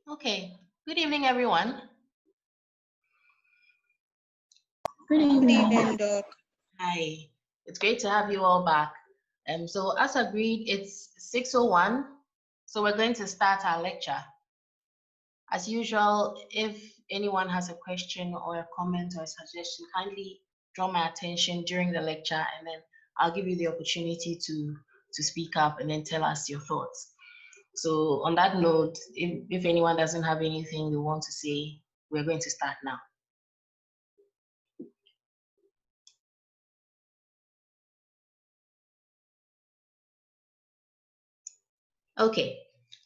Okay, good evening, everyone. Good evening. Good evening, Doc. Hi, it's great to have you all back. So as agreed, it's 6:01, so we're going to start our lecture. As usual, if anyone has a question or a comment or a suggestion, kindly draw my attention during the lecture, and then I'll give you the opportunity to speak up and then tell us your thoughts. So on that note, if anyone doesn't have anything they want to say, we're going to start now. Okay,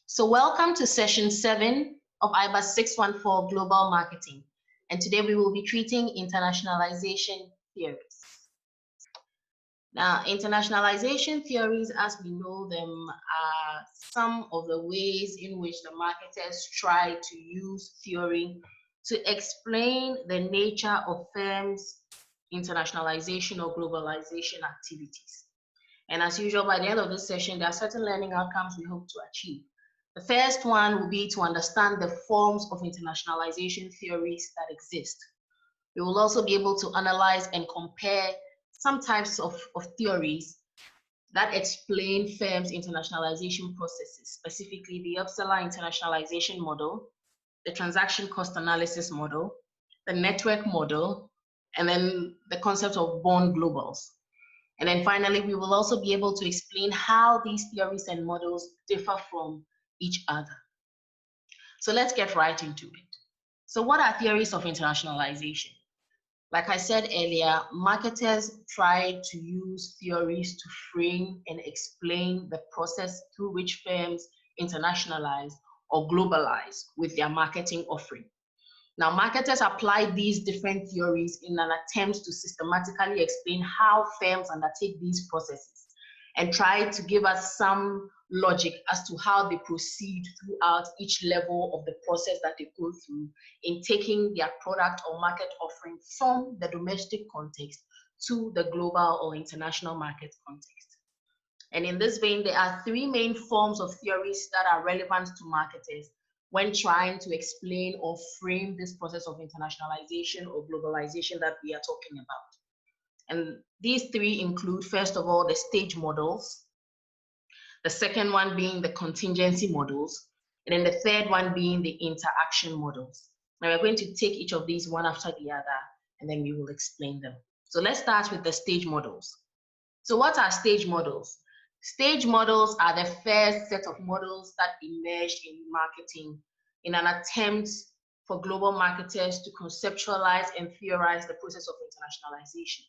so welcome to session 7 of IBAS 614 Global Marketing. And today we will be treating internationalization theories. Now, internationalization theories, as we know them, are some of the ways in which the marketers try to use theory to explain the nature of firms' internationalization or globalization activities. And as usual, by the end of this session, there are certain learning outcomes we hope to achieve. The first one will be to understand the forms of internationalization theories that exist. We will also be able to analyze and compare some types of theories that explain firms' internationalization processes, specifically the Uppsala internationalization model, the transaction cost analysis model, the network model, and then the concept of bond globals. And then finally, we will also be able to explain how these theories and models differ from each other. So let's get right into it. So what are theories of internationalization? Like I said earlier, marketers try to use theories to frame and explain the process through which firms internationalize or globalize with their marketing offering. Now, marketers apply these different theories in an attempt to systematically explain how firms undertake these processes and try to give us some logic as to how they proceed throughout each level of the process that they go through in taking their product or market offering from the domestic context to the global or international market context. And in this vein, there are three main forms of theories that are relevant to marketers when trying to explain or frame this process of internationalization or globalization that we are talking about. And these three include, first of all, the stage models, the second one being the contingency models, and then the third one being the interaction models. Now we're going to take each of these one after the other, and then we will explain them. So let's start with the stage models. So what are stage models? Stage models are the first set of models that emerged in marketing in an attempt for global marketers to conceptualize and theorize the process of internationalization.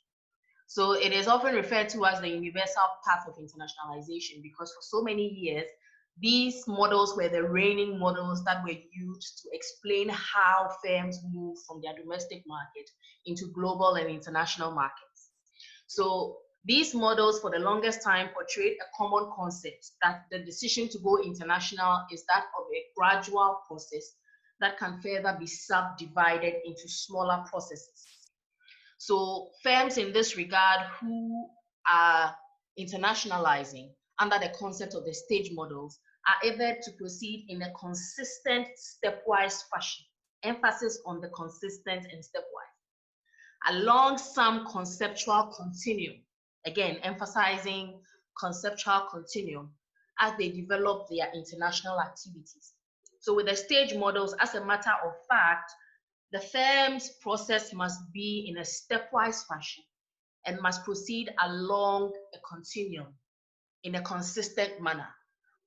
So it is often referred to as the universal path of internationalization because for so many years, these models were the reigning models that were used to explain how firms move from their domestic market into global and international markets. So these models for the longest time portrayed a common concept that the decision to go international is that of a gradual process that can further be subdivided into smaller processes. So firms in this regard who are internationalizing under the concept of the stage models are able to proceed in a consistent stepwise fashion, emphasis on the consistent and stepwise, along some conceptual continuum, again, emphasizing conceptual continuum as they develop their international activities. So with the stage models, as a matter of fact, the firm's process must be in a stepwise fashion and must proceed along a continuum in a consistent manner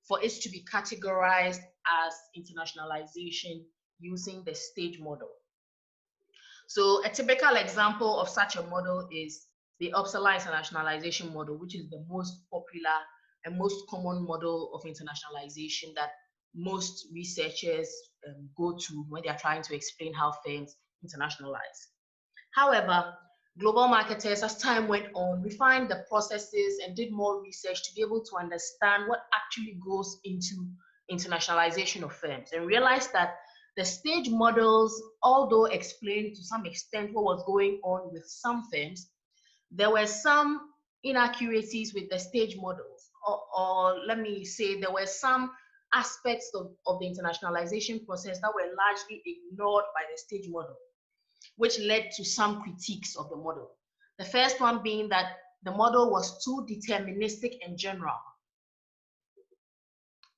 for it to be categorized as internationalization using the stage model. So a typical example of such a model is the Uppsala internationalization model, which is the most popular and most common model of internationalization that most researchers go to when they are trying to explain how firms internationalize. However, global marketers, as time went on, refined the processes and did more research to be able to understand what actually goes into internationalization of firms and realized that the stage models, although explained to some extent what was going on with some firms, there were some inaccuracies with the stage models, or let me say there were some aspects of the internationalization process that were largely ignored by the stage model, which led to some critiques of the model. The first one being that the model was too deterministic and general,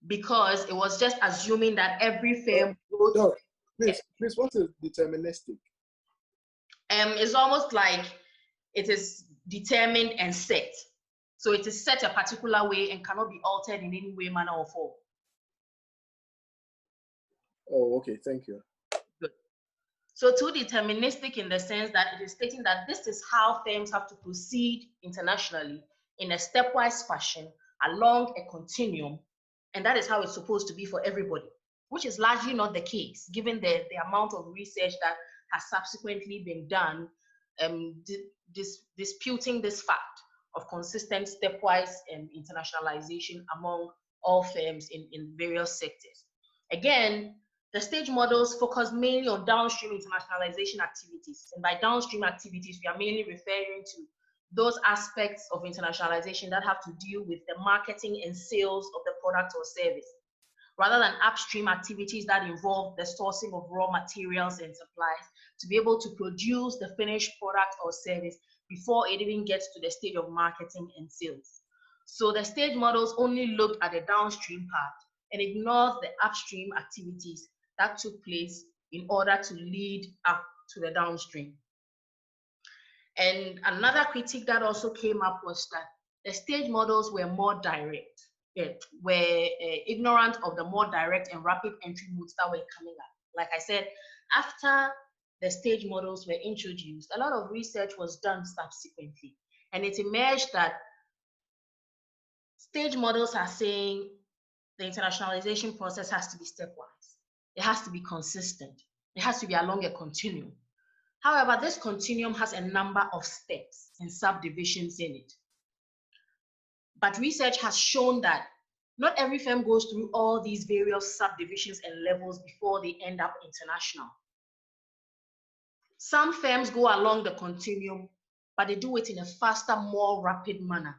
because it was just assuming that every firm goes. No, please, what is deterministic? It's almost like it is determined and set. So it is set a particular way and cannot be altered in any way, manner, or form. Oh, okay, thank you. Good. So too deterministic in the sense that it is stating that this is how firms have to proceed internationally in a stepwise fashion along a continuum, and that is how it's supposed to be for everybody, which is largely not the case, given the amount of research that has subsequently been done disputing this fact of consistent stepwise internationalization among all firms in various sectors. Again, the stage models focus mainly on downstream internationalization activities. And by downstream activities, we are mainly referring to those aspects of internationalization that have to deal with the marketing and sales of the product or service, rather than upstream activities that involve the sourcing of raw materials and supplies to be able to produce the finished product or service before it even gets to the stage of marketing and sales. So the stage models only looked at the downstream part and ignored the upstream activities that took place in order to lead up to the downstream. And another critique that also came up was that the stage models were more direct, were ignorant of the more direct and rapid entry modes that were coming up. Like I said, after the stage models were introduced, a lot of research was done subsequently, and it emerged that stage models are saying the internationalization process has to be stepwise. It has to be consistent. It has to be along a continuum. However, this continuum has a number of steps and subdivisions in it. But research has shown that not every firm goes through all these various subdivisions and levels before they end up international. Some firms go along the continuum, but they do it in a faster, more rapid manner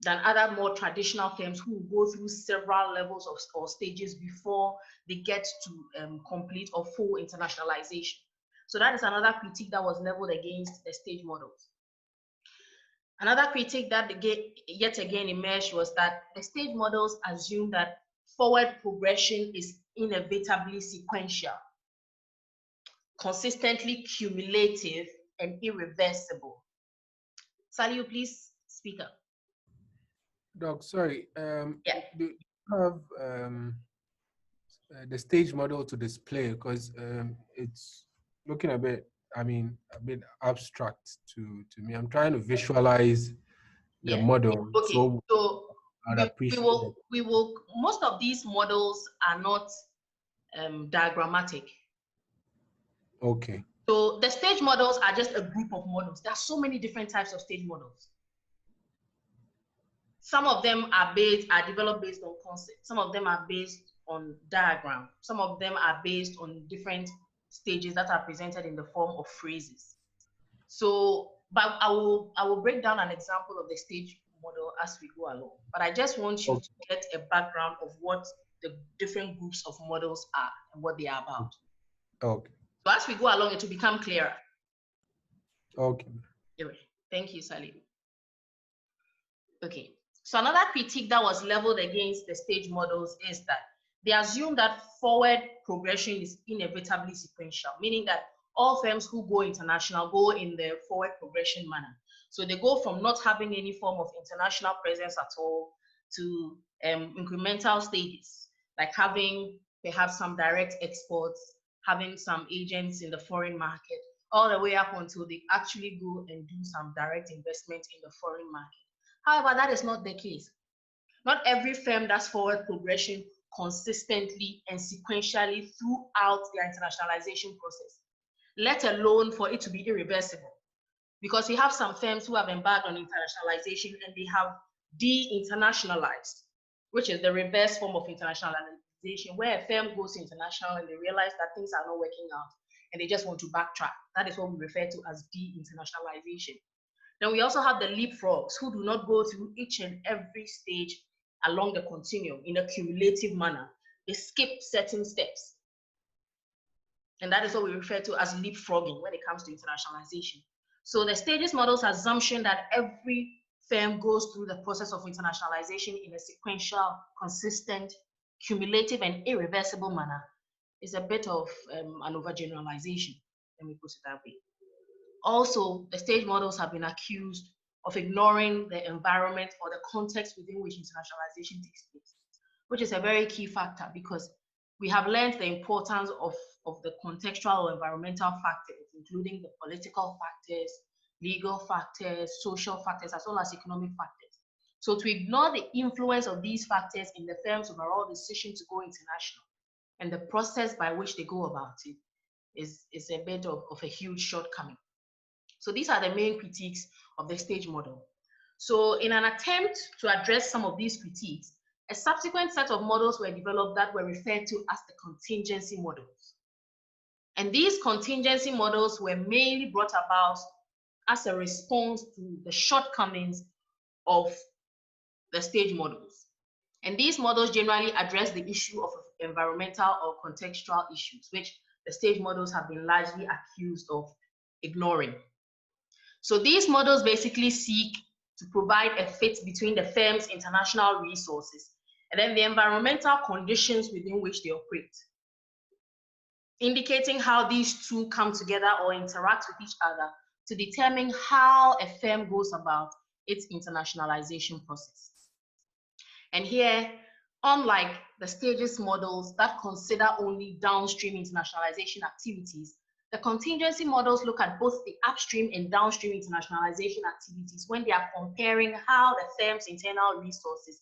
than other more traditional firms who will go through several levels or stages before they get to complete or full internationalization. So that is another critique that was leveled against the stage models. Another critique that yet again emerged was that the stage models assume that forward progression is inevitably sequential, consistently cumulative, and irreversible. Sally, you please speak up. Doc, sorry. Yeah. Do you have the stage model to display? Because it's looking a bit, a bit abstract to me. I'm trying to visualize the model. Okay. So I'd appreciate it. we will. Most of these models are not diagrammatic. Okay. So the stage models are just a group of models. There are so many different types of stage models. Some of them are developed based on concept. Some of them are based on diagram. Some of them are based on different stages that are presented in the form of phrases. So, but I will break down an example of the stage model as we go along. But I just want you to get a background of what the different groups of models are and what they are about. Okay. So as we go along, it will become clearer. Okay. Thank you, Sally. Okay. So another critique that was leveled against the stage models is that they assume that forward progression is inevitably sequential, meaning that all firms who go international go in the forward progression manner. So they go from not having any form of international presence at all to incremental stages, like having perhaps some direct exports, having some agents in the foreign market, all the way up until they actually go and do some direct investment in the foreign market. However, that is not the case. Not every firm does forward progression consistently and sequentially throughout their internationalization process, let alone for it to be irreversible. Because we have some firms who have embarked on internationalization and they have de-internationalized, which is the reverse form of internationalization, where a firm goes international and they realize that things are not working out and they just want to backtrack. That is what we refer to as de-internationalization. Then we also have the leapfrogs who do not go through each and every stage along the continuum in a cumulative manner. They skip certain steps. And that is what we refer to as leapfrogging when it comes to internationalization. So the stages model's assumption that every firm goes through the process of internationalization in a sequential, consistent, cumulative, and irreversible manner is a bit of an overgeneralization, let me put it that way. Also, the stage models have been accused of ignoring the environment or the context within which internationalization takes place, which is a very key factor because we have learned the importance of the contextual or environmental factors, including the political factors, legal factors, social factors, as well as economic factors. So to ignore the influence of these factors in the firm's overall decision to go international and the process by which they go about it is a bit of a huge shortcoming. So these are the main critiques of the stage model. So in an attempt to address some of these critiques, a subsequent set of models were developed that were referred to as the contingency models. And these contingency models were mainly brought about as a response to the shortcomings of the stage models. And these models generally address the issue of environmental or contextual issues, which the stage models have been largely accused of ignoring. So these models basically seek to provide a fit between the firm's international resources and then the environmental conditions within which they operate, indicating how these two come together or interact with each other to determine how a firm goes about its internationalization process. And here, unlike the stages models that consider only downstream internationalization activities, the contingency models look at both the upstream and downstream internationalization activities when they are comparing how the firm's internal resources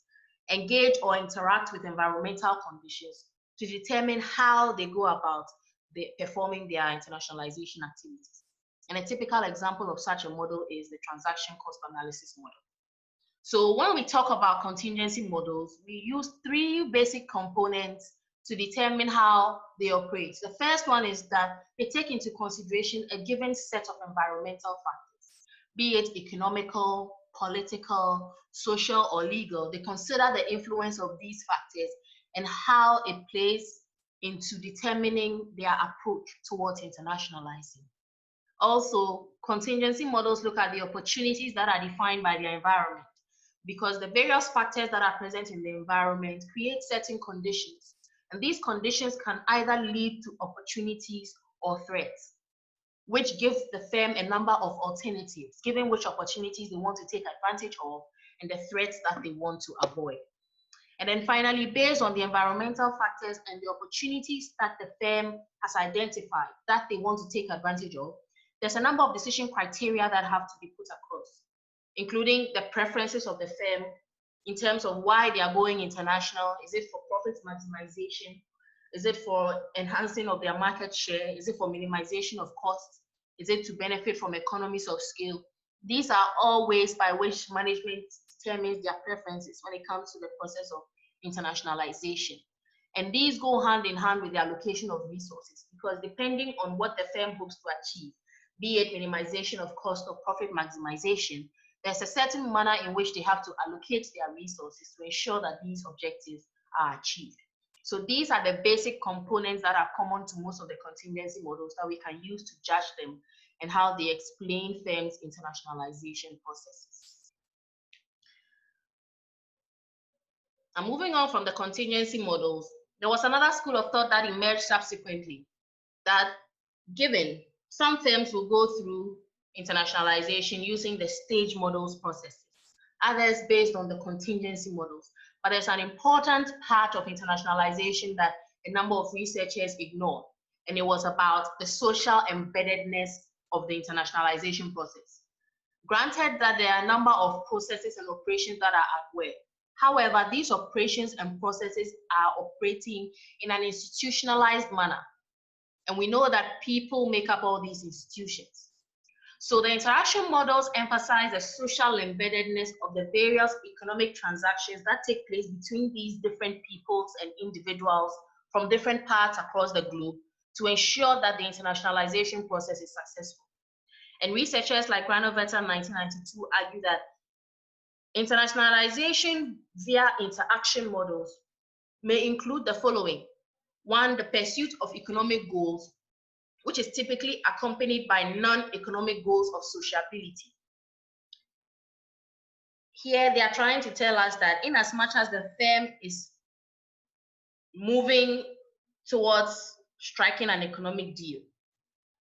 engage or interact with environmental conditions to determine how they go about performing their internationalization activities. And a typical example of such a model is the transaction cost analysis model. So when we talk about contingency models, we use three basic components to determine how they operate. The first one is that they take into consideration a given set of environmental factors, be it economical, political, social, or legal. They consider the influence of these factors and how it plays into determining their approach towards internationalizing. Also, contingency models look at the opportunities that are defined by the environment, because the various factors that are present in the environment create certain conditions, and these conditions can either lead to opportunities or threats, which gives the firm a number of alternatives, given which opportunities they want to take advantage of and the threats that they want to avoid. And then finally, based on the environmental factors and the opportunities that the firm has identified that they want to take advantage of, there's a number of decision criteria that have to be put across, including the preferences of the firm in terms of why they are going international. Is it for profit maximization? Is it for enhancing of their market share? Is it for minimization of costs? Is it to benefit from economies of scale? These are all ways by which management determines their preferences when it comes to the process of internationalization. And these go hand in hand with the allocation of resources, because depending on what the firm hopes to achieve, be it minimization of cost or profit maximization, there's a certain manner in which they have to allocate their resources to ensure that these objectives are achieved. So these are the basic components that are common to most of the contingency models that we can use to judge them and how they explain firms' internationalization processes. And moving on from the contingency models, there was another school of thought that emerged subsequently, that given some firms will go through internationalization using the stage models processes, others based on the contingency models. But there's an important part of internationalization that a number of researchers ignored, and it was about the social embeddedness of the internationalization process. Granted that there are a number of processes and operations that are at work. However, these operations and processes are operating in an institutionalized manner. And we know that people make up all these institutions. So the interaction models emphasize the social embeddedness of the various economic transactions that take place between these different peoples and individuals from different parts across the globe to ensure that the internationalization process is successful. And researchers like Granovetter in 1992 argue that Internationalization via interaction models may include the following. One, the pursuit of economic goals, which is typically accompanied by non-economic goals of sociability. Here, they are trying to tell us that in as much as the firm is moving towards striking an economic deal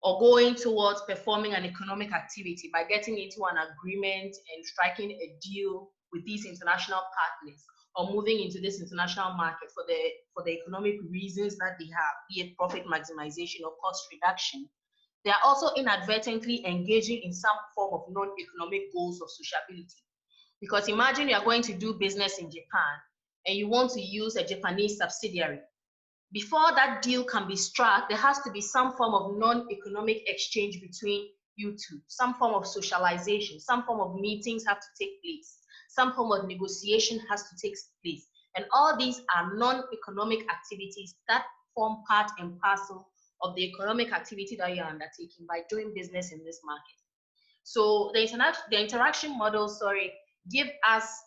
or going towards performing an economic activity by getting into an agreement and striking a deal with these international partners or moving into this international market for the economic reasons that they have, be it profit maximization or cost reduction, they are also inadvertently engaging in some form of non-economic goals of sociability. Because imagine you are going to do business in Japan and you want to use a Japanese subsidiary. Before that deal can be struck, there has to be some form of non-economic exchange between you two, some form of socialization, some form of meetings have to take place, some form of negotiation has to take place. And all these are non-economic activities that form part and parcel of the economic activity that you're undertaking by doing business in this market. So the interaction models, give us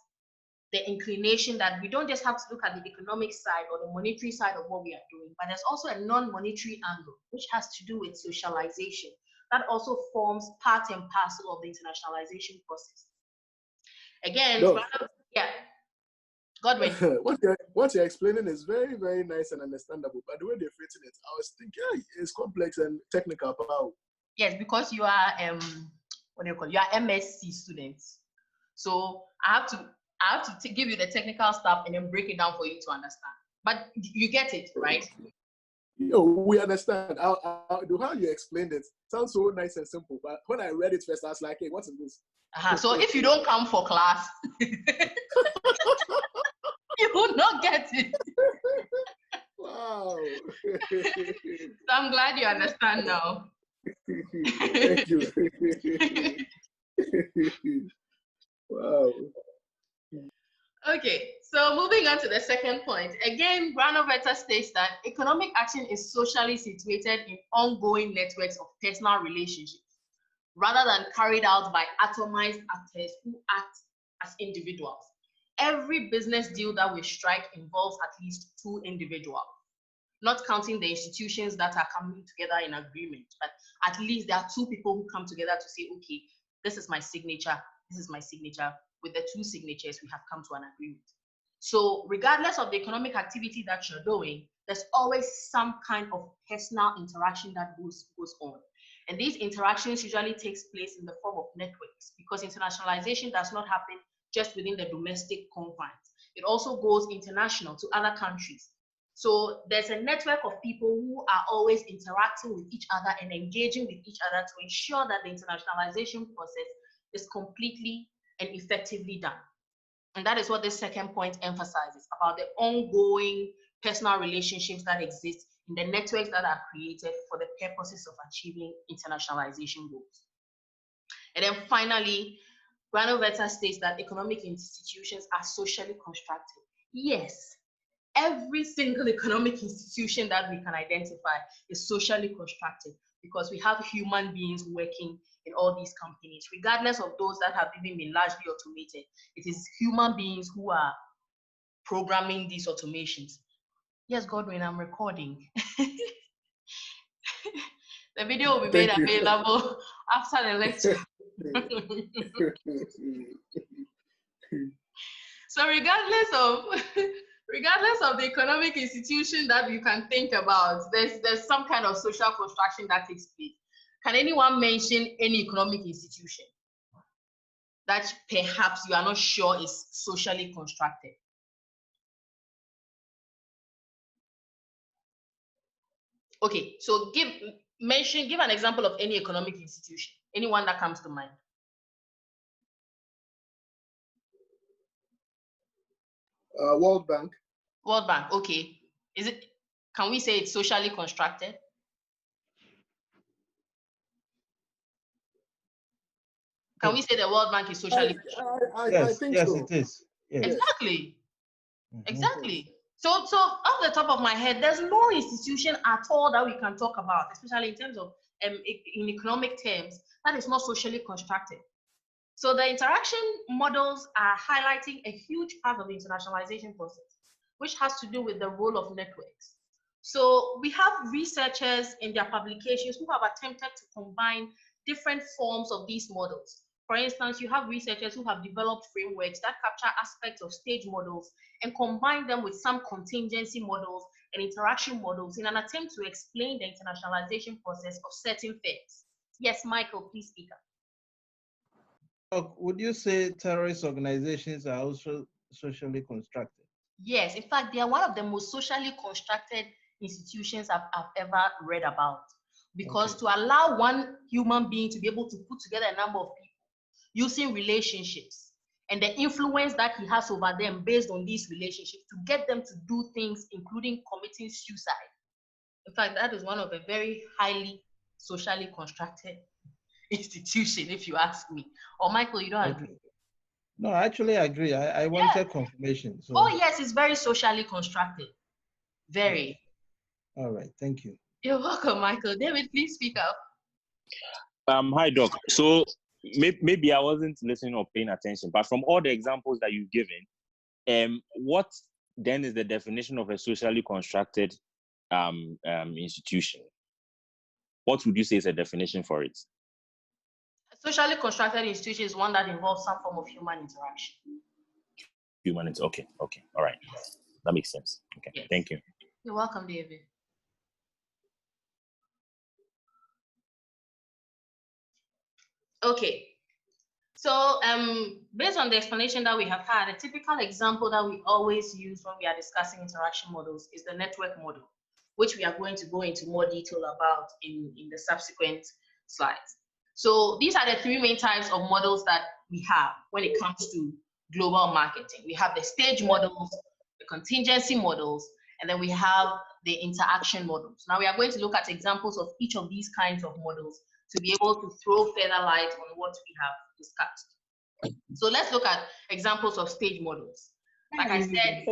the inclination that we don't just have to look at the economic side or the monetary side of what we are doing, but there's also a non-monetary angle, which has to do with socialization. That also forms part and parcel of the internationalization process. Again, yeah, Godwin. what you're explaining is very, very nice and understandable, but the way they've written it, I was thinking, yeah, it's complex and technical. Yes, because you are, what do you call it? You are MSc students. So I have to give you the technical stuff and then break it down for you to understand. But you get it, right? We understand. How you explained it sounds so nice and simple. But when I read it first, I was like, hey, what's in this? So if you don't come for class, you will not get it. Wow. So I'm glad you understand now. Thank you. Wow. Okay, so moving on to the second point. Again, Granovetter states that economic action is socially situated in ongoing networks of personal relationships, rather than carried out by atomized actors who act as individuals. Every business deal that we strike involves at least two individuals, not counting the institutions that are coming together in agreement, but at least there are two people who come together to say, okay, this is my signature, this is my signature. With the two signatures, we have come to an agreement. So regardless of the economic activity that you're doing, there's always some kind of personal interaction that goes on. And these interactions usually takes place in the form of networks, because internationalization does not happen just within the domestic confines. It also goes international to other countries. So there's a network of people who are always interacting with each other and engaging with each other to ensure that the internationalization process is completely and effectively done. And that is what this second point emphasizes, about the ongoing personal relationships that exist in the networks that are created for the purposes of achieving internationalization goals. And then finally, Granovetter states that economic institutions are socially constructed. Yes, every single economic institution that we can identify is socially constructed, because we have human beings working in all these companies, regardless of those that have even been largely automated. It is human beings who are programming these automations. Yes, Godwin, I'm recording. The video will be made available after the lecture. So regardless of the economic institution that you can think about, there's some kind of social construction that takes place. Can anyone mention any economic institution that perhaps you are not sure is socially constructed? Okay, so give an example of any economic institution, anyone that comes to mind. World Bank. World Bank, okay. Can we say it's socially constructed? Can we say the World Bank is socially constructed? I think yes, so. it is. Yes. Exactly. Mm-hmm. Exactly. So off the top of my head, there's no institution at all that we can talk about, especially in terms of in economic terms, that is not socially constructed. So the interaction models are highlighting a huge part of the internationalization process, which has to do with the role of networks. So we have researchers in their publications who have attempted to combine different forms of these models. For instance, you have researchers who have developed frameworks that capture aspects of stage models and combine them with some contingency models and interaction models in an attempt to explain the internationalization process of certain firms. Yes, Michael, please speak up. Would you say terrorist organizations are also socially constructed? Yes, in fact, they are one of the most socially constructed institutions I've ever read about. Because to allow one human being to be able to put together a number of people using relationships and the influence that he has over them based on these relationships to get them to do things, including committing suicide. In fact, that is one of a very highly socially constructed institution, if you ask me. Or Michael, you don't agree? No, I actually agree. I wanted confirmation. So. Oh, yes, it's very socially constructed. Very. All right, thank you. You're welcome, Michael. David, please speak up. Hi, Doc. So maybe I wasn't listening or paying attention, but from all the examples that you've given, what then is the definition of a socially constructed institution? What would you say is a definition for it? A socially constructed institution is one that involves some form of human interaction. Okay, all right. Yes. That makes sense. Okay, yes. Thank you. You're welcome, David. Okay, so based on the explanation that we have had, a typical example that we always use when we are discussing interaction models is the network model, which we are going to go into more detail about in the subsequent slides. So these are the three main types of models that we have when it comes to global marketing. We have the stage models, the contingency models, and then we have the interaction models. Now we are going to look at examples of each of these kinds of models to be able to throw further light on what we have discussed. So let's look at examples of stage models. Like I said,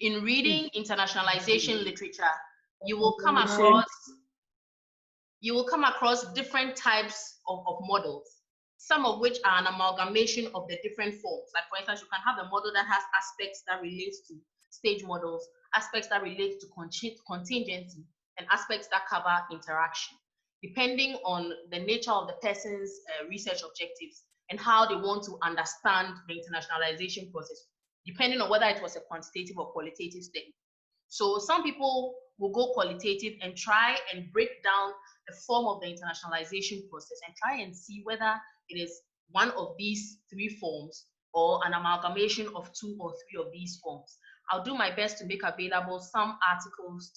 in reading internationalization literature, you will come across different types of models, some of which are an amalgamation of the different forms. Like for instance, you can have a model that has aspects that relate to stage models, aspects that relate to contingency, and aspects that cover interaction, depending on the nature of the person's research objectives and how they want to understand the internationalization process, depending on whether it was a quantitative or qualitative study. So some people will go qualitative and try and break down the form of the internationalization process and try and see whether it is one of these three forms or an amalgamation of two or three of these forms. I'll do my best to make available some articles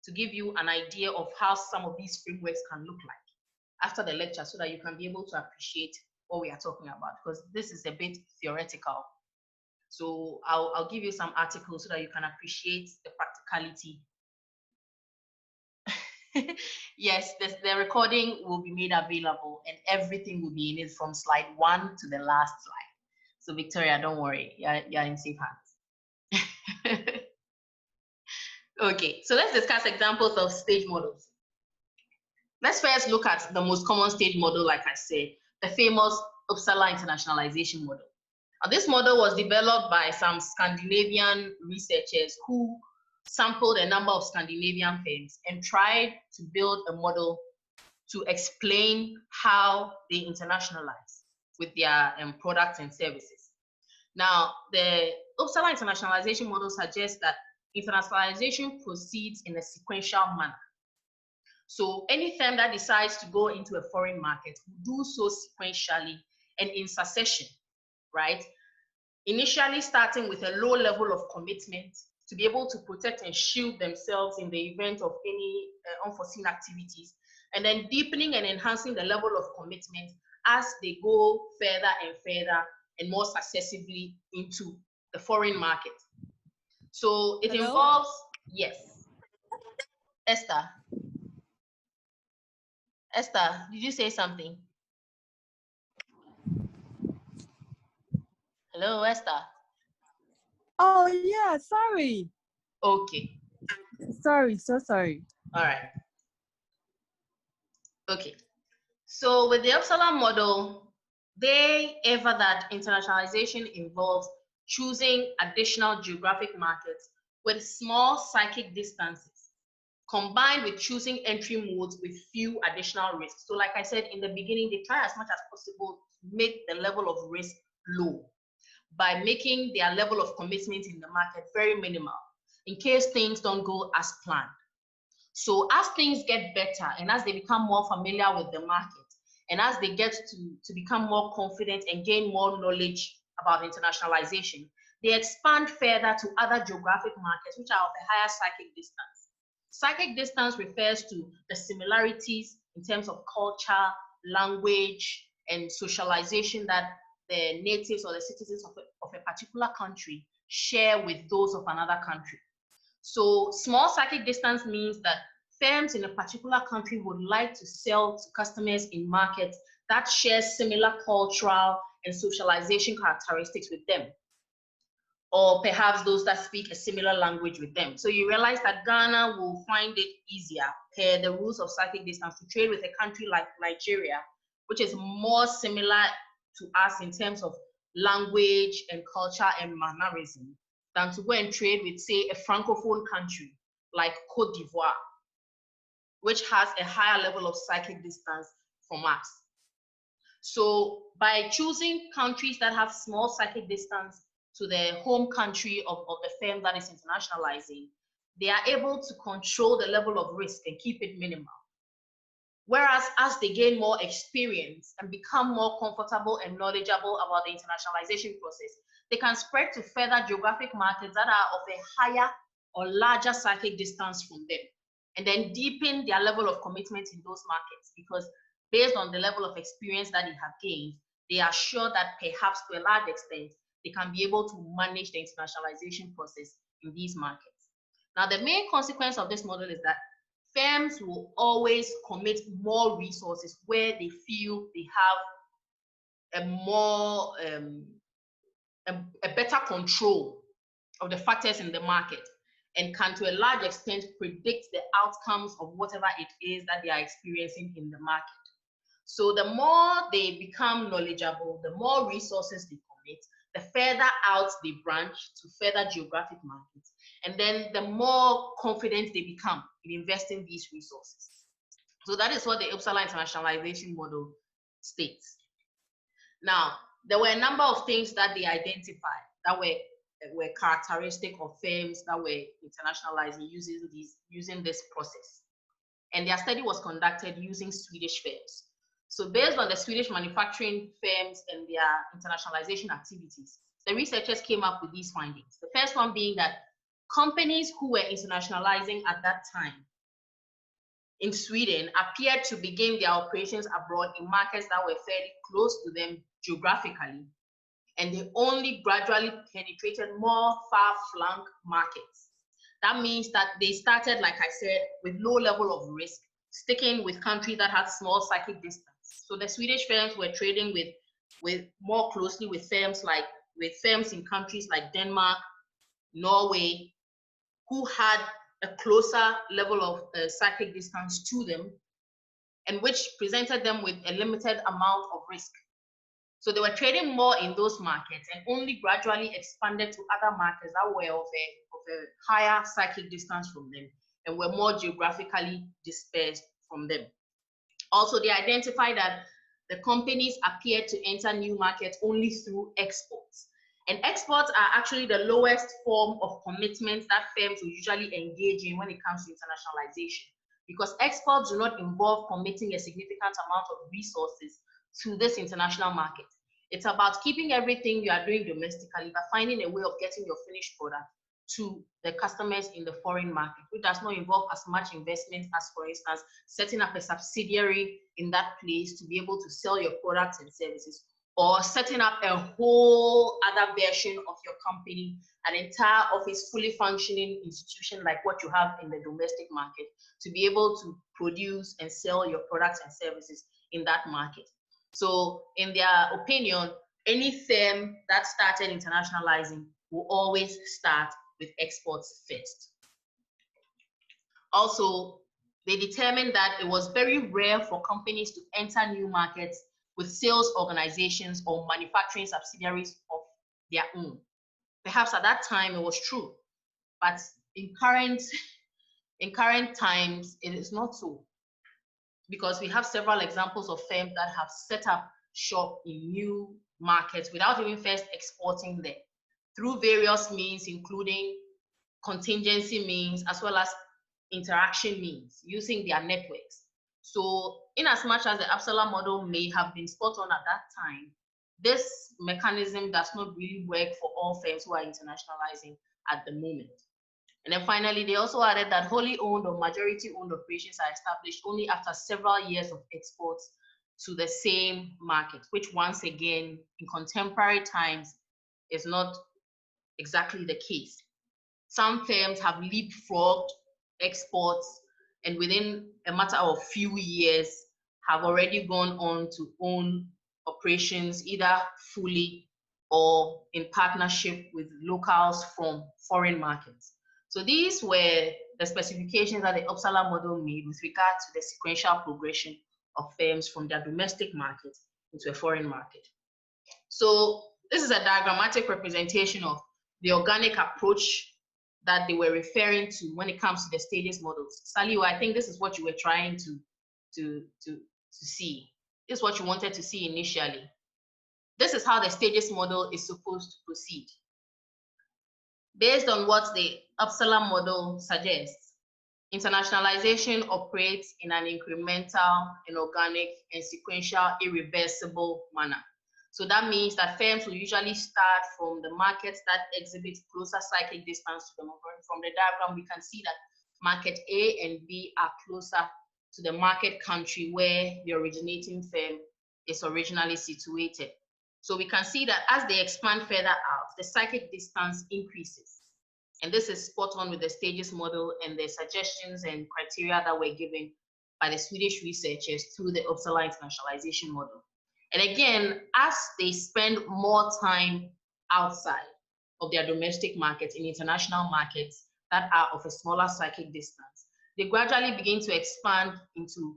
to give you an idea of how some of these frameworks can look like after the lecture so that you can be able to appreciate what we are talking about, because this is a bit theoretical. So I'll give you some articles so that you can appreciate the practicality. Yes, the recording will be made available and everything will be in it from slide 1 to the last slide. So Victoria, don't worry, you're in safe hands. Okay, so let's discuss examples of stage models. Let's first look at the most common stage model, like I said, the famous Uppsala internationalization model. Now, this model was developed by some Scandinavian researchers who sampled a number of Scandinavian firms and tried to build a model to explain how they internationalize with their products and services. Now, the Uppsala internationalization model suggests that internationalization proceeds in a sequential manner. So any firm that decides to go into a foreign market will do so sequentially and in succession, right? Initially starting with a low level of commitment to be able to protect and shield themselves in the event of any unforeseen activities, and then deepening and enhancing the level of commitment as they go further and further and more successively into the foreign market. So it involves, yes. Esther, did you say something? Hello, Esther. Oh, yeah, sorry. Okay. Sorry, so sorry. All right. Okay. So with the Uppsala model, they ever that internationalization involves choosing additional geographic markets with small psychic distances, combined with choosing entry modes with few additional risks. So like I said in the beginning, they try as much as possible to make the level of risk low by making their level of commitment in the market very minimal in case things don't go as planned. So as things get better and as they become more familiar with the market, and as they get to become more confident and gain more knowledge about internationalization, they expand further to other geographic markets which are of a higher psychic distance. Psychic distance refers to the similarities in terms of culture, language, and socialization that the natives or the citizens of a particular country share with those of another country. So small psychic distance means that firms in a particular country would like to sell to customers in markets that share similar cultural and socialization characteristics with them, or perhaps those that speak a similar language with them. So you realize that Ghana will find it easier, per the rules of psychic distance, to trade with a country like Nigeria, which is more similar to us in terms of language and culture and mannerism, than to go and trade with, say, a francophone country like Cote d'Ivoire, which has a higher level of psychic distance from us. So by choosing countries that have small psychic distance to the home country of the firm that is internationalizing, they are able to control the level of risk and keep it minimal. Whereas as they gain more experience and become more comfortable and knowledgeable about the internationalization process, they can spread to further geographic markets that are of a higher or larger psychic distance from them, and then deepen their level of commitment in those markets, because based on the level of experience that they have gained, they are sure that perhaps to a large extent, they can be able to manage the internationalization process in these markets. Now, the main consequence of this model is that firms will always commit more resources where they feel they have a more, a better control of the factors in the market, and can to a large extent predict the outcomes of whatever it is that they are experiencing in the market. So the more they become knowledgeable, the more resources they commit, the further out they branch to further geographic markets, and then the more confident they become in investing these resources. So that is what the Uppsala internationalization model states. Now, there were a number of things that they identified that were characteristic of firms that were internationalizing using this process. And their study was conducted using Swedish firms. So based on the Swedish manufacturing firms and their internationalization activities, the researchers came up with these findings. The first one being that companies who were internationalizing at that time in Sweden appeared to begin their operations abroad in markets that were fairly close to them geographically, and they only gradually penetrated more far-flung markets. That means that they started, like I said, with low level of risk, sticking with countries that had small psychic distance. So the Swedish firms were trading with more closely with firms in countries like Denmark, Norway, who had a closer level of psychic distance to them, and which presented them with a limited amount of risk. So they were trading more in those markets and only gradually expanded to other markets that were of a higher psychic distance from them and were more geographically dispersed from them. Also, they identified that the companies appeared to enter new markets only through exports. And exports are actually the lowest form of commitment that firms will usually engage in when it comes to internationalization, because exports do not involve committing a significant amount of resources to this international market. It's about keeping everything you are doing domestically, but finding a way of getting your finished product to the customers in the foreign market, which does not involve as much investment as, for instance, setting up a subsidiary in that place to be able to sell your products and services, or setting up a whole other version of your company, an entire office, fully functioning institution like what you have in the domestic market, to be able to produce and sell your products and services in that market. So in their opinion, any firm that started internationalizing will always start with exports first. Also, they determined that it was very rare for companies to enter new markets with sales organizations or manufacturing subsidiaries of their own. Perhaps at that time it was true, but in current times it is not so, because we have several examples of firms that have set up shop in new markets without even first exporting there through various means, including contingency means as well as interaction means, using their networks. So in as much as the Uppsala model may have been spot on at that time, this mechanism does not really work for all firms who are internationalizing at the moment. And then finally, they also added that wholly owned or majority owned operations are established only after several years of exports to the same market, which once again, in contemporary times, is not exactly the case. Some firms have leapfrogged exports and within a matter of few years have already gone on to own operations either fully or in partnership with locals from foreign markets. So these were the specifications that the Uppsala model made with regard to the sequential progression of firms from their domestic market into a foreign market. So this is a diagrammatic representation of the organic approach that they were referring to when it comes to the stages models. Saliu, I think this is what you were trying to see. This is what you wanted to see initially. This is how the stages model is supposed to proceed. Based on what the Uppsala model suggests, internationalization operates in an incremental, inorganic, and sequential, irreversible manner. So that means that firms will usually start from the markets that exhibit closer cyclic distance to them. From the diagram, we can see that market A and B are closer to the market country where the originating firm is originally situated. So we can see that as they expand further out, the cyclic distance increases. And this is spot on with the stages model and the suggestions and criteria that were given by the Swedish researchers through the Uppsala internationalization model. And again, as they spend more time outside of their domestic markets in international markets that are of a smaller cyclic distance, they gradually begin to expand into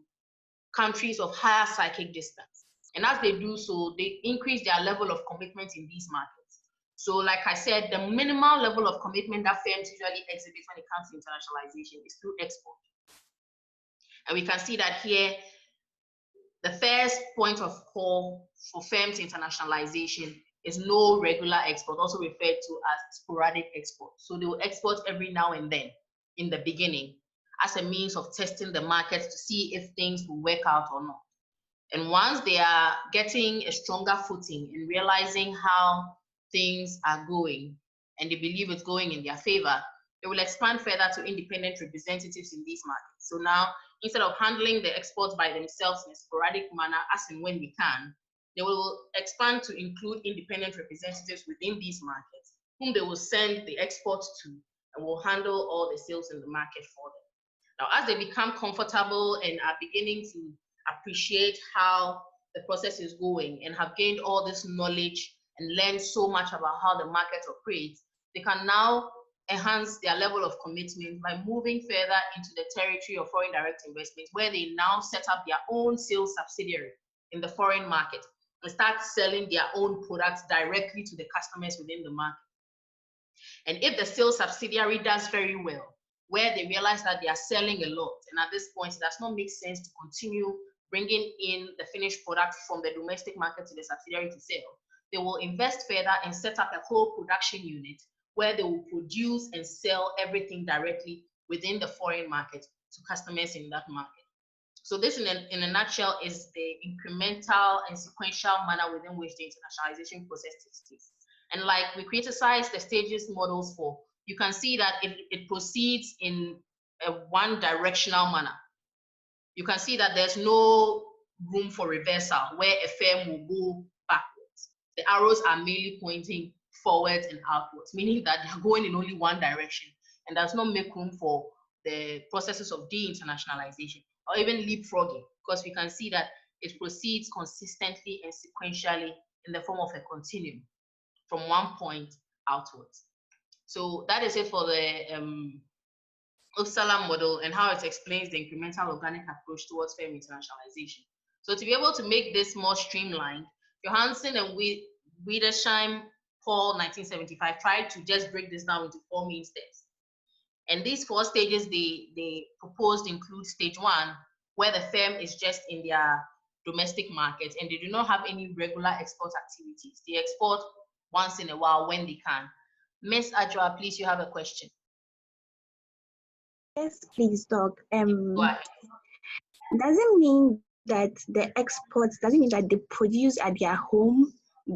countries of higher cyclic distance. And as they do so, they increase their level of commitment in these markets. So like I said, the minimal level of commitment that firms usually exhibit when it comes to internationalization is through export. And we can see that here, the first point of call for firms internationalization is no regular export, also referred to as sporadic export. So they will export every now and then in the beginning as a means of testing the market to see if things will work out or not. And once they are getting a stronger footing and realizing how things are going and they believe it's going in their favor, they will expand further to independent representatives in these markets. So now, instead of handling the exports by themselves in a sporadic manner, as and when they can, they will expand to include independent representatives within these markets, whom they will send the exports to and will handle all the sales in the market for them. Now, as they become comfortable and are beginning to appreciate how the process is going and have gained all this knowledge and learned so much about how the market operates, they can now enhance their level of commitment by moving further into the territory of foreign direct investment, where they now set up their own sales subsidiary in the foreign market and start selling their own products directly to the customers within the market. And if the sales subsidiary does very well, where they realize that they are selling a lot, and at this point, it does not make sense to continue bringing in the finished product from the domestic market to the subsidiary to sell, they will invest further and set up a whole production unit where they will produce and sell everything directly within the foreign market to customers in that market. So this, in a nutshell, is the incremental and sequential manner within which the internationalization process takes place. And like we criticize the stages models for, you can see that it proceeds in a one-directional manner. You can see that there's no room for reversal where a firm will go backwards. The arrows are mainly pointing forwards and outwards, meaning that they're going in only one direction and does not make room for the processes of de-internationalization or even leapfrogging, because we can see that it proceeds consistently and sequentially in the form of a continuum from one point outwards. So that is it for the Uppsala model and how it explains the incremental organic approach towards firm internationalization. So to be able to make this more streamlined, Johansen and Wiedersheim, Paul, 1975, tried to just break this down into 4 main steps. And these 4 stages they proposed include stage 1, where the firm is just in their domestic market and they do not have any regular export activities. They export once in a while when they can. Miss Ajwa, please, you have a question. Yes, please, Doc. Go ahead. Doesn't mean that the exports, doesn't mean that they produce at their home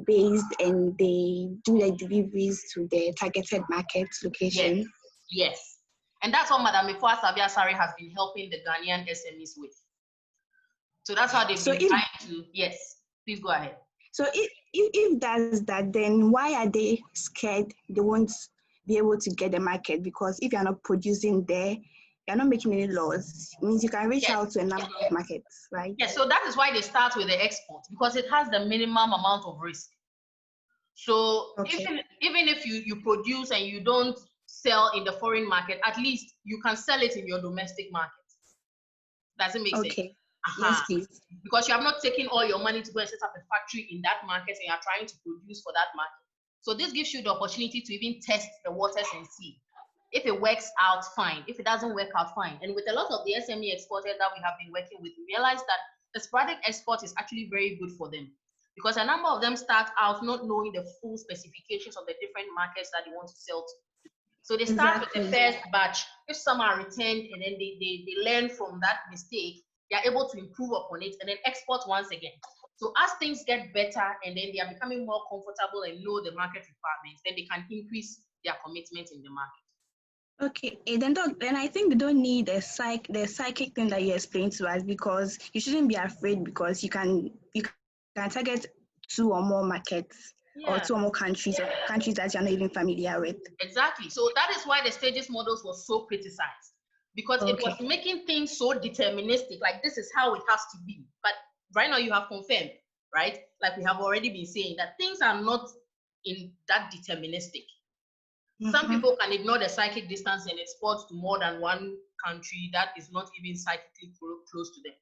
based and they do the deliveries to the targeted market location? Yes, yes. And that's what Madam Ifua Sabiasari has been helping the Ghanaian SMEs with. So that's how they've been trying to, yes, please go ahead. So if that's that, then why are they scared they won't be able to get the market? Because if you're not producing there, you're not making any laws. It means you can reach out to a number of markets, right? Yeah, so that is why they start with the export, because it has the minimum amount of risk. So even if you produce and you don't sell in the foreign market, at least you can sell it in your domestic market. Does it make sense? Yes, please. Because you have not taken all your money to go and set up a factory in that market and you're trying to produce for that market. So this gives you the opportunity to even test the waters and see. If it works out, fine. If it doesn't work out, fine. And with a lot of the SME exporters that we have been working with, we realized that the sporadic export is actually very good for them, because a number of them start out not knowing the full specifications of the different markets that they want to sell to. So they start with the first batch. If some are returned and then they learn from that mistake, they are able to improve upon it and then export once again. So as things get better and then they are becoming more comfortable and know the market requirements, then they can increase their commitment in the market. Okay, then I think they don't need the psychic thing that you explained to us, because you shouldn't be afraid, because you can target 2 or more markets, or 2 or more countries, or countries that you're not even familiar with. Exactly. So that is why the stages models was so criticized, because it was making things so deterministic, like this is how it has to be. But right now you have confirmed, right? Like we have already been saying that things are not in that deterministic. Some people can ignore the psychic distance and export to more than one country that is not even psychically close to them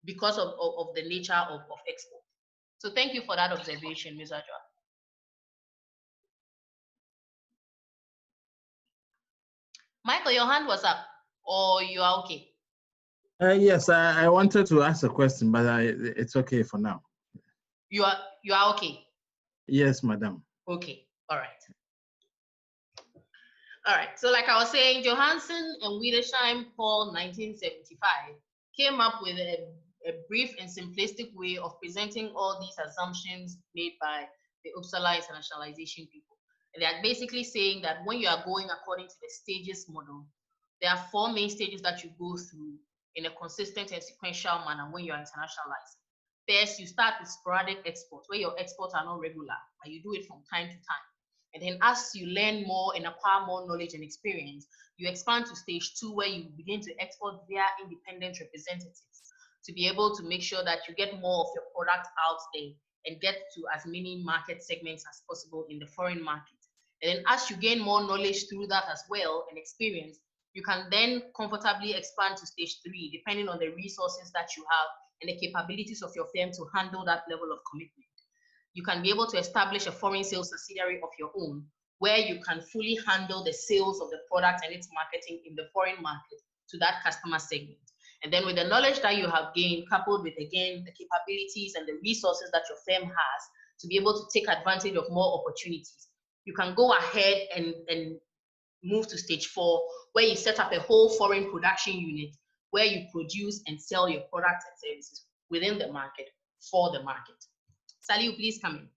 because of the nature of export. So thank you for that observation, Ms. Ajwa. Michael, your hand was up, or you are okay? Yes, I wanted to ask a question, but it's okay for now. You are okay? Yes, madam. Okay, all right. All right, so like I was saying, Johansen and Wiedersheim, Paul, 1975, came up with a brief and simplistic way of presenting all these assumptions made by the Uppsala internationalization people. And they are basically saying that when you are going according to the stages model, there are 4 main stages that you go through in a consistent and sequential manner when you are internationalizing. First, you start with sporadic exports, where your exports are not regular, but you do it from time to time. And then as you learn more and acquire more knowledge and experience, you expand to stage 2, where you begin to export via independent representatives to be able to make sure that you get more of your product out there and get to as many market segments as possible in the foreign market. And then as you gain more knowledge through that as well and experience, you can then comfortably expand to stage 3, depending on the resources that you have and the capabilities of your firm to handle that level of commitment. You can be able to establish a foreign sales subsidiary of your own, where you can fully handle the sales of the product and its marketing in the foreign market to that customer segment. And then with the knowledge that you have gained, coupled with, again, the capabilities and the resources that your firm has to be able to take advantage of more opportunities, you can go ahead and move to stage 4, where you set up a whole foreign production unit where you produce and sell your products and services within the market for the market. Saliu, please come in.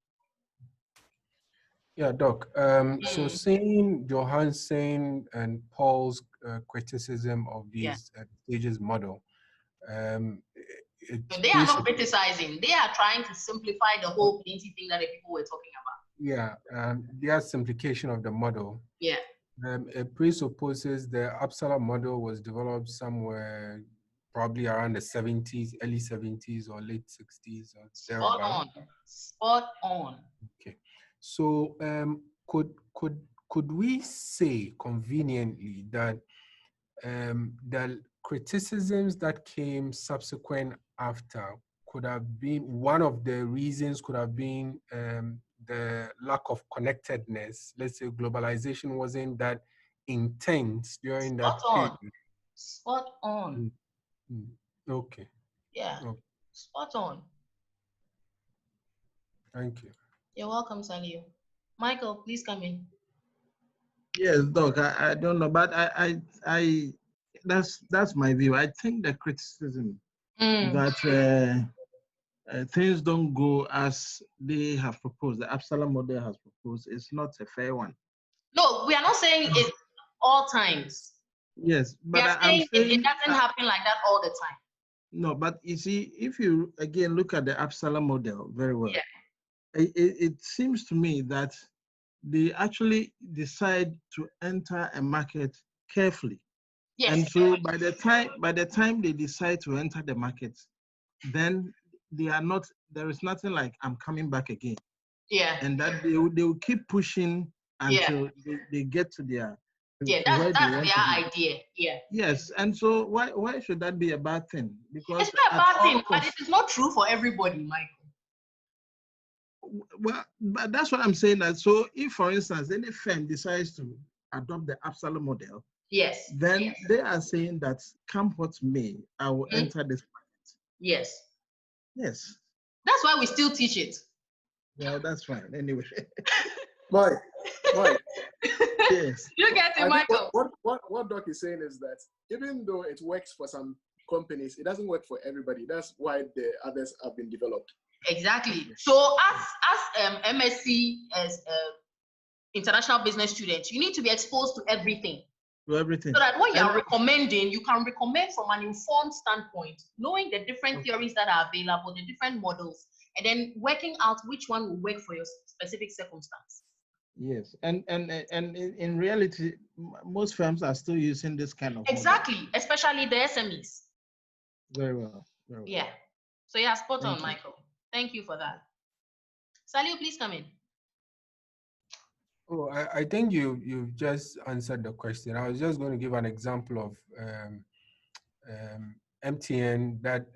Yeah, Doc. So seeing Johansen and Paul's criticism of these stages model, but they are not criticizing. They are trying to simplify the whole plenty thing that the people were talking about. Yeah, their simplification of the model. Yeah. It presupposes the Uppsala model was developed somewhere probably around the 70s, early 70s or late 60s or Spot on. Spot on. Okay. So could we say conveniently that the criticisms that came subsequent after could have been, one of the reasons could have been the lack of connectedness. Let's say globalization wasn't that intense during that period. Spot on. Okay. Yeah. Okay. Spot on. Thank you. You're welcome, Salio. Michael, please come in. Yes, Doc. I don't know, but I that's my view. I think the criticism that things don't go as they have proposed, the Uppsala model has proposed, is not a fair one. No, we are not saying it's all times. Yes, We but are I'm saying saying it doesn't happen like that all the time. no. But you see, if you again look at the Uppsala model very well, it seems to me that they actually decide to enter a market carefully. Yes. And so by the time they decide to enter the market, then they are not, there is nothing like I'm coming back again. Yeah. And that they will keep pushing until they get to their that's their idea. Yeah. Yes. And so why should that be a bad thing? Because it's not a bad thing, but it is not true for everybody, Michael. Well, but that's what I'm saying. That so if, for instance, any firm decides to adopt the Uppsala model, then they are saying that come what may, I will enter this market. Yes. Yes. That's why we still teach it. Well, that's fine. Anyway. Mike. Yes. You get it, Michael. What Doc is saying is that even though it works for some companies, it doesn't work for everybody. That's why the others have been developed. Exactly. So as MSc, as international business students, you need to be exposed to everything. To everything. So that when you are recommending, you can recommend from an informed standpoint, knowing the different theories that are available, the different models, and then working out which one will work for your specific circumstance. Yes, and in reality, most firms are still using this kind of exactly model. Especially the SMEs. Very well. Yeah. So yeah, spot Thank on, you. Michael. Thank you for that. Salio, please come in. Oh, I think you've just answered the question. I was just going to give an example of MTN that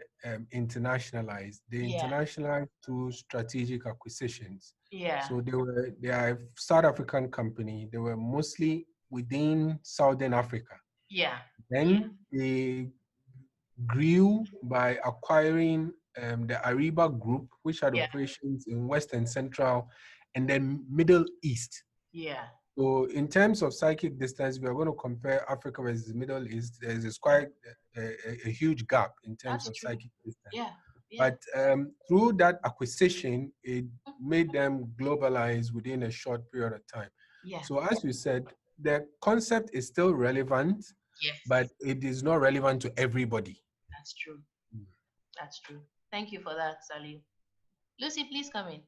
internationalized. They internationalized through strategic acquisitions. Yeah. So they are a South African company. They were mostly within Southern Africa. Yeah. Then they grew by acquiring the Ariba Group, which had operations in West and Central, and then Middle East. Yeah. So in terms of psychic distance, we are going to compare Africa versus Middle East. There's quite a huge gap in terms of psychic distance. Yeah. But through that acquisition, it made them globalize within a short period of time. Yeah. So as you said, the concept is still relevant, but it is not relevant to everybody. That's true. That's true. Thank you for that, Salio. Lucy, please come in.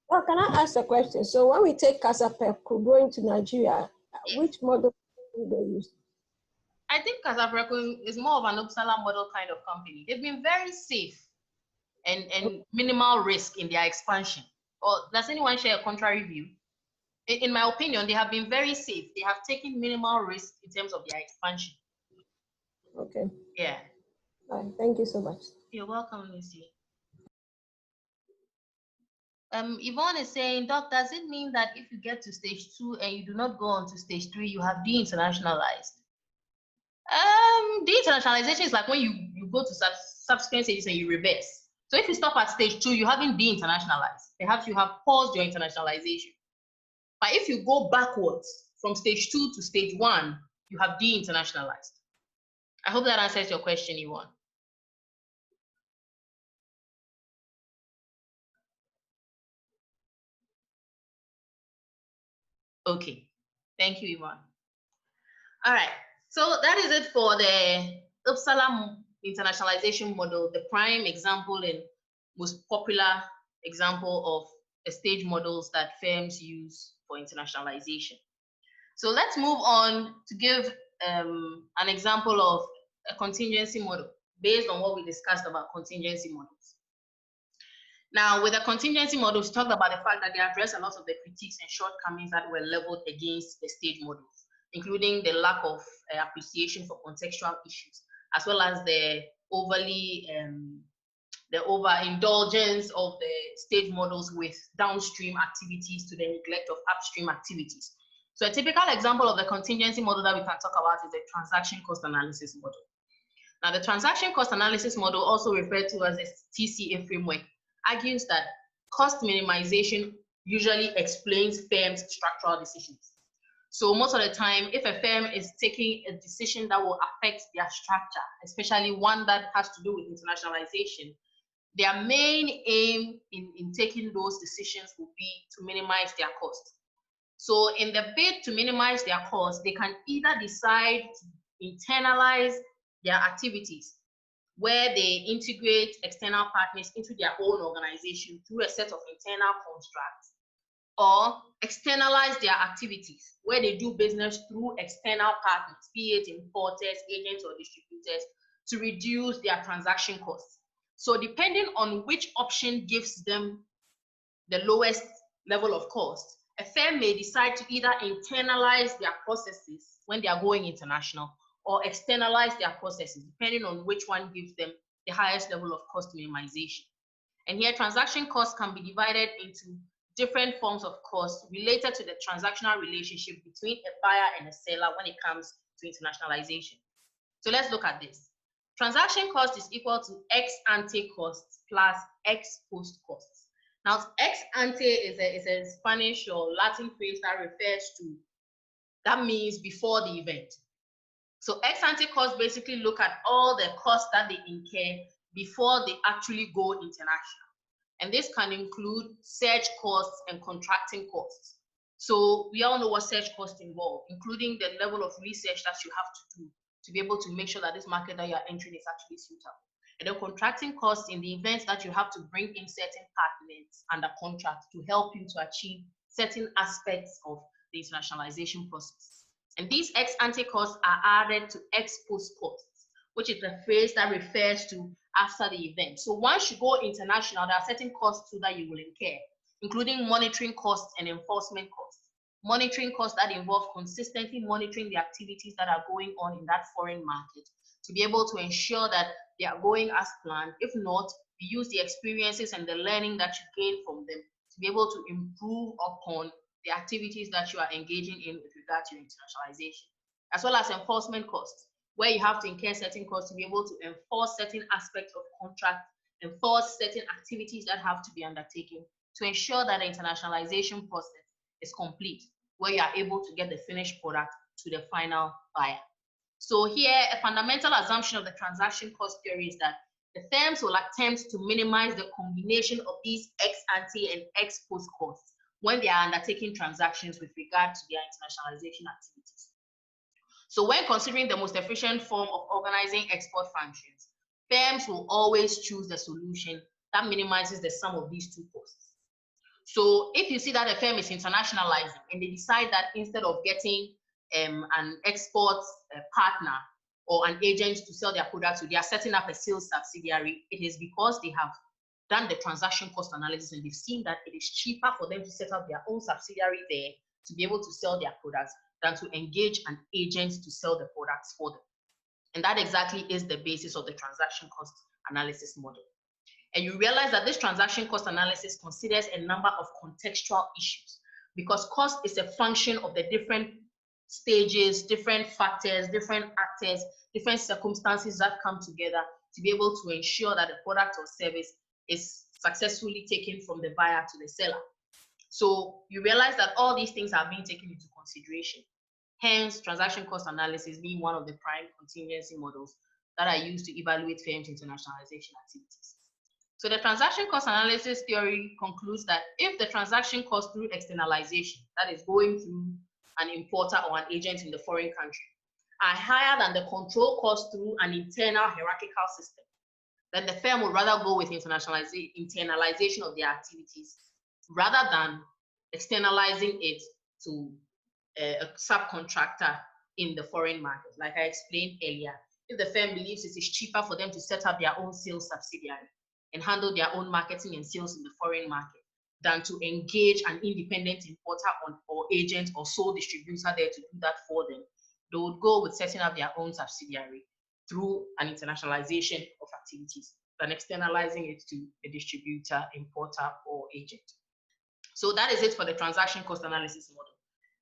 Well, can I ask a question? So when we take Casapeco going to Nigeria, which model do they use? I think Casapeco is more of an Uppsala model kind of company. They've been very safe and minimal risk in their expansion. Or does anyone share a contrary view? In my opinion, they have been very safe. They have taken minimal risk in terms of their expansion. Okay. Yeah. All right. Thank you so much. You're welcome, Lucy. Yvonne is saying, Doc, does it mean that if you get to stage 2 and you do not go on to stage 3, you have de-internationalized? De-internationalization is like when you go to subsequent stages and you reverse. So if you stop at stage 2, you haven't de-internationalized. Perhaps you have paused your internationalization. But if you go backwards from stage 2 to stage 1, you have de-internationalized. I hope that answers your question, Yvonne. Okay, thank you, Yvonne. All right, so that is it for the Uppsala internationalization model, the prime example and most popular example of the stage models that firms use for internationalization. So let's move on to give an example of a contingency model based on what we discussed about contingency models. Now, with the contingency models, we talked about the fact that they address a lot of the critiques and shortcomings that were leveled against the stage models, including the lack of appreciation for contextual issues, as well as the overly the overindulgence of the state models with downstream activities to the neglect of upstream activities. So a typical example of the contingency model that we can talk about is the transaction cost analysis model. Now, the transaction cost analysis model, also referred to as the TCA framework, argues that cost minimization usually explains firms' structural decisions. So most of the time, if a firm is taking a decision that will affect their structure, especially one that has to do with internationalization, their main aim in taking those decisions will be to minimize their costs. So in the bid to minimize their costs, they can either decide to internalize their activities, where they integrate external partners into their own organization through a set of internal constructs, or externalize their activities, where they do business through external partners, be it importers, agents, or distributors, to reduce their transaction costs. So depending on which option gives them the lowest level of cost, a firm may decide to either internalize their processes when they are going international, or externalize their processes, depending on which one gives them the highest level of cost minimization. And here, transaction costs can be divided into different forms of costs related to the transactional relationship between a buyer and a seller when it comes to internationalization. So let's look at this. Transaction cost is equal to ex ante costs plus ex post costs. Now, ex ante is a Spanish or Latin phrase that refers to, that means before the event. So ex ante costs basically look at all the costs that they incur before they actually go international. And this can include search costs and contracting costs. So we all know what search costs involve, including the level of research that you have to do to be able to make sure that this market that you're entering is actually suitable. And the contracting costs in the event that you have to bring in certain partners under contract to help you to achieve certain aspects of the internationalization process. And these ex ante costs are added to ex post costs, which is the phrase that refers to after the event. So once you go international, there are certain costs too that you will incur, including monitoring costs and enforcement costs. Monitoring costs that involve consistently monitoring the activities that are going on in that foreign market to be able to ensure that they are going as planned. If not, you use the experiences and the learning that you gain from them to be able to improve upon the activities that you are engaging in with regard to internationalization, as well as enforcement costs, where you have to incur certain costs to be able to enforce certain aspects of contract, enforce certain activities that have to be undertaken to ensure that the internationalization process is complete, where you are able to get the finished product to the final buyer. So here, a fundamental assumption of the transaction cost theory is that the firms will attempt to minimize the combination of these ex ante and ex post costs when they are undertaking transactions with regard to their internationalization activities. So when considering the most efficient form of organizing export functions, firms will always choose the solution that minimizes the sum of these two costs. So if you see that a firm is internationalizing and they decide that instead of getting an export partner or an agent to sell their product to, they are setting up a sales subsidiary, it is because they have done the transaction cost analysis and they've seen that it is cheaper for them to set up their own subsidiary there to be able to sell their products than to engage an agent to sell the products for them. And that exactly is the basis of the transaction cost analysis model. And you realize that this transaction cost analysis considers a number of contextual issues because cost is a function of the different stages, different factors, different actors, different circumstances that come together to be able to ensure that the product or service is successfully taken from the buyer to the seller. So you realize that all these things are being taken into consideration. Hence, transaction cost analysis being one of the prime contingency models that are used to evaluate firms' internationalization activities. So the transaction cost analysis theory concludes that if the transaction cost through externalization, that is going through an importer or an agent in the foreign country, are higher than the control cost through an internal hierarchical system, then the firm would rather go with internalization of their activities rather than externalizing it to a subcontractor in the foreign market. Like I explained earlier, if the firm believes it is cheaper for them to set up their own sales subsidiary and handle their own marketing and sales in the foreign market than to engage an independent importer or agent or sole distributor there to do that for them, they would go with setting up their own subsidiary through an internationalization of activities than externalizing it to a distributor, importer, or agent. So that is it for the transaction cost analysis model.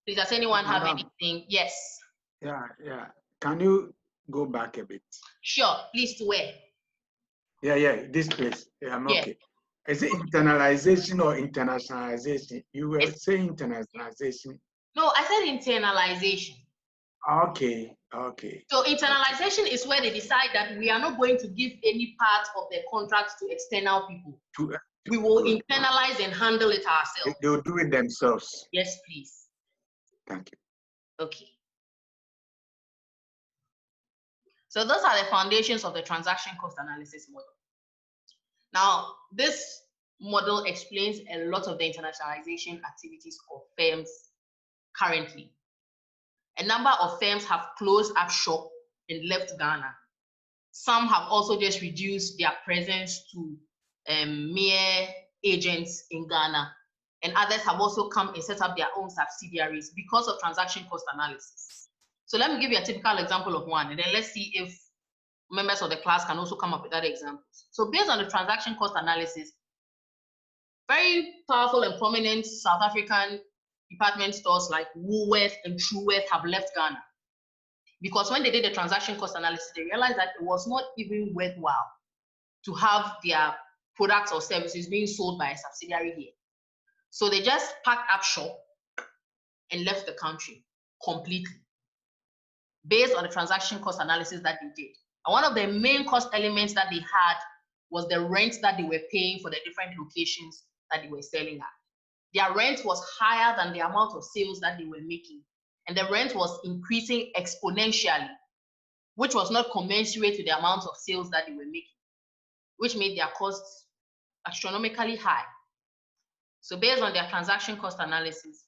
Please, does anyone have anything? Yes. Yeah. Can you go back a bit? Sure. Please, to where? Yeah, this place. Yeah, I'm okay. Is it internalization or internationalization? You were saying internationalization. No, I said internalization. Okay. So internalization is where they decide that we are not going to give any part of the contract to external people. We will internalize and handle it ourselves. They'll do it themselves. Yes, please. Thank you. Okay. So those are the foundations of the transaction cost analysis model. Now, this model explains a lot of the internationalization activities of firms currently. A number of firms have closed up shop and left Ghana. Some have also just reduced their presence to mere agents in Ghana. And others have also come and set up their own subsidiaries because of transaction cost analysis. So let me give you a typical example of one, and then let's see if members of the class can also come up with other examples. So based on the transaction cost analysis, very powerful and prominent South African department stores like Woolworth and Truworth have left Ghana. Because when they did the transaction cost analysis, they realized that it was not even worthwhile to have their products or services being sold by a subsidiary here. So they just packed up shop and left the country completely, based on the transaction cost analysis that they did. And one of the main cost elements that they had was the rent that they were paying for the different locations that they were selling at. Their rent was higher than the amount of sales that they were making. And the rent was increasing exponentially, which was not commensurate with the amount of sales that they were making, which made their costs astronomically high. So based on their transaction cost analysis,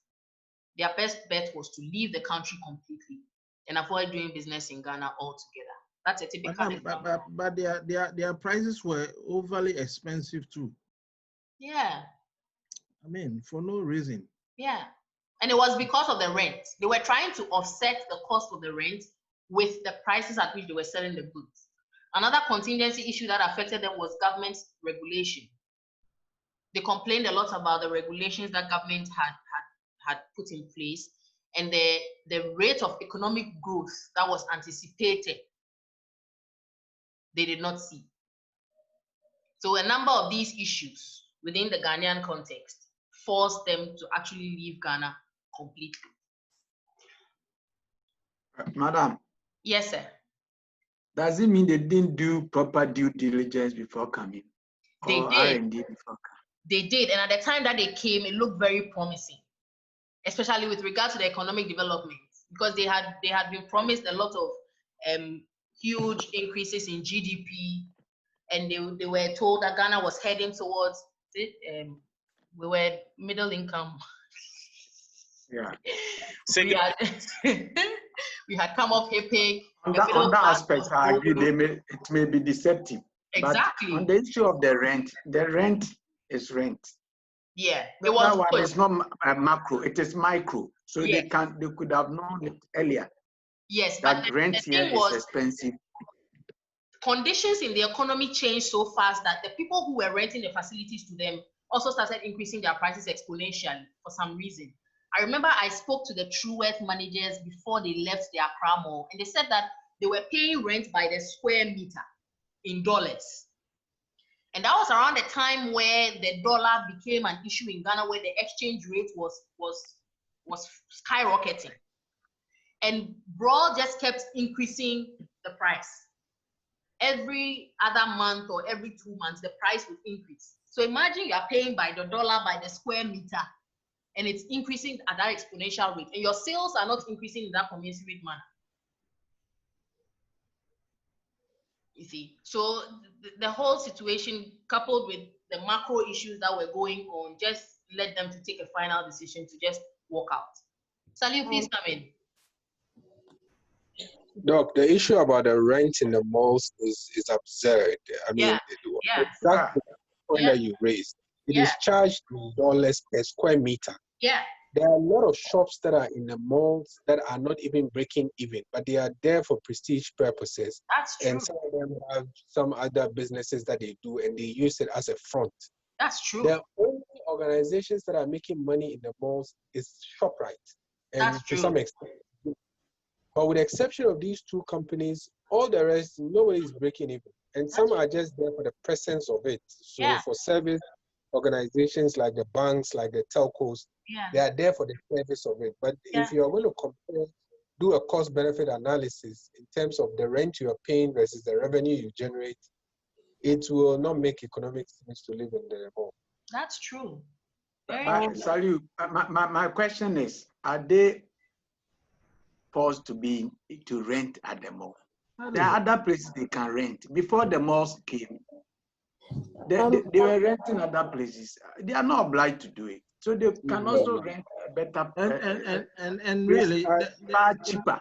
their best bet was to leave the country completely and avoid doing business in Ghana altogether. That's a typical example. But their prices were overly expensive too. Yeah. I mean, for no reason. Yeah. And it was because of the rent. They were trying to offset the cost of the rent with the prices at which they were selling the goods. Another contingency issue that affected them was government regulation. They complained a lot about the regulations that government had put in place and the rate of economic growth that was anticipated, they did not see. So a number of these issues within the Ghanaian context forced them to actually leave Ghana completely. Madam. Yes, sir. Does it mean they didn't do proper due diligence before coming? They or did. R&D before coming? They did, and at the time that they came, it looked very promising, especially with regard to the economic development, because they had been promised a lot of huge increases in GDP, and they were told that Ghana was heading towards we were middle income. Yeah. We had come off HIPIC. On that aspect, I agree. It may be deceptive. Exactly. But on the issue of the rent is rent. Yeah, it was. That one is not macro; it is micro. So yes. they could have known it earlier. Yes, that but rent the here is expensive. Conditions in the economy changed so fast that the people who were renting the facilities to them also started increasing their prices exponentially for some reason. I remember I spoke to the Truworth managers before they left their Accra mall, and they said that they were paying rent by the square meter in dollars. And that was around the time where the dollar became an issue in Ghana, where the exchange rate was skyrocketing. And Brawl just kept increasing the price. Every other month or every 2 months, the price would increase. So imagine you are paying by the dollar, by the square meter, and it's increasing at that exponential rate, and your sales are not increasing in that commensurate manner. You see, so the whole situation, coupled with the macro issues that were going on, just led them to take a final decision to just walk out. Sally, please come in. Doc, the issue about the rent in the malls is absurd. I mean, that's the point that you raised. It is charged in dollars per square meter. Yeah. there are a lot of shops that are in the malls that are not even breaking even, but they are there for prestige purposes. That's true. And some of them have some other businesses that they do, and they use it as a front. That's true. The only organizations that are making money in the malls is ShopRite, and That's to true. some extent. But with the exception of these two companies, all the rest, nobody is breaking even. And some are just there for the presence of it. So for service organizations like the banks, like the telcos, they are there for the service of it. But if you're going to compare, do a cost-benefit analysis in terms of the rent you're paying versus the revenue you generate, it will not make economic sense to live in the mall. That's true. Salute. My question is, are they forced to rent at the mall? There are other places they can rent. Before the malls came, they were renting other places. They are not obliged to do it. So they can also rent a better and really far cheaper.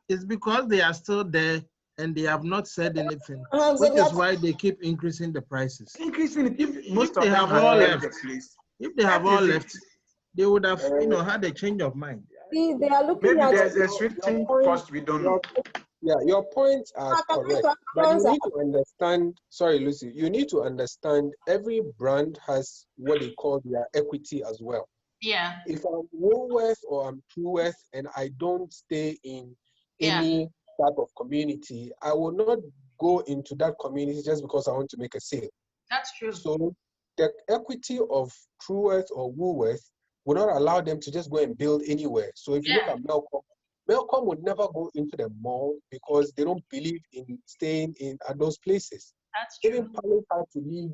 It's because they are still there and they have not said anything, which is why they keep increasing the prices. Increasing it. If they have all left, if they have all left, they would have had a change of mind. They are looking Maybe at there's a switching cost we don't know. Yeah, your points are correct. But you need to understand, sorry, Lucy, you need to understand every brand has what they call their equity as well. Yeah. If I'm Woolworth or I'm Truworth and I don't stay in any type of community, I will not go into that community just because I want to make a sale. That's true. So the equity of Truworth or Woolworth will not allow them to just go and build anywhere. So if you look at Melcom would never go into the mall because they don't believe in staying at those places. That's true. Even Palace had to leave,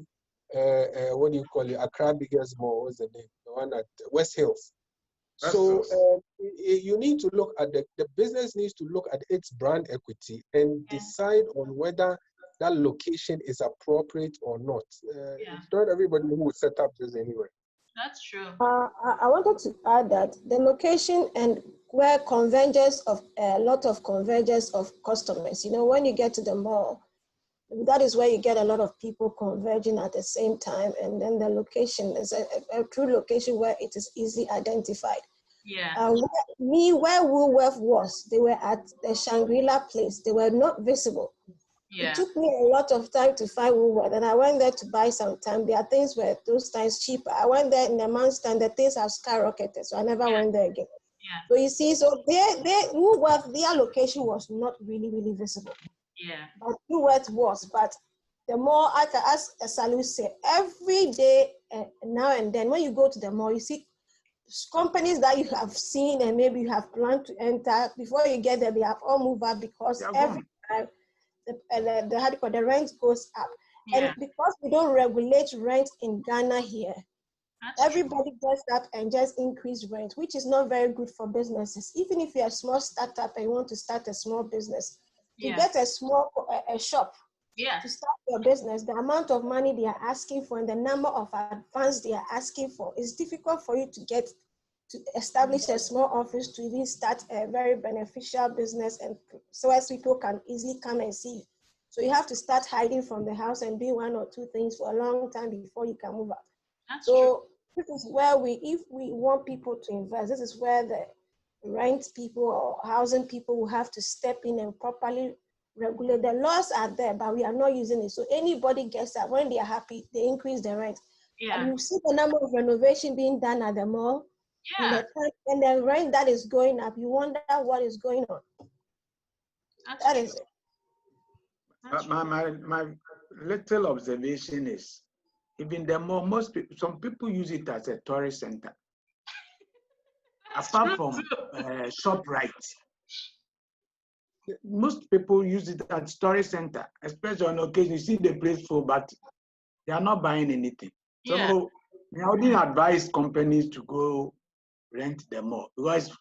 what do you call it, Accra Biggest Mall, what's the name? The one at West Hills. So you need to look at the business needs to look at its brand equity and decide on whether that location is appropriate or not. It's not everybody who would set up this anyway. That's true. I wanted to add that the location and where convergence of a lot of convergence of customers. You know, when you get to the mall, that is where you get a lot of people converging at the same time, and then the location is a true location where it is easily identified. Yeah. Where Woolworth was, they were at the Shangri-La place. They were not visible. Yeah. It took me a lot of time to find Woolworth, and I went there to buy some time. Their things were those times cheaper. I went there in a month's time, the things have skyrocketed, so I never went there again. Yeah. So you see, so Woolworth, their location was not really, really visible. Yeah. But Woolworth was, but the more, as Salu said, every day now and then, when you go to the mall, you see companies that you have seen and maybe you have planned to enter, before you get there, they have all moved out because every time the rent goes up. Yeah. And because we don't regulate rent in Ghana here, everybody gets up and just increase rent, which is not very good for businesses. Even if you're a small startup and you want to start a small business, to get a small shop to start your business, the amount of money they are asking for and the number of advance they are asking for, is difficult for you to get to establish a small office to even start a very beneficial business, and so as people can easily come and see you. So you have to start hiding from the house and do one or two things for a long time before you can move out. That's true. This is where if we want people to invest, this is where the rent people or housing people will have to step in and properly regulate. The laws are there, but we are not using it. So anybody gets that when they are happy, they increase the rent. Yeah. And you see the number of renovation being done at the mall. Yeah. And the rent that is going up, you wonder what is going on. That is it. But my little observation is, even the mall, some people use it as a tourist center. Apart from ShopRite, most people use it as tourist center, especially on occasion. You see the place full, but they are not buying anything. Yeah. So I wouldn't advise companies to go rent the mall because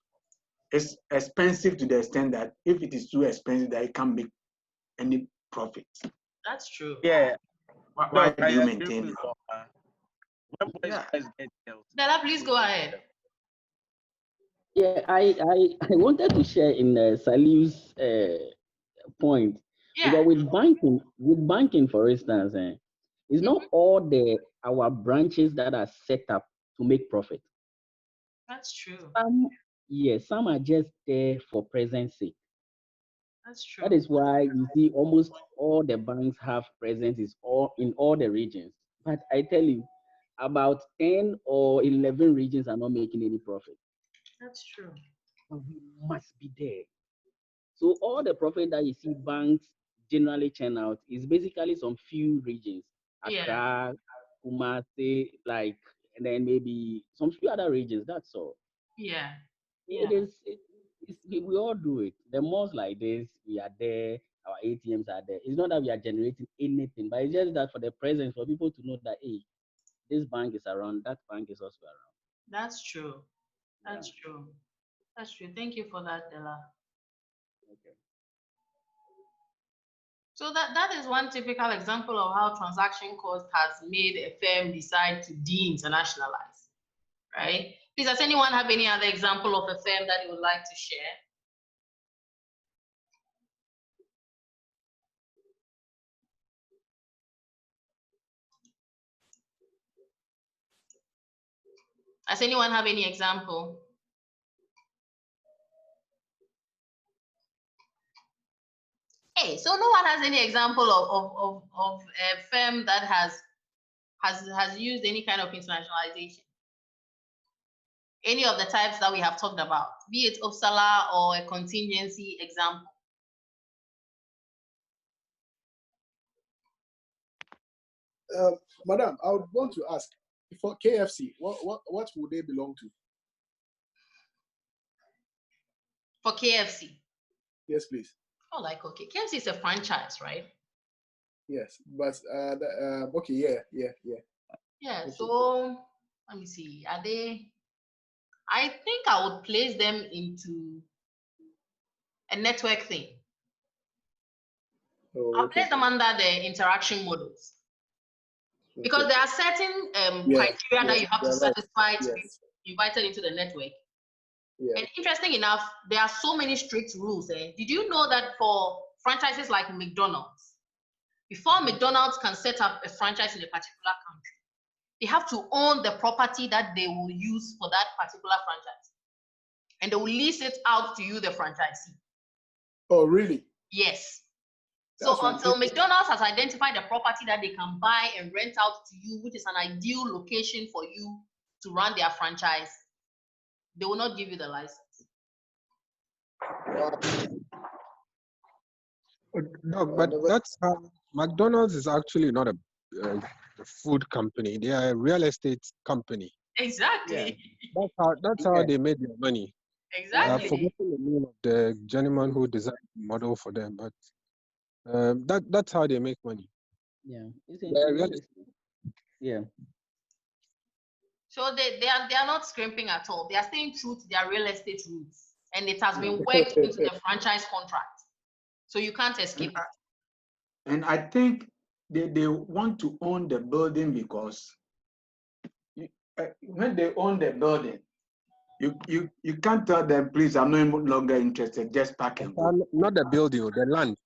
it's expensive to the extent that if it is too expensive, that it can't make any profit. That's true. Yeah. Why do you maintain it? Bella, please go ahead. Yeah, I wanted to share in Saliu's point. Yeah. Because with banking, for instance, it's not all our branches that are set up to make profit. That's true. Some are just there for presence sake. That's true. That is why you see almost all the banks have presence in all the regions. But I tell you, about 10 or 11 regions are not making any profit. That's true. But we must be there. So all the profit that you see banks generally churn out is basically some few regions. Accra, Kumasi, and then maybe some few other regions. That's all. Yeah. We all do it. The malls like this, we are there, our ATMs are there. It's not that we are generating anything, but it's just that for the presence, for people to know that, hey, this bank is around, that bank is also around. That's true. That's true. That's true. Thank you for that, Della. Okay. So that is one typical example of how transaction cost has made a firm decide to de-internationalize, right? Please, does anyone have any other example of a firm that you would like to share? Does anyone have any example? Hey, so no one has any example of a firm that has used any kind of internationalization? Any of the types that we have talked about, be it Uppsala or a contingency example? Madam, I would want to ask, for KFC, what would they belong to? For KFC? Yes, please. Oh, okay. KFC is a franchise, right? Yes, but okay, yeah. Yeah, okay. So let me see. Are they? I think I would place them into a network thing. I'll place them under the interaction models. Because there are certain criteria that you have to satisfy to be invited into the network. And interesting enough, there are so many strict rules. Did you know that for franchises like McDonald's, before McDonald's can set up a franchise in a particular country, they have to own the property that they will use for that particular franchise. And they will lease it out to you, the franchisee. Oh, really? Yes. So until McDonald's has identified the property that they can buy and rent out to you, which is an ideal location for you to run their franchise, they will not give you the license. No, but that's how McDonald's is actually not a food company. They are a real estate company. Exactly. Yeah. That's how they made their money. Exactly. I've forgotten the name of the gentleman who designed the model for them, but that's how they make money. Yeah. Yeah. So they are not scrimping at all. They are staying true to their real estate roots, and it has been worked into the franchise contract. So you can't escape it. And I think they want to own the building because when they own the building, you can't tell them, please, I'm no longer interested, just pack and go. Not the building, the land.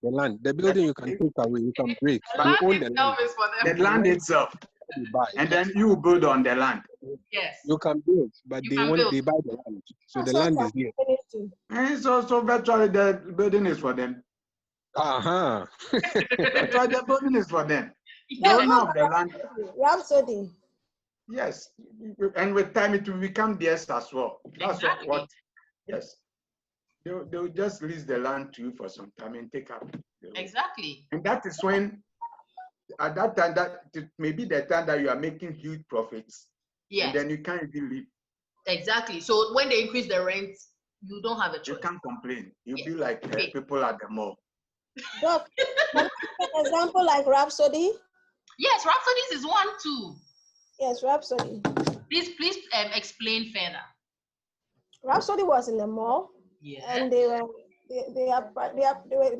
The building you can take away, you can break. The land itself is for them. The land itself. And then you build on the land. Yes. You can build, but they buy the land. So the land is here. And so virtually the building is for them. Uh-huh. Virtually the building is for them. The owner of the land. Rhapsody. Yes. And with time it will become theirs as well. That's what. Yes. They'll just lease the land to you for some time and take up. Exactly. And that is when, at that time, that may be the time that you are making huge profits. Yes. And then you can't even live. Exactly. So when they increase the rent, you don't have a choice. You can't complain. You'll be like people at the mall. Doc, an example like Rhapsody? Yes, Rhapsody is one too. Yes, Rhapsody. Please explain further. Rhapsody was in the mall. Yeah. And they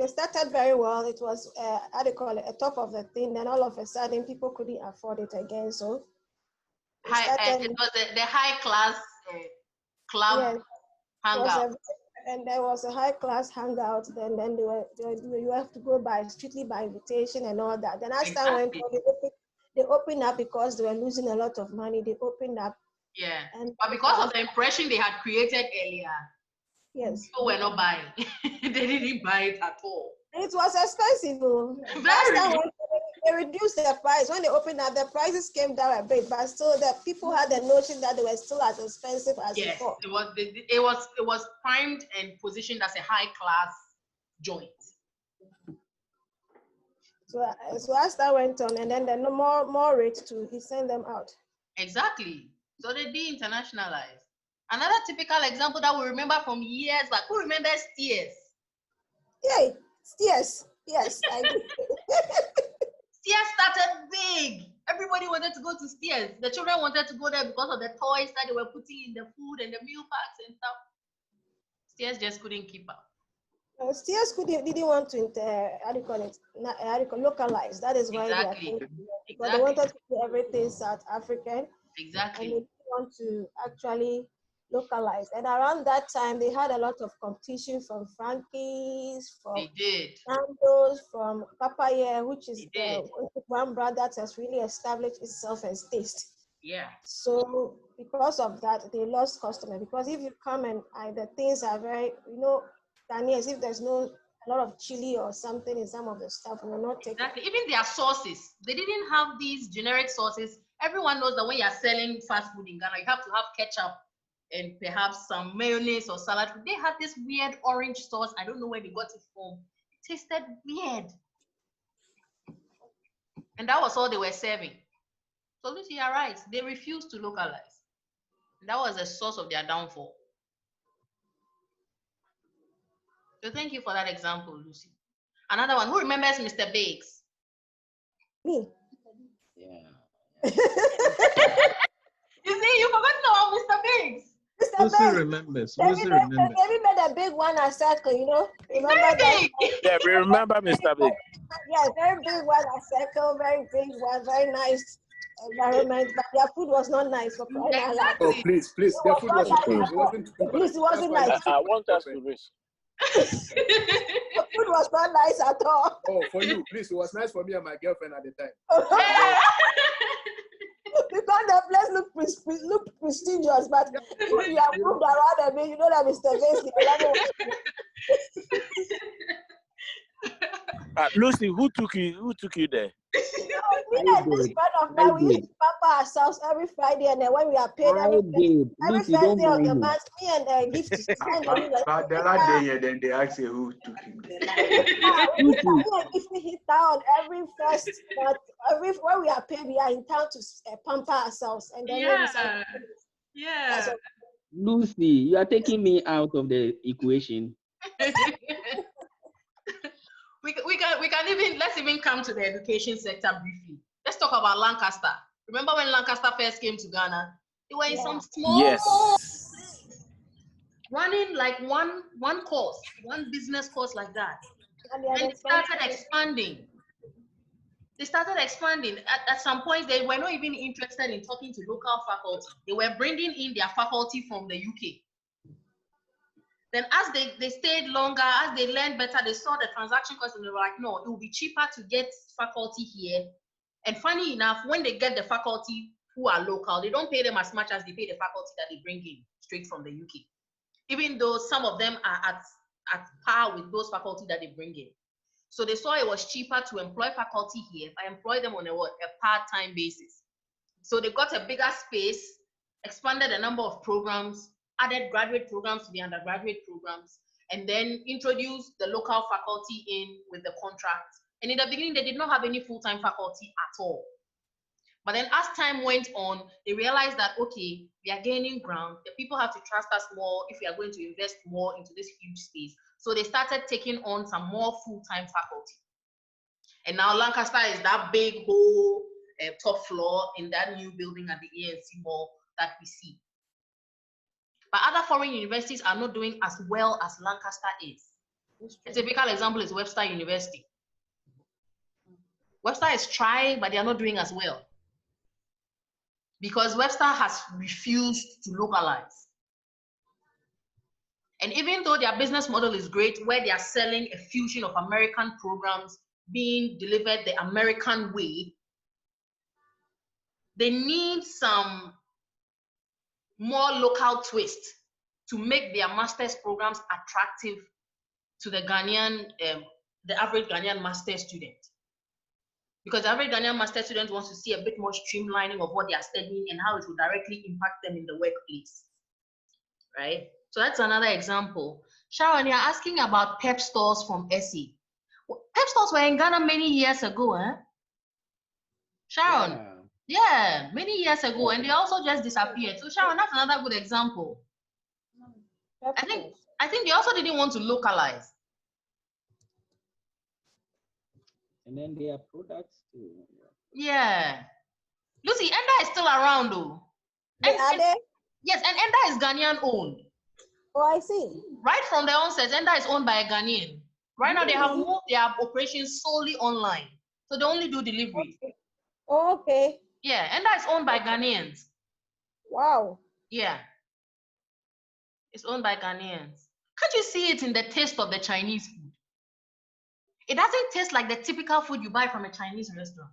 started very well. It was how do you call it, a top of the thing. Then all of a sudden, people couldn't afford it again. So it was the high class club hangout. And there was a high class hangout. Then you have to go strictly by invitation and all that. Then as time went on, they opened up because they were losing a lot of money. They opened up Yeah. And but because of the impression they had created earlier, yes, people were not buying. They didn't buy it at all. It was expensive. Last time when they reduced the price, when they opened up, the prices came down a bit, but still the people had the notion that they were still as expensive as before. It was primed and positioned as a high class joint. So as that went on, and then the more rates too, he sent them out. Exactly. So they de-internationalized. Another typical example that we remember from years back. Who remembers Steers? Yay, Steers. Yes, I do. Steers started big. Everybody wanted to go to Steers. The children wanted to go there because of the toys that they were putting in the food and the meal packs and stuff. Steers just couldn't keep up. Steers didn't want to localize. That is why they are thinking. Because they wanted to do everything South African. Exactly. And they didn't want to actually localize. And around that time, they had a lot of competition from Frankie's, from Nando's, from Papaya, which is one brand that has really established itself as taste. Yeah. So because of that, they lost customers. Because if you come and the things are very, Ghanaians, if there's a lot of chili or something in some of the stuff, we will not take it. Even their sauces, they didn't have these generic sauces. Everyone knows that when you're selling fast food in Ghana, you have to have ketchup and perhaps some mayonnaise or salad. They had this weird orange sauce. I don't know where they got it from. It tasted weird. And that was all they were serving. So Lucy, you're right. They refused to localize. And that was the source of their downfall. So thank you for that example, Lucy. Another one. Who remembers Mr. Biggs? Me. Yeah. You see, you forgot about Mr. Biggs. Lucy remembers. Lucy remembers. Maybe made a big one at circle, Remember that? Yeah, we remember Mr. Big. Yeah, very big one at circle, very big one, very nice environment, but their food was not nice for crying out loud. Oh, please, their food was not nice. It wasn't nice. I want us to reach. The food was not nice at all. Oh, for you, please, it was nice for me and my girlfriend at the time. Because the place looked prestigious, but when you have moved around a bit, you know that Mr. Vasky. Lucy, who took you there? Me and this friend of mine, we used to pamper ourselves every Friday, and then when we are paid every first day of the month, me and Gift to spend. But the last day, then they ask you who took him. We hit town every first month. When we are paid, we are in town to pamper ourselves, and then yeah. Lucy, you are taking me out of the equation. Let's even come to the education sector briefly. Let's talk about Lancaster. Remember when Lancaster first came to Ghana? They were in some small running like one course, one business course like that. And they started expanding. At some point, they were not even interested in talking to local faculty. They were bringing in their faculty from the UK. Then as they stayed longer, as they learned better, they saw the transaction cost and they were like, no, it will be cheaper to get faculty here. And funny enough, when they get the faculty who are local, they don't pay them as much as they pay the faculty that they bring in straight from the UK. Even though some of them are at par with those faculty that they bring in. So they saw it was cheaper to employ faculty here, but employ them on a part-time basis. So they got a bigger space, expanded the number of programs, added graduate programs to the undergraduate programs, and then introduced the local faculty in with the contract. And in the beginning, they did not have any full-time faculty at all. But then as time went on, they realized that, okay, we are gaining ground. The people have to trust us more if we are going to invest more into this huge space. So they started taking on some more full-time faculty. And now Lancaster is that big whole top floor in that new building at the ANC Mall that we see. But other foreign universities are not doing as well as Lancaster is. A typical example is Webster University. Webster is trying, but they are not doing as well. Because Webster has refused to localize. And even though their business model is great, where they are selling a fusion of American programs being delivered the American way, they need some more local twist to make their master's programs attractive to the Ghanaian, the average Ghanaian master's student. Because the average Ghanaian master's student wants to see a bit more streamlining of what they are studying and how it will directly impact them in the workplace, right? So that's another example. Sharon, you're asking about PEP stores from SE. PEP stores were in Ghana many years ago, eh? Sharon, yeah, many years ago, and they also just disappeared. So Sharon, that's another good example. I think they also didn't want to localize. And then their products too. Yeah. Lucy, Enda is still around though. Are they? Yes, and Enda is Ghanaian owned. Oh, I see. Right from the onset, Enda is owned by a Ghanaian. Right now, they have moved their operations solely online. So they only do deliveries. Okay. Oh, okay. Yeah, Enda is owned by Ghanaians. Wow. Yeah. It's owned by Ghanaians. Can't you see it in the taste of the Chinese food? It doesn't taste like the typical food you buy from a Chinese restaurant.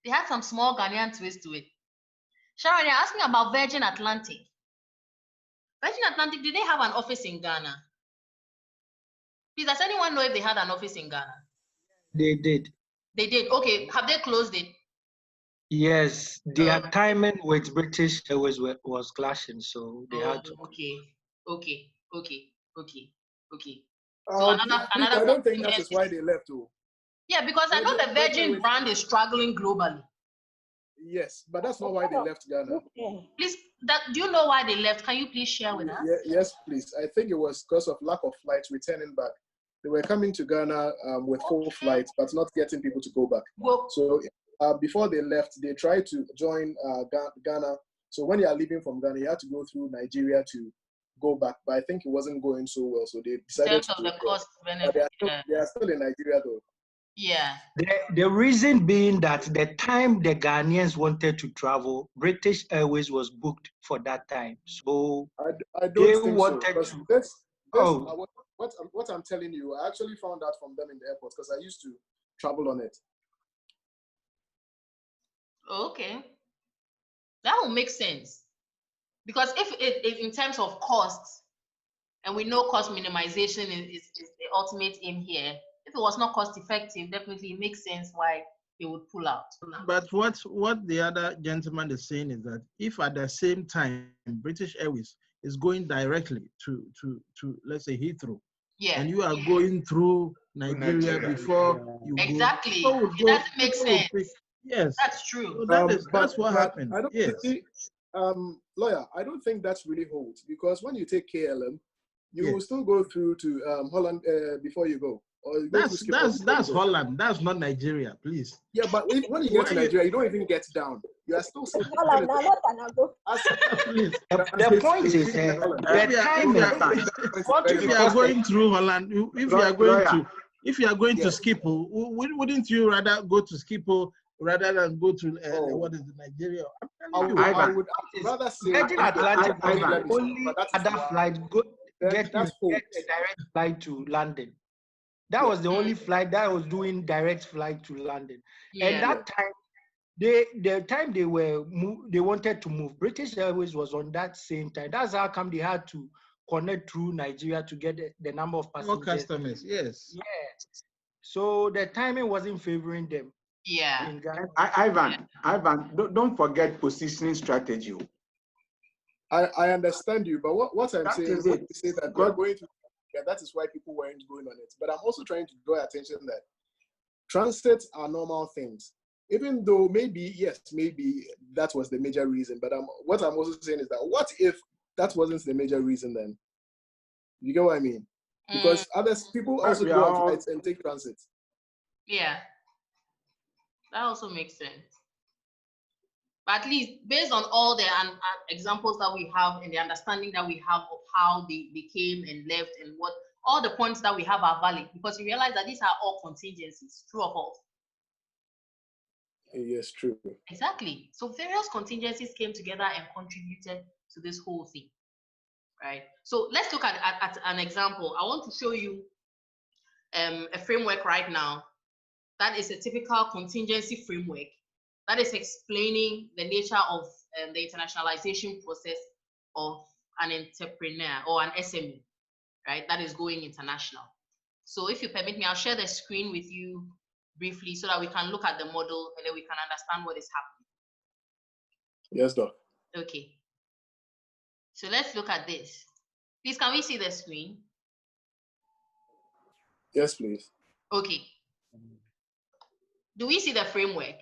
They had some small Ghanaian twist to it. Sharon, you're asking about Virgin Atlantic. Virgin Atlantic, did they have an office in Ghana? Please, does anyone know if they had an office in Ghana? They did. They did. Okay, have they closed it? Yes, their timing with British Airways was clashing, so they had to. Okay. So I don't think that is why they left too. Yeah, because I know the Virgin brand is struggling globally. Yes, but that's not why they left Ghana. Please, do you know why they left? Can you please share with us? Yes, please. I think it was because of lack of flights returning back. They were coming to Ghana with full flights, but not getting people to go back. So before they left, they tried to join Ghana. So when you are leaving from Ghana, you have to go through Nigeria to go back. But I think it wasn't going so well, so they decided to. The cost benefit. They are still in Nigeria though. Yeah. The reason being that the time the Ghanaians wanted to travel, British Airways was booked for that time. So I don't think so. What I'm telling you, I actually found out from them in the airport because I used to travel on it. Okay. That will make sense. Because if in terms of costs, and we know cost minimization is the ultimate aim here, if it was not cost effective, definitely it makes sense why they would pull out. But what the other gentleman is saying is that if at the same time British Airways is going directly to let's say Heathrow, and you are going through Nigeria before you go, it doesn't make sense. Yes, that's true. So that's what happened. I don't think, lawyer, I don't think that's really holds, because when you take KLM, you will still go through to Holland before you go. Or you go that's Holland. That's not Nigeria, please. Yeah, but when you get to Nigeria, you don't even get down. You are still sitting. The point is, if you are going through Holland, if you are going to Schiphol, wouldn't you rather go to Schiphol rather than go to what is it, Nigeria? I would rather say Virgin Atlantic only other flight get a direct flight to London. That was the only flight that was doing direct flight to London. And that time, the time they wanted to move, British Airways was on that same time. That's how come they had to connect through Nigeria to get the number of passengers. More customers, yes. Yeah. So the timing wasn't favoring them. Yeah. Ivan, don't forget positioning strategy. I understand you, but what I'm saying is when you say that we're going to, that is why people weren't going on it. But I'm also trying to draw attention that transits are normal things. Even though maybe that was the major reason. But what I'm also saying is that what if that wasn't the major reason then? You get what I mean? Because people also go on flights and take transit. Yeah. That also makes sense. But at least based on all the examples that we have and the understanding that we have of how they came and left and what all the points that we have are valid, because you realize that these are all contingencies, true or false? Yes, true. Exactly. So various contingencies came together and contributed to this whole thing, right? So let's look at an example. I want to show you a framework right now that is a typical contingency framework that is explaining the nature of the internationalization process of an entrepreneur or an SME, right, that is going international. So if you permit me, I'll share the screen with you briefly so that we can look at the model and then we can understand what is happening. Yes, Doc. Okay. So let's look at this. Please, can we see the screen? Yes, please. Okay. Do we see the framework?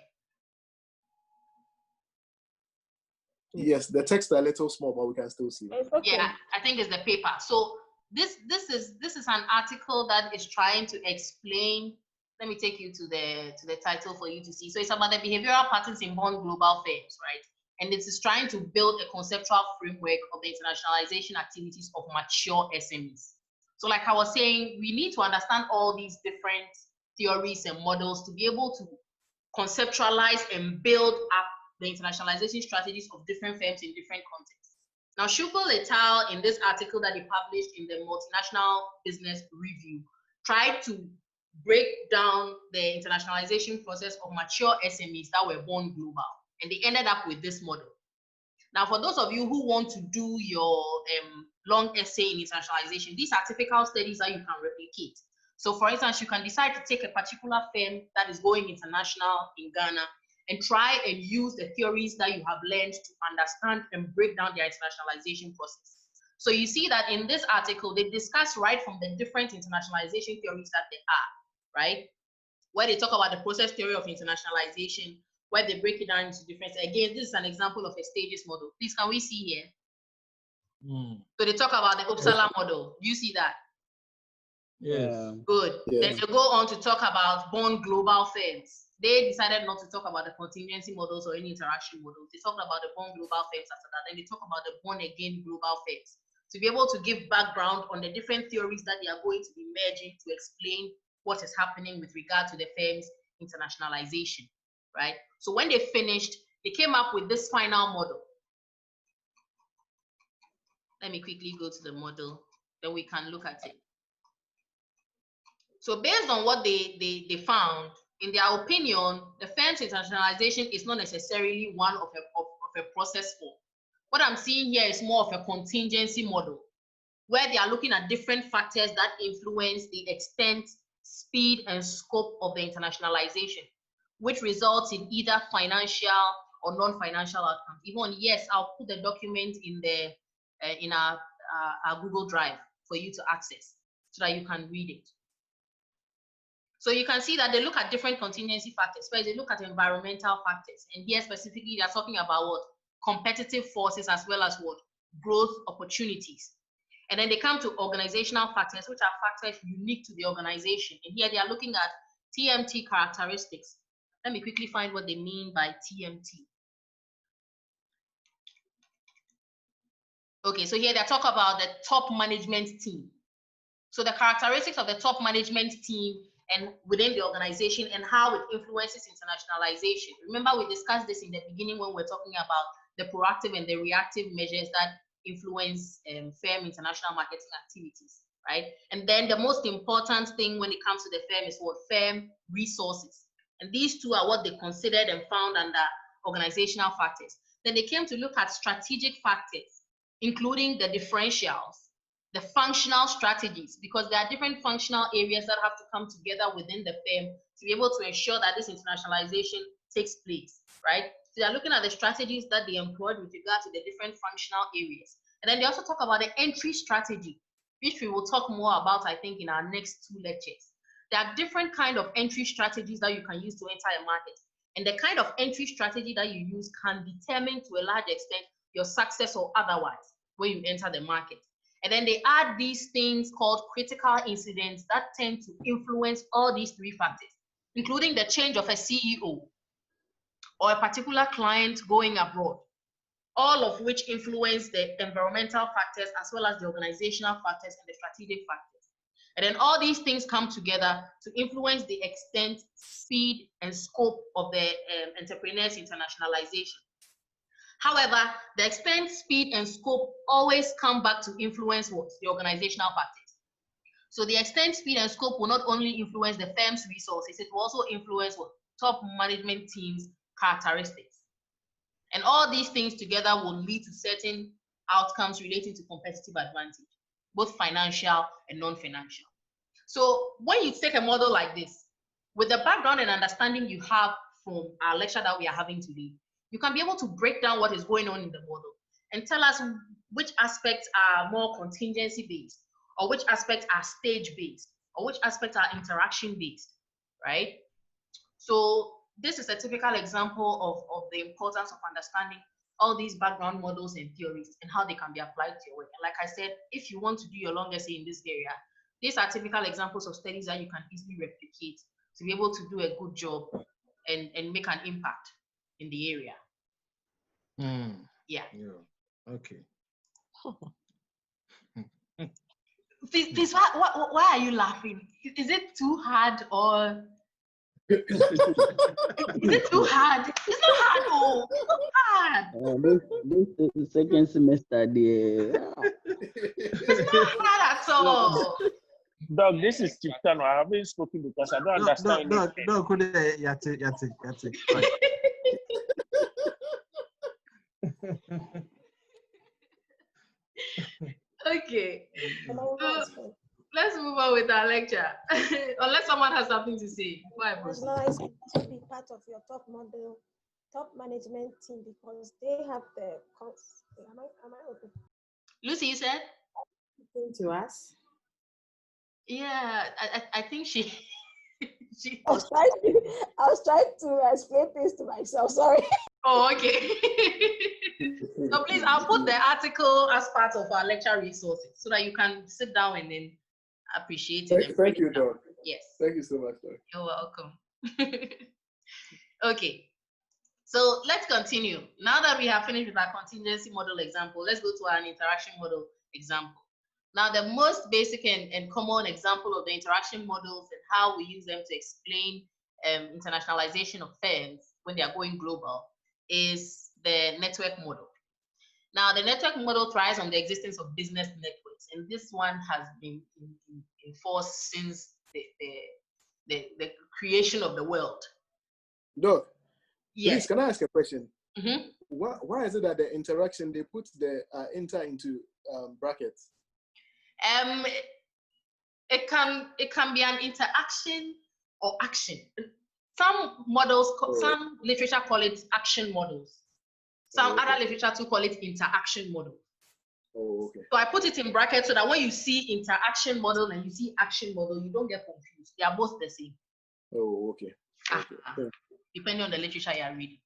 Yes, the text is a little small, but we can still see. Okay. Yeah, I think it's the paper. So this is an article that is trying to explain. Let me take you to the title for you to see. So it's about the behavioral patterns in born global firms, right? And it is trying to build a conceptual framework of the internationalization activities of mature SMEs. So like I was saying, we need to understand all these different theories and models to be able to conceptualize and build up the internationalization strategies of different firms in different contexts. Now, Shukul et al. In this article that he published in the Multinational Business Review tried to break down the internationalization process of mature SMEs that were born global, and they ended up with this model. Now, for those of you who want to do your long essay in internationalization, these are typical studies that you can replicate. So, for instance, you can decide to take a particular firm that is going international in Ghana and try and use the theories that you have learned to understand and break down their internationalization process. So you see that in this article, they discuss right from the different internationalization theories that they are, right? Where they talk about the process theory of internationalization, where they break it down into different. Again, this is an example of a stages model. Please, can we see here? So they talk about the Uppsala model. Do you see that? Yes. Good. Yes. Then they go on to talk about born global firms. They decided not to talk about the contingency models or any interaction models. They talked about the born global firms after that. Then they talk about the born again global firms to be able to give background on the different theories that they are going to be merging to explain what is happening with regard to the firm's internationalization, right? So when they finished, they came up with this final model. Let me quickly go to the model, then we can look at it. So based on what they found, in their opinion, the firm's internationalization is not necessarily one of a process form. What I'm seeing here is more of a contingency model, where they are looking at different factors that influence the extent, speed, and scope of the internationalization, which results in either financial or non-financial outcomes. Even yes, I'll put the document in the in our Google Drive for you to access so that you can read it. So you can see that they look at different contingency factors. First, they look at environmental factors. And here specifically, they're talking about what? Competitive forces as well as what? Growth opportunities. And then they come to organizational factors, which are factors unique to the organization. And here they are looking at TMT characteristics. Let me quickly find what they mean by TMT. Okay, so here they talk about the top management team. So the characteristics of the top management team and within the organization and how it influences internationalization. Remember, we discussed this in the beginning when we're talking about the proactive and the reactive measures that influence firm international marketing activities, right? And then the most important thing when it comes to the firm is what? Firm resources. And these two are what they considered and found under organizational factors. Then they came to look at strategic factors, including the differentials, the functional strategies, because there are different functional areas that have to come together within the firm to be able to ensure that this internationalization takes place, right? So they're looking at the strategies that they employed with regard to the different functional areas. And then they also talk about the entry strategy, which we will talk more about, I think, in our next 2 lectures. There are different kind of entry strategies that you can use to enter a market. And the kind of entry strategy that you use can determine to a large extent your success or otherwise when you enter the market. And then they add these things called critical incidents that tend to influence all these 3 factors, including the change of a CEO or a particular client going abroad, all of which influence the environmental factors as well as the organizational factors and the strategic factors. And then all these things come together to influence the extent, speed, and scope of the entrepreneur's internationalization. However, the extent, speed, and scope always come back to influence what? The organizational factors. So the extent, speed, and scope will not only influence the firm's resources, it will also influence what? Top management team's characteristics. And all these things together will lead to certain outcomes relating to competitive advantage, both financial and non-financial. So when you take a model like this, with the background and understanding you have from our lecture that we are having today, you can be able to break down what is going on in the model and tell us which aspects are more contingency-based, or which aspects are stage-based, or which aspects are interaction-based, right? So this is a typical example of the importance of understanding all these background models and theories and how they can be applied to your work. And like I said, if you want to do your long essay in this area, these are typical examples of studies that you can easily replicate to be able to do a good job and make an impact in the area. Yeah. Okay. Please, why are you laughing? Is it too hard or? Is it too hard? It's not hard, oh, it's not hard. This is second semester there. It's not hard at all. Doc, this is Tipton. I haven't spoken because I don't understand anything. Doc, Okay. Let's move on with our lecture. Unless someone has something to say. It's nice to be part of your top management team because they have the course. Am I open? Lucy, you said? To us. Yeah, I think she I was trying to explain things to myself. Sorry. Oh, okay. So please, I'll put the article as part of our lecture resources so that you can sit down and then appreciate it. Thank you, Doc. Yes. Thank you so much, Doc. You're welcome. Okay. So let's continue. Now that we have finished with our contingency model example, let's go to our interaction model example. Now, the most basic and common example of the interaction models and how we use them to explain internationalization of firms when they are going global is the network model. Now, the network model thrives on the existence of business networks, and this one has been in force since the creation of the world. Doc, yes. Please, can I ask a question? Mm-hmm. Why is it that the interaction, they put the inter into brackets? It can be an interaction or action. Some models, some literature call it action models. Some other literature too call it interaction model. Oh, okay. So I put it in brackets so that when you see interaction model and you see action model, you don't get confused. They are both the same. Oh, okay. Okay. Depending on the literature you are reading.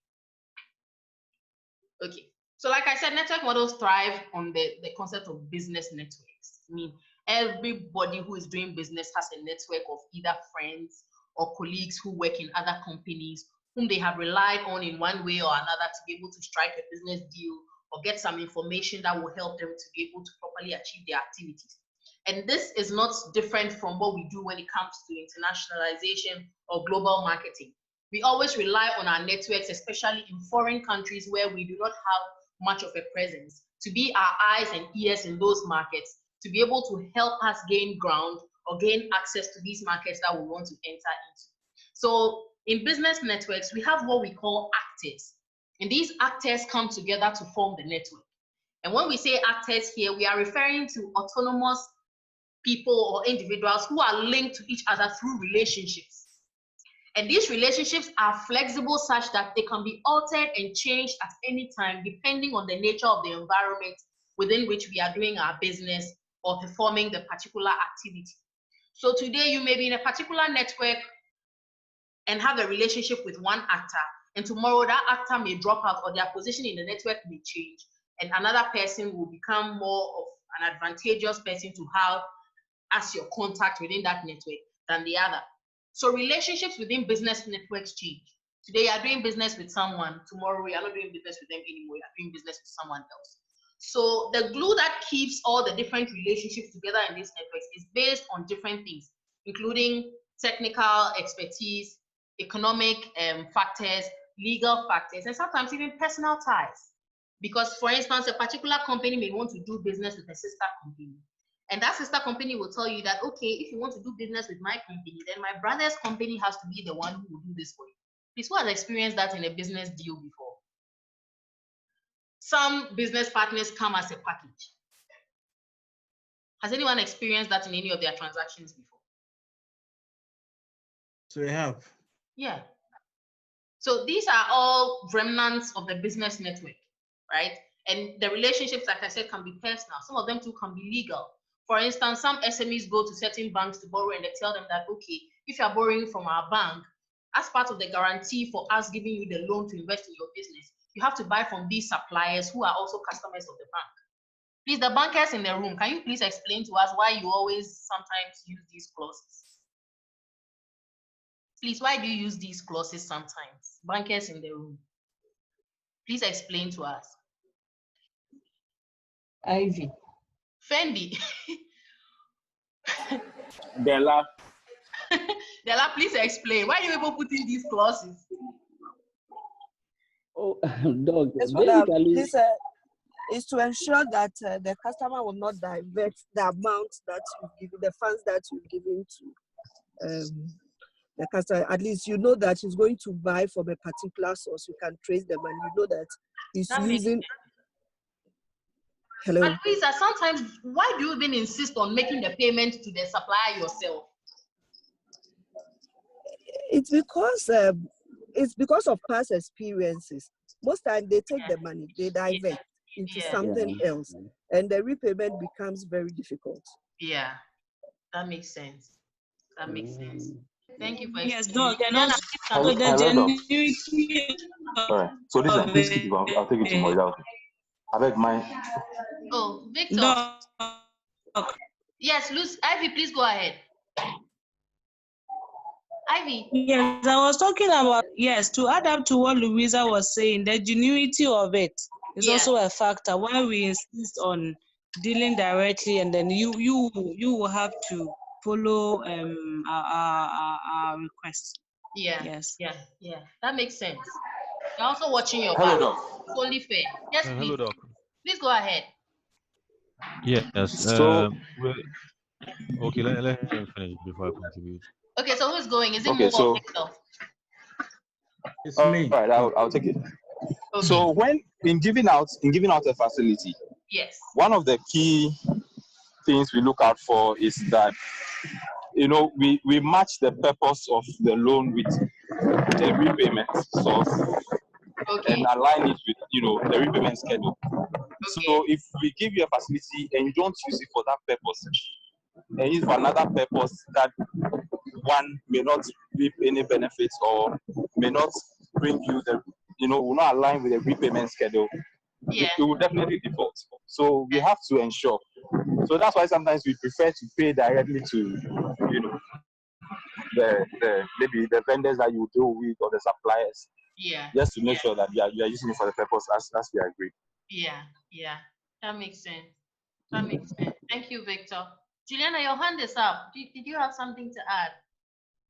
Okay. So like I said, network models thrive on the concept of business networks. I mean, everybody who is doing business has a network of either friends or colleagues who work in other companies whom they have relied on in one way or another to be able to strike a business deal or get some information that will help them to be able to properly achieve their activities. And this is not different from what we do when it comes to internationalization or global marketing. We always rely on our networks, especially in foreign countries where we do not have much of a presence, to be our eyes and ears in those markets, to be able to help us gain ground or gain access to these markets that we want to enter into. So in business networks, we have what we call actors. And these actors come together to form the network. And when we say actors here, we are referring to autonomous people or individuals who are linked to each other through relationships. And these relationships are flexible such that they can be altered and changed at any time, depending on the nature of the environment within which we are doing our business or performing the particular activity. So today you may be in a particular network and have a relationship with one actor, and tomorrow that actor may drop out or their position in the network may change, and another person will become more of an advantageous person to have as your contact within that network than the other. So relationships within business networks change. Today you are doing business with someone, tomorrow you are not doing business with them anymore, you are doing business with someone else. So the glue that keeps all the different relationships together in these networks is based on different things, including technical expertise, economic factors, legal factors, and sometimes even personal ties. Because for instance, a particular company may want to do business with a sister company. And that sister company will tell you that, okay, if you want to do business with my company, then my brother's company has to be the one who will do this for you. Please, who has experienced that in a business deal before? some business partners come as a package. Has anyone experienced that in any of their transactions before? So I have. Yeah. So these are all remnants of the business network, right? And the relationships, like I said, can be personal. Some of them too can be legal. For instance, some SMEs go to certain banks to borrow and they tell them that, okay, if you're borrowing from our bank, as part of the guarantee for us giving you the loan to invest in your business, you have to buy from these suppliers who are also customers of the bank. Please, the bankers in the room, can you please explain to us why you always sometimes use these clauses? Please, why do you use these clauses sometimes? Bankers in the room, please explain to us. Ivy. Fendi. Della. Della, please explain. Why are you able putting these clauses? Oh, dog. That's Basically, this is to ensure that the customer will not divert the amount that you've given, the funds that you've given to the customer. At least you know that he's going to buy from a particular source. You can trace them, and you know that he's using. Hello. But Lisa, sometimes why do you even insist on making the payment to the supplier yourself? It's because of past experiences. Most times they take the money, they divert into something else, and the repayment becomes very difficult. Yeah, that makes sense. That makes sense. Thank you for explaining. Yes, no, and also the genuinity. All right. So this please keep it. I'll take it tomorrow. I beg my. Oh, Victor. Yes, Ivy, please go ahead. Ivy. Yes, I was talking about, to add up to what Louisa was saying, the genuinity of it is also a factor why we insist on dealing directly, and then you will have to follow our request. Yeah. Yes. Yeah. That makes sense. You're also watching your Hello, back. Doc. It's only fair. Yes, please. Hello, Doc. Please go ahead. Yes. So, okay, let him finish before I contribute. Okay, so who's going? Is it okay, Mo or Victor? It's me. All right, I'll take it. Okay. So when in giving out a facility, one of the key things we look out for is that we match the purpose of the loan with the repayment source, and align it with the repayment schedule. So if we give you a facility and you don't use it for that purpose, and use for another purpose that one may not reap any benefits or may not bring you will not align with the repayment schedule, it will definitely default. So we have to ensure. So that's why sometimes we prefer to pay directly to maybe the vendors that you deal with or the suppliers. Just to make sure that you are using it for the purpose as we agree. Yeah. That makes sense. Thank you, Victor. Juliana, your hand is up. Did you have something to add?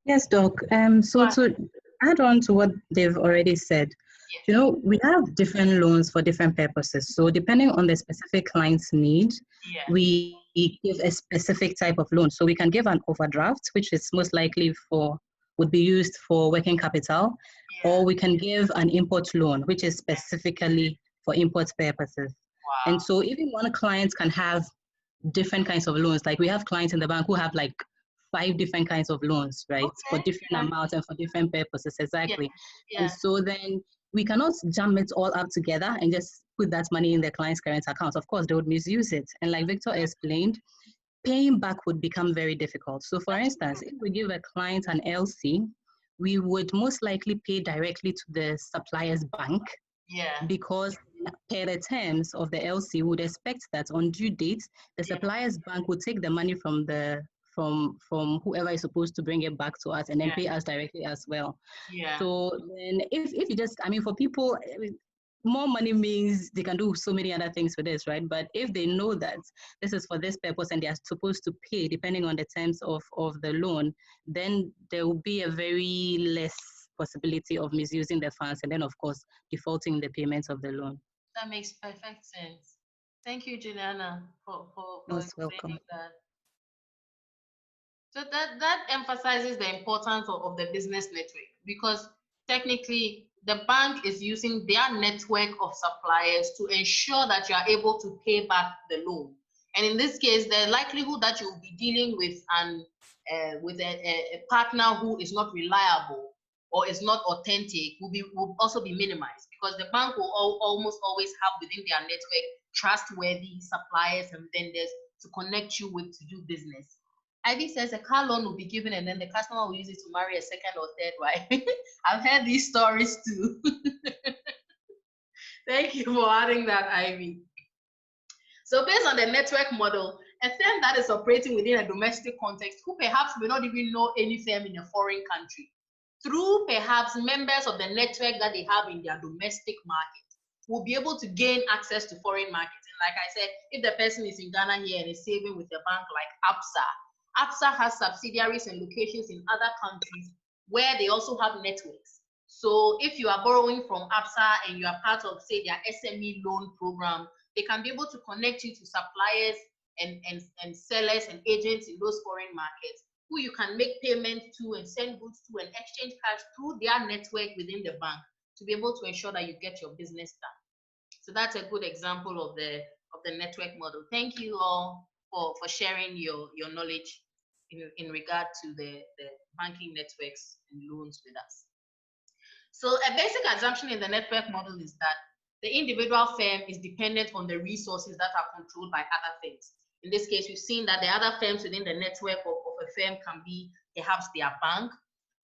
Yes, Doc. So to add on to what they've already said, we have different loans for different purposes. So depending on the specific client's need, we give a specific type of loan. So we can give an overdraft, which is most likely would be used for working capital, or we can give an import loan, which is specifically for import purposes. Wow. And so even one client can have different kinds of loans. Like we have clients in the bank who have like 5 different kinds of loans, right? For different amounts and for different purposes, exactly. And so then we cannot jam it all up together and just put that money in the client's current account. Of course, they would misuse it. And like Victor explained, paying back would become very difficult. So for instance, if we give a client an LC, we would most likely pay directly to the supplier's bank. Because per the terms of the LC, we would expect that on due date, the supplier's bank would take the money from whoever is supposed to bring it back to us and then pay us directly as well. So then if you just, for people, more money means they can do so many other things with this, right? But if they know that this is for this purpose and they are supposed to pay depending on the terms of the loan, then there will be a very less possibility of misusing the funds and then of course defaulting the payments of the loan. That makes perfect sense. Thank you, Juliana, for explaining that. So that emphasizes the importance of the business network, because technically the bank is using their network of suppliers to ensure that you are able to pay back the loan. And in this case, the likelihood that you will be dealing with a partner who is not reliable or is not authentic will also be minimized, because the bank will almost always have within their network trustworthy suppliers and vendors to connect you with to do business. Ivy says a car loan will be given and then the customer will use it to marry a second or third wife. I've heard these stories too. Thank you for adding that, Ivy. So based on the network model, a firm that is operating within a domestic context, who perhaps may not even know any firm in a foreign country, through perhaps members of the network that they have in their domestic market, will be able to gain access to foreign markets. And like I said, if the person is in Ghana here and is saving with a bank like Uppsala has subsidiaries and locations in other countries where they also have networks. So if you are borrowing from Uppsala and you are part of, say, their SME loan program, they can be able to connect you to suppliers and sellers and agents in those foreign markets who you can make payments to and send goods to and exchange cash through their network within the bank to be able to ensure that you get your business done. So that's a good example of the network model. Thank you all for sharing your knowledge in regard to the banking networks and loans with us. So a basic assumption in the network model is that the individual firm is dependent on the resources that are controlled by other firms. In this case, we've seen that the other firms within the network of a firm can be perhaps their bank,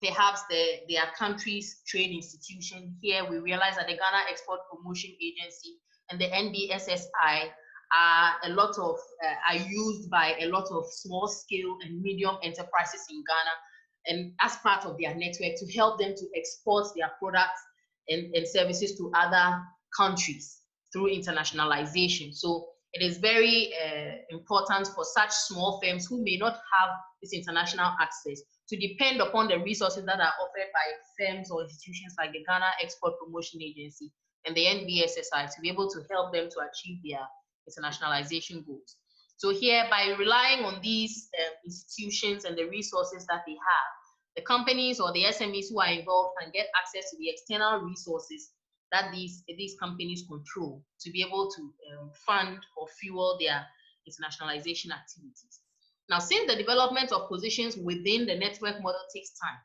perhaps their country's trade institution. Here we realize that the Ghana Export Promotion Agency and the NBSSI are used by a lot of small scale and medium enterprises in Ghana, and as part of their network to help them to export their products and services to other countries through internationalization. So it is very important for such small firms who may not have this international access to depend upon the resources that are offered by firms or institutions like the Ghana Export Promotion Agency and the NBSSI to be able to help them to achieve their internationalization goals. So here, by relying on these institutions and the resources that they have, the companies or the SMEs who are involved can get access to the external resources that these companies control to be able to fund or fuel their internationalization activities. Now, since the development of positions within the network model takes time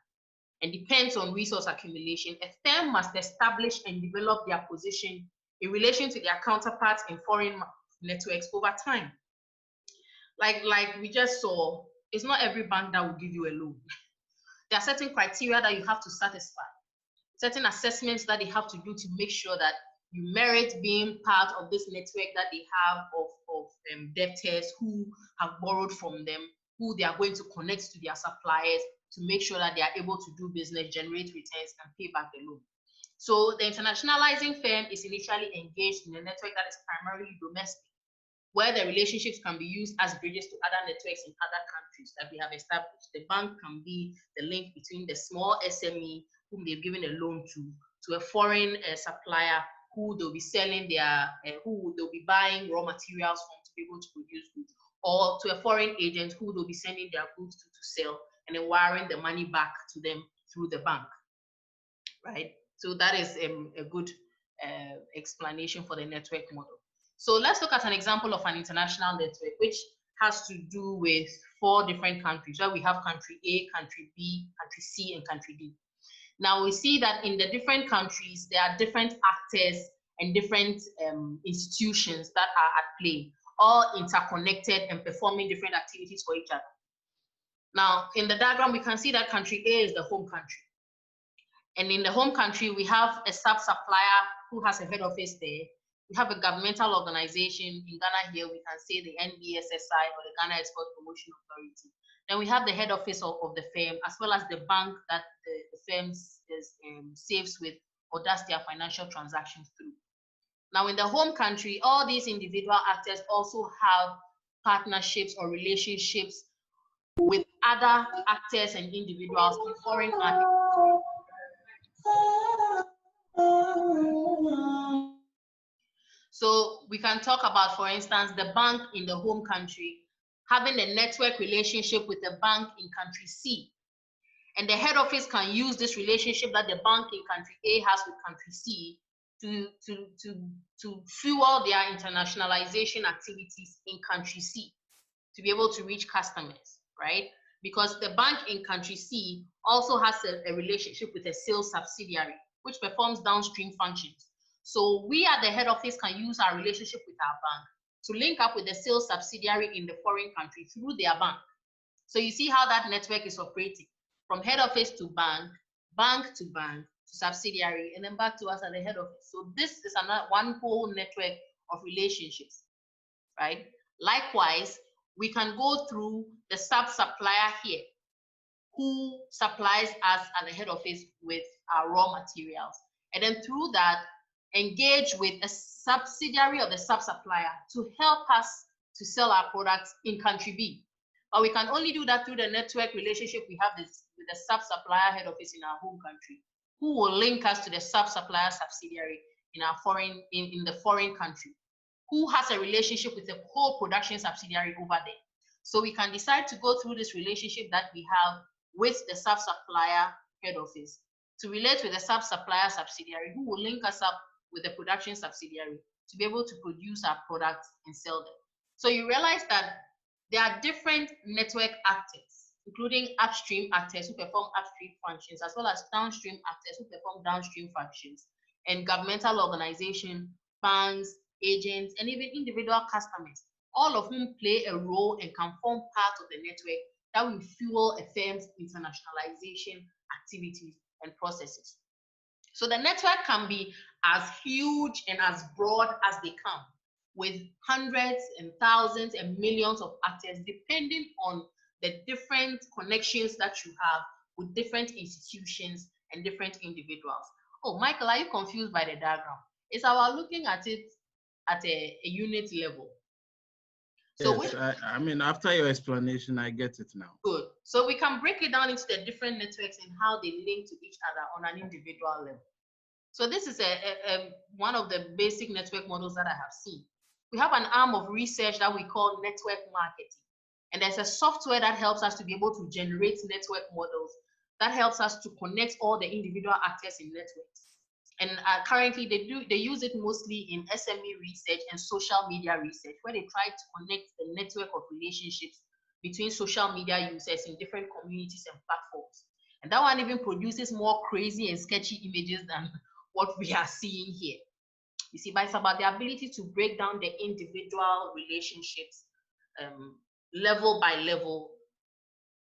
and depends on resource accumulation, a firm must establish and develop their position in relation to their counterparts in foreign networks over time. Like we just saw, it's not every bank that will give you a loan. There are certain criteria that you have to satisfy, certain assessments that they have to do to make sure that you merit being part of this network that they have of debtors who have borrowed from them, who they are going to connect to their suppliers to make sure that they are able to do business, generate returns, and pay back the loan. So the internationalizing firm is initially engaged in a network that is primarily domestic, where the relationships can be used as bridges to other networks in other countries that we have established. The bank can be the link between the small SME whom they've given a loan to a foreign supplier who they'll be selling who they'll be buying raw materials from to be able to produce goods, or to a foreign agent who they'll be sending their goods to sell and then wiring the money back to them through the bank, right? So that is a good explanation for the network model. So let's look at an example of an international network, which has to do with 4 different countries, where we have country A, country B, country C, and country D. Now we see that in the different countries, there are different actors and different institutions that are at play, all interconnected and performing different activities for each other. Now, in the diagram, we can see that country A is the home country. And in the home country, we have a sub-supplier who has a head office there. We have a governmental organization. In Ghana here, we can say the NBSSI or the Ghana Export Promotion Authority. Then we have the head office of the firm, as well as the bank that the firm saves with or does their financial transactions through. Now, in the home country, all these individual actors also have partnerships or relationships with other actors and individuals in foreign markets. So we can talk about, for instance, the bank in the home country having a network relationship with the bank in country C. And the head office can use this relationship that the bank in country A has with country C to fuel their internationalization activities in country C, to be able to reach customers, right? Because the bank in country C also has a relationship with a sales subsidiary, which performs downstream functions. So we at the head office can use our relationship with our bank to link up with the sales subsidiary in the foreign country through their bank. So you see how that network is operating from head office to bank, bank to subsidiary, and then back to us at the head office. So this is another one whole network of relationships, right? Likewise, we can go through the sub-supplier here, who supplies us at the head office with our raw materials. And then through that, engage with a subsidiary of the sub-supplier to help us to sell our products in country B. But we can only do that through the network relationship we have with the sub-supplier head office in our home country, who will link us to the sub-supplier subsidiary in our in the foreign country, who has a relationship with the whole production subsidiary over there. So we can decide to go through this relationship that we have with the sub-supplier head office to relate with the sub-supplier subsidiary, who will link us up with the production subsidiary to be able to produce our products and sell them. So you realize that there are different network actors, including upstream actors who perform upstream functions, as well as downstream actors who perform downstream functions, and governmental organizations, banks, agents, and even individual customers, all of whom play a role and can form part of the network that will fuel a firm's internationalization activities and processes. So the network can be as huge and as broad as they come, with hundreds and thousands and millions of actors, depending on the different connections that you have with different institutions and different individuals. Oh, Michael, are you confused by the diagram? It's about looking at it at a unit level. So yes, I mean, after your explanation, I get it now. Good. So we can break it down into the different networks and how they link to each other on an individual level. So this is one of the basic network models that I have seen. We have an arm of research that we call network marketing. And there's a software that helps us to be able to generate network models that helps us to connect all the individual actors in networks. And currently they use it mostly in SME research and social media research, where they try to connect the network of relationships between social media users in different communities and platforms. And that one even produces more crazy and sketchy images than what we are seeing here. You see, but it's about the ability to break down the individual relationships level by level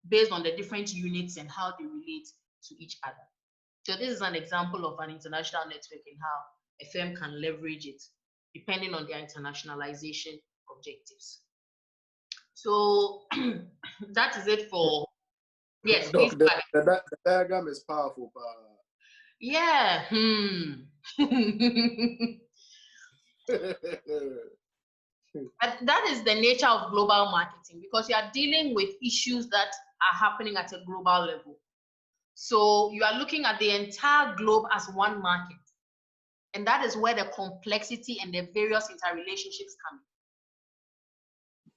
based on the different units and how they relate to each other. So this is an example of an international network and how a firm can leverage it depending on their internationalization objectives. So that is it for, yes, please. The diagram is powerful. Yeah. But that is the nature of global marketing, because you are dealing with issues that are happening at a global level. So you are looking at the entire globe as one market. And that is where the complexity and the various interrelationships come in.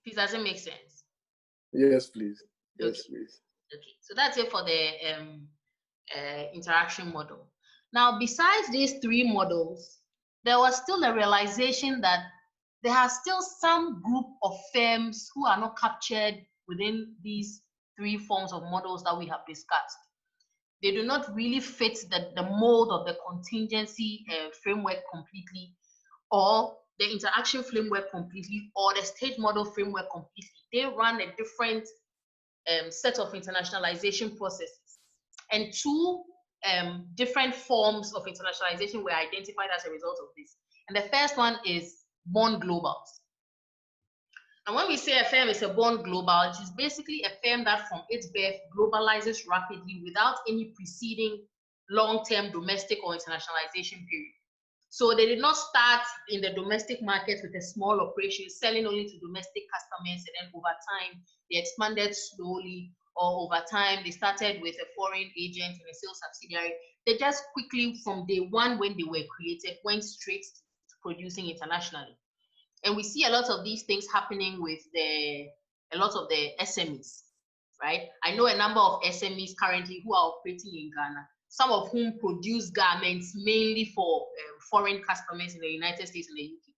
Please, does it make sense? Yes, please. Yes, okay. Please. Okay, so that's it for the interaction model. Now, besides these three models, there was still a realization that there are still some group of firms who are not captured within these three forms of models that we have discussed. They do not really fit the mold of the contingency framework completely, or the interaction framework completely, or the stage model framework completely. They run a different set of internationalization processes. And two different forms of internationalization were identified as a result of this. And the first one is born globals. And when we say a firm is a born global, it is basically a firm that from its birth globalizes rapidly without any preceding long-term domestic or internationalization period. So they did not start in the domestic market with a small operation selling only to domestic customers, and then over time they expanded slowly, or over time they started with a foreign agent and a sales subsidiary. They just quickly from day one when they were created went straight to producing internationally. And we see a lot of these things happening with a lot of the SMEs, right? I know a number of SMEs currently who are operating in Ghana, some of whom produce garments mainly for foreign customers in the United States and the UK.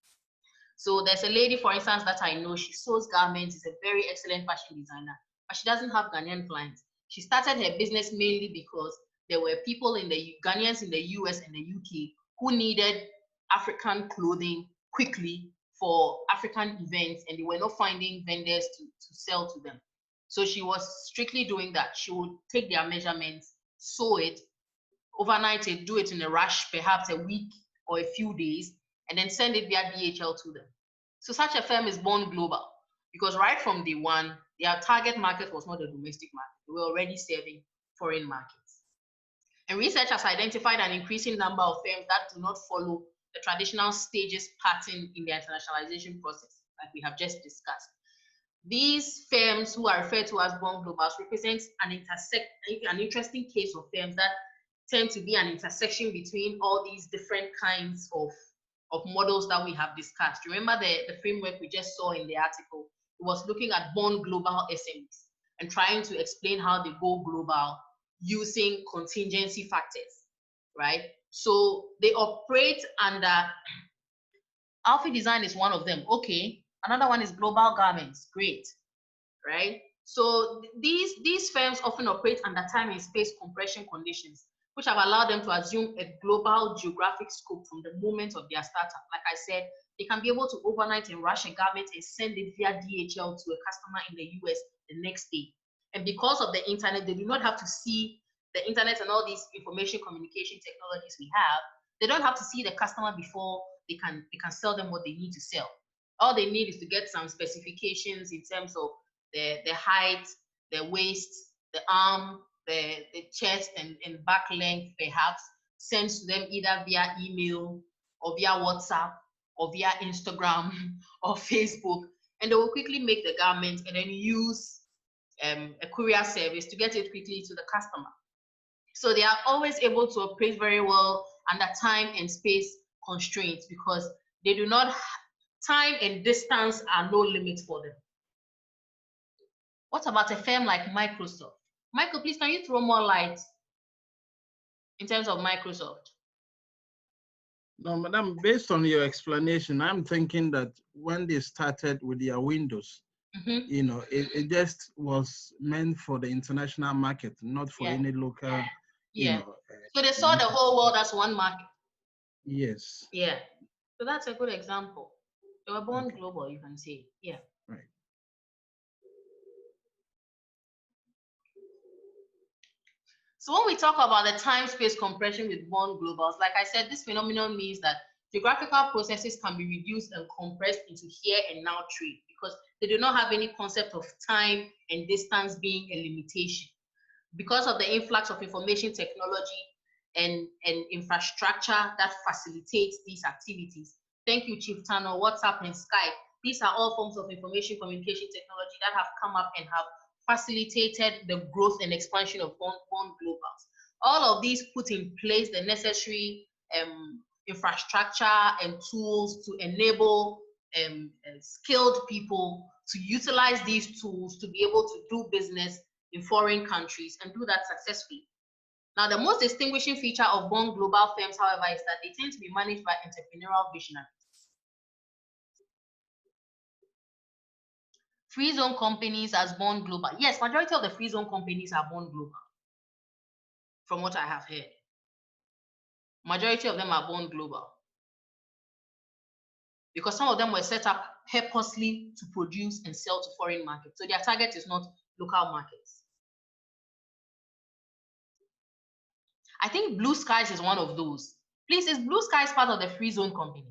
So there's a lady, for instance, that I know, she sews garments, is a very excellent fashion designer, but she doesn't have Ghanaian clients. She started her business mainly because there were people in the Ghanaians in the US and the UK who needed African clothing quickly for African events, and they were not finding vendors to sell to them. So she was strictly doing that. She would take their measurements, sew it, overnight it, do it in a rush, perhaps a week or a few days, and then send it via DHL to them. So such a firm is born global because right from day one, their target market was not a domestic market. They were already serving foreign markets. And research has identified an increasing number of firms that do not follow the traditional stages pattern in the internationalization process, like we have just discussed. These firms who are referred to as born globals represent an interesting case of firms that tend to be an intersection between all these different kinds of models that we have discussed. Remember the framework we just saw in the article? It was looking at born global SMEs and trying to explain how they go global using contingency factors, right? So they operate under, outfit design is one of them. Okay, another one is global garments, great, right? So these firms often operate under time and space compression conditions, which have allowed them to assume a global geographic scope from the moment of their startup. Like I said, they can be able to overnight and rush a garment and send it via DHL to a customer in the US the next day. And because of the internet, they do not have to see the internet and all these information communication technologies we have. They don't have to see the customer before they can sell them what they need to sell. All they need is to get some specifications in terms of the height, the waist, the arm, the chest and back length, perhaps, sent to them either via email or via WhatsApp or via Instagram or Facebook, and they will quickly make the garment and then use a courier service to get it quickly to the customer. So they are always able to operate very well under time and space constraints because they do not, time and distance are no limit for them. What about a firm like Microsoft? Michael, please, can you throw more light in terms of Microsoft? No, madam, based on your explanation, I'm thinking that when they started with their Windows, you know, it just was meant for the international market, not for any local, you know. So they saw the whole world as one market. Yes. Yeah. So that's a good example. They were born global, you can say. Yeah. Right. So when we talk about the time-space compression with born globals, like I said, this phenomenon means that geographical processes can be reduced and compressed into here and now trade because they do not have any concept of time and distance being a limitation. Because of the influx of information technology and infrastructure that facilitates these activities. Thank you, Chief Tano, WhatsApp and Skype. These are all forms of information communication technology that have come up and have facilitated the growth and expansion of born globals. All of these put in place the necessary infrastructure and tools to enable skilled people to utilize these tools to be able to do business in foreign countries and do that successfully. Now, the most distinguishing feature of born global firms, however, is that they tend to be managed by entrepreneurial visionaries. Free zone companies as born global. Yes, majority of the free zone companies are born global, from what I have heard. Majority of them are born global because some of them were set up purposely to produce and sell to foreign markets. So their target is not local markets. I think Blue Skies is one of those. Please, is Blue Skies part of the free zone company?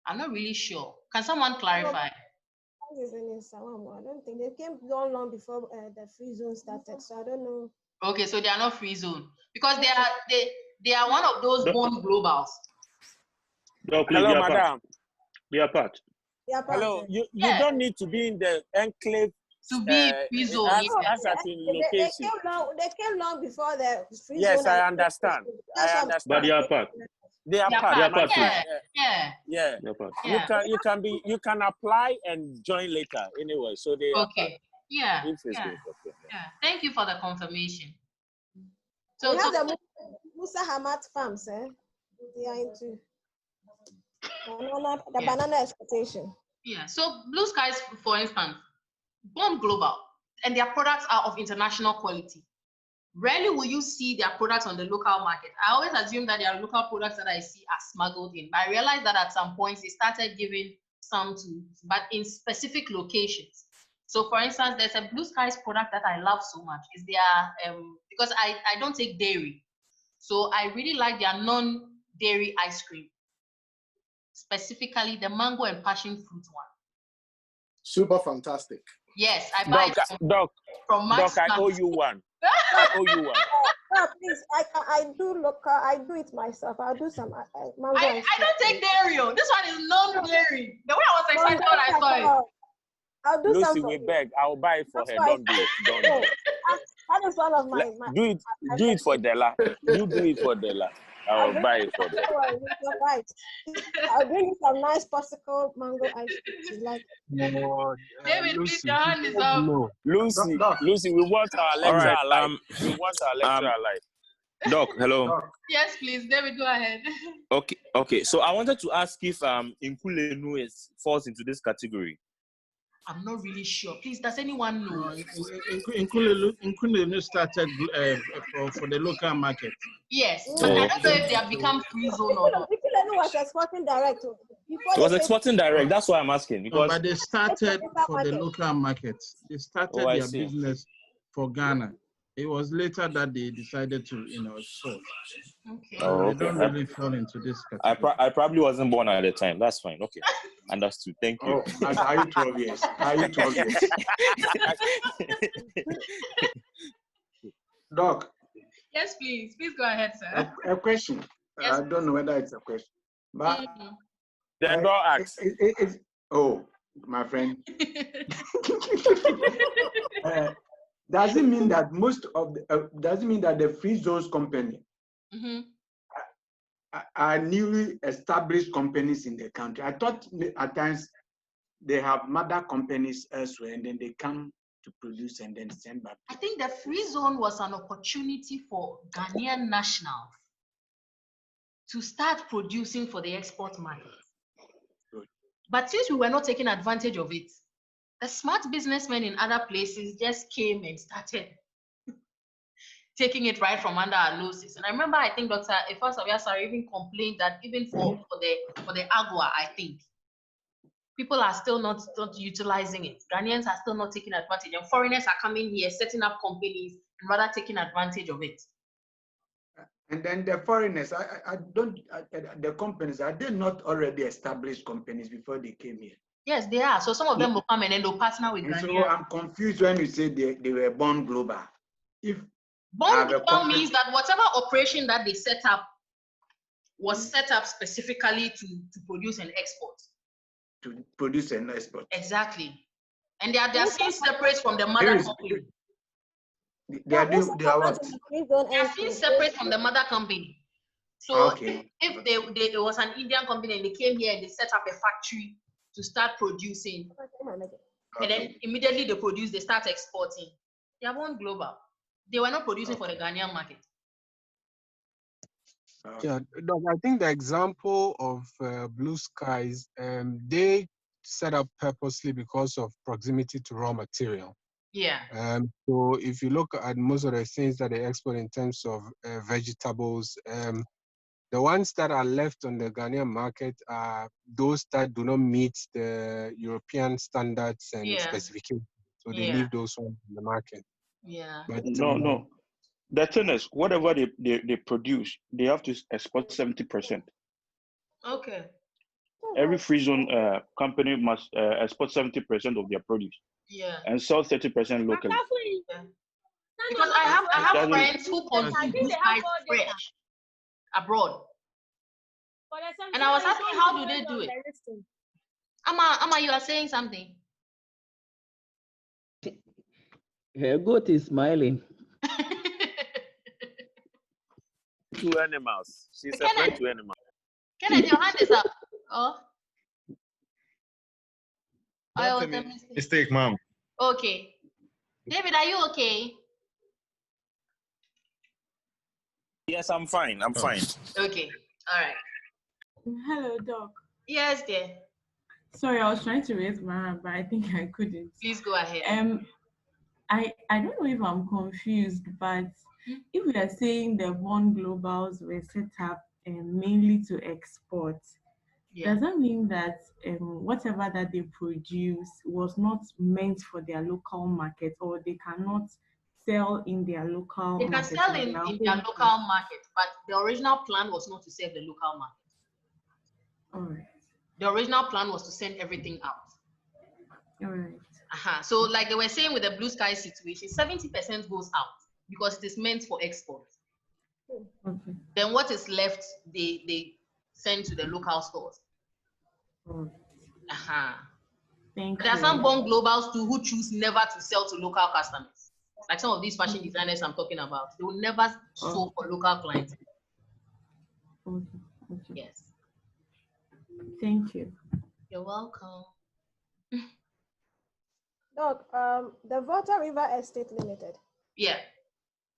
I'm not really sure. Can someone clarify? I don't think they came long before the free zone started, so I don't know. Okay, so they are not free zone because they are one of those born globals. No, please, hello, madam. They are part. Hello, you don't need to be in the enclave to be free zone. They came long before the free zone. Yes, I understand. But they are part. They are part. Yeah. You can apply and join later anyway. So they are part. Yeah. Thank you for the confirmation. So we have the Musa Hamad farms, they are into banana exploitation. Yeah. So Blue Skies, for instance, born global, and their products are of international quality. Rarely will you see their products on the local market. I always assume that their local products that I see are smuggled in. But I realized that at some points they started giving some to, but in specific locations. So for instance, there's a Blue Skies product that I love so much. Is their because I don't take dairy. So I really like their non-dairy ice cream. Specifically the mango and passion fruit one. Super fantastic. Yes, I buy Doc, Max. I owe you one. I owe you one. Please, I do local. I do it myself. I'll do some mango. I don't take dairy. This one is non-dairy. The way I was excited when I saw it. I'll do Lucy, something. we beg. I'll buy it for her. Don't do it. Don't do it. That is one of my. Do it for Della. You do it for Della. I'll buy it for Della. You're right. I'll bring you some nice popsicle mango ice cream. Like. David, please, your hand is up. No. Lucy, we want our lecturer alive. We want our lecturer alive. Doc, hello. Yes, please, David, go ahead. Okay. So I wanted to ask if Nkulenu falls into this category. I'm not really sure. Please, does anyone know? Nkulenu started for the local market. Yes, but I don't know if they have become free zone or not. Nkulenu was exporting direct. It was exporting direct. That's why I'm asking. Because but they started for the local market. They started their business for Ghana. It was later that they decided to, export. Okay. They don't really fall into this category. I probably wasn't born at the time. That's fine. Okay. Understood. Thank you. Are you 12 years? Are you 12 years? Doc. Yes, please. Please go ahead, sir. A question. Yes. I don't know whether it's a question. But Then don't ask. Oh, my friend. Does it mean that the free zones company are newly established companies in the country? I thought at times they have mother companies elsewhere and then they come to produce and then send back. I think the free zone was an opportunity for Ghanaian nationals to start producing for the export market. Good. But since we were not taking advantage of it, the smart businessmen in other places just came and started taking it right from under our noses. And I remember, I think Dr. Efasawia even complained that even for the agua, I think people are still not utilizing it. Ghanaians are still not taking advantage, and foreigners are coming here, setting up companies, and rather taking advantage of it. And then the foreigners, the companies, are they not already established companies before they came here? Yes, they are. So some of them will come and then they'll partner with Ghanaians. So I'm confused when you say they were born global. If born global means that whatever operation that they set up was set up specifically to produce and export. To produce and export. Exactly. And they are seen separate from the mother company. They are what? They are seen separate from the mother company. So if there was an Indian company and they came here and they set up a factory to start producing, and then immediately they produce, they start exporting. They are born global. They were not producing for the Ghanaian market. Yeah, Doc, I think the example of Blue Skies, they set up purposely because of proximity to raw material. Yeah. So if you look at most of the things that they export in terms of vegetables, the ones that are left on the Ghanaian market are those that do not meet the European standards and specifications. So they leave those ones in the market. Yeah. But no. The thing is, whatever they produce, they have to export 70%. Okay. Every free zone company must export 70% of their produce. Yeah. And sell 30% locally. Yeah. Because I have friends who consume Blue Skies fresh abroad. And I was asking, how do they do it? Ama, you are saying something. Her goat is smiling. To animals. She's a friend to animals. Kenneth, your hand is up. Oh. That's a mistake, ma'am. Okay. David, are you okay? Yes, I'm fine. I'm fine. Okay. All right. Hello, Doc. Yes, dear. Sorry, I was trying to raise my hand, but I think I couldn't. Please go ahead. I don't know if I'm confused, but if we are saying the bond globals were set up mainly to export, does that mean that whatever that they produce was not meant for their local market, or they cannot sell in their local market? They can sell in their local market, but the original plan was not to serve the local market. All right. The original plan was to send everything out. All right. So like they were saying with the blue sky situation, 70% goes out because it is meant for export. Okay. Then what is left, they send to the local stores. Thank you. There are some bond globals too who choose never to sell to local customers. Like some of these fashion designers I'm talking about, they will never sell for local clients. Okay. Yes. Thank you. You're welcome. Doc, the Volta River Estate Limited. Yeah.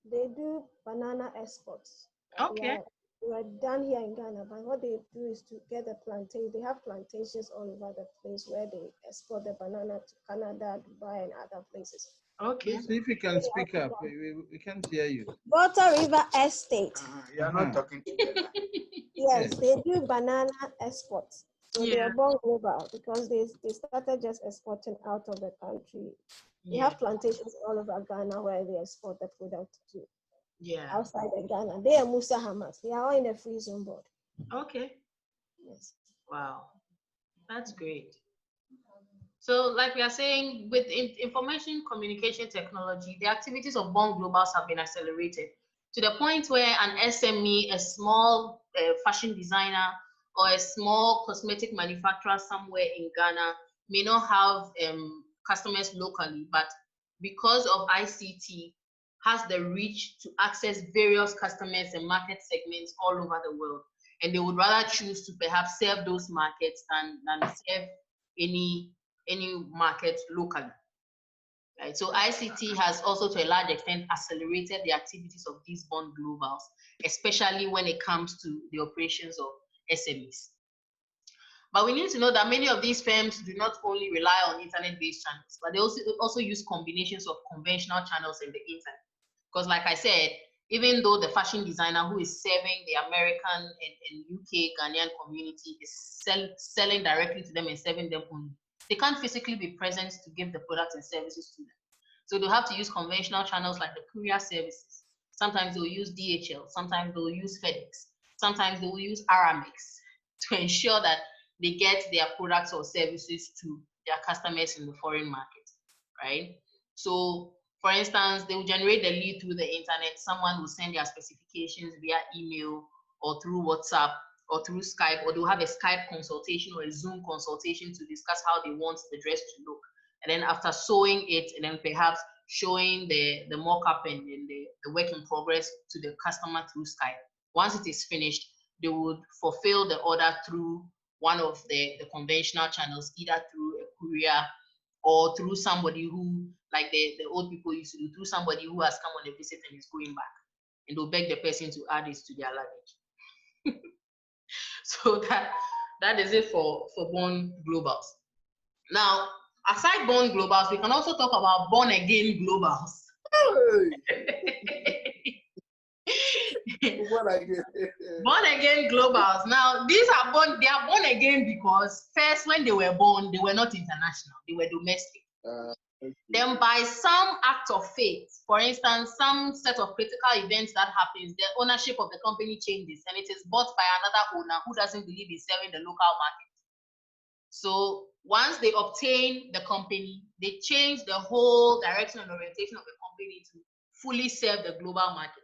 They do banana exports. Okay. We're done here in Ghana, but what they do is to get the plantation. They have plantations all over the place where they export the banana to Canada, Dubai, and other places. Okay. See if you can speak up. We can't hear you. Volta River Estate. You're not talking together. Yes, they do banana exports. So they are born global because they started just exporting out of the country. They have plantations all over Ghana where they export the product to. Outside of Ghana. They are Musa Hamas. They are all in the free zone board. Okay. Yes. Wow. That's great. So like we are saying, with information communication technology, the activities of bond globals have been accelerated to the point where an SME, a small fashion designer, or a small cosmetic manufacturer somewhere in Ghana may not have customers locally, but because of ICT, has the reach to access various customers and market segments all over the world. And they would rather choose to perhaps serve those markets than serve any market locally. Right? So ICT has also to a large extent accelerated the activities of these bond globals, especially when it comes to the operations of SMEs. But we need to know that many of these firms do not only rely on internet-based channels, but they also use combinations of conventional channels in the internet. Because like I said, even though the fashion designer who is serving the American and UK Ghanaian community is selling directly to them and serving them only, they can't physically be present to give the products and services to them. So they'll have to use conventional channels like the courier services. Sometimes they'll use DHL, sometimes they'll use FedEx, sometimes they will use Aramex to ensure that they get their products or services to their customers in the foreign market, right? So for instance, they will generate the lead through the internet. Someone will send their specifications via email or through WhatsApp or through Skype, or they'll have a Skype consultation or a Zoom consultation to discuss how they want the dress to look. And then after sewing it, and then perhaps showing the mock-up and the work in progress to the customer through Skype. Once it is finished, they would fulfill the order through one of the conventional channels, either through a courier or through somebody who, like the old people used to do, through somebody who has come on a visit and is going back. And they'll beg the person to add it to their luggage. So that is it for bond globals. Now, aside bond globals, we can also talk about born again globals. Born again globals. Now, these are they are born again because first, when they were born, they were not international, they were domestic. Then by some act of fate, for instance, some set of critical events that happens, the ownership of the company changes and it is bought by another owner who doesn't believe in serving the local market. So once they obtain the company, they change the whole direction and orientation of the company to fully serve the global market.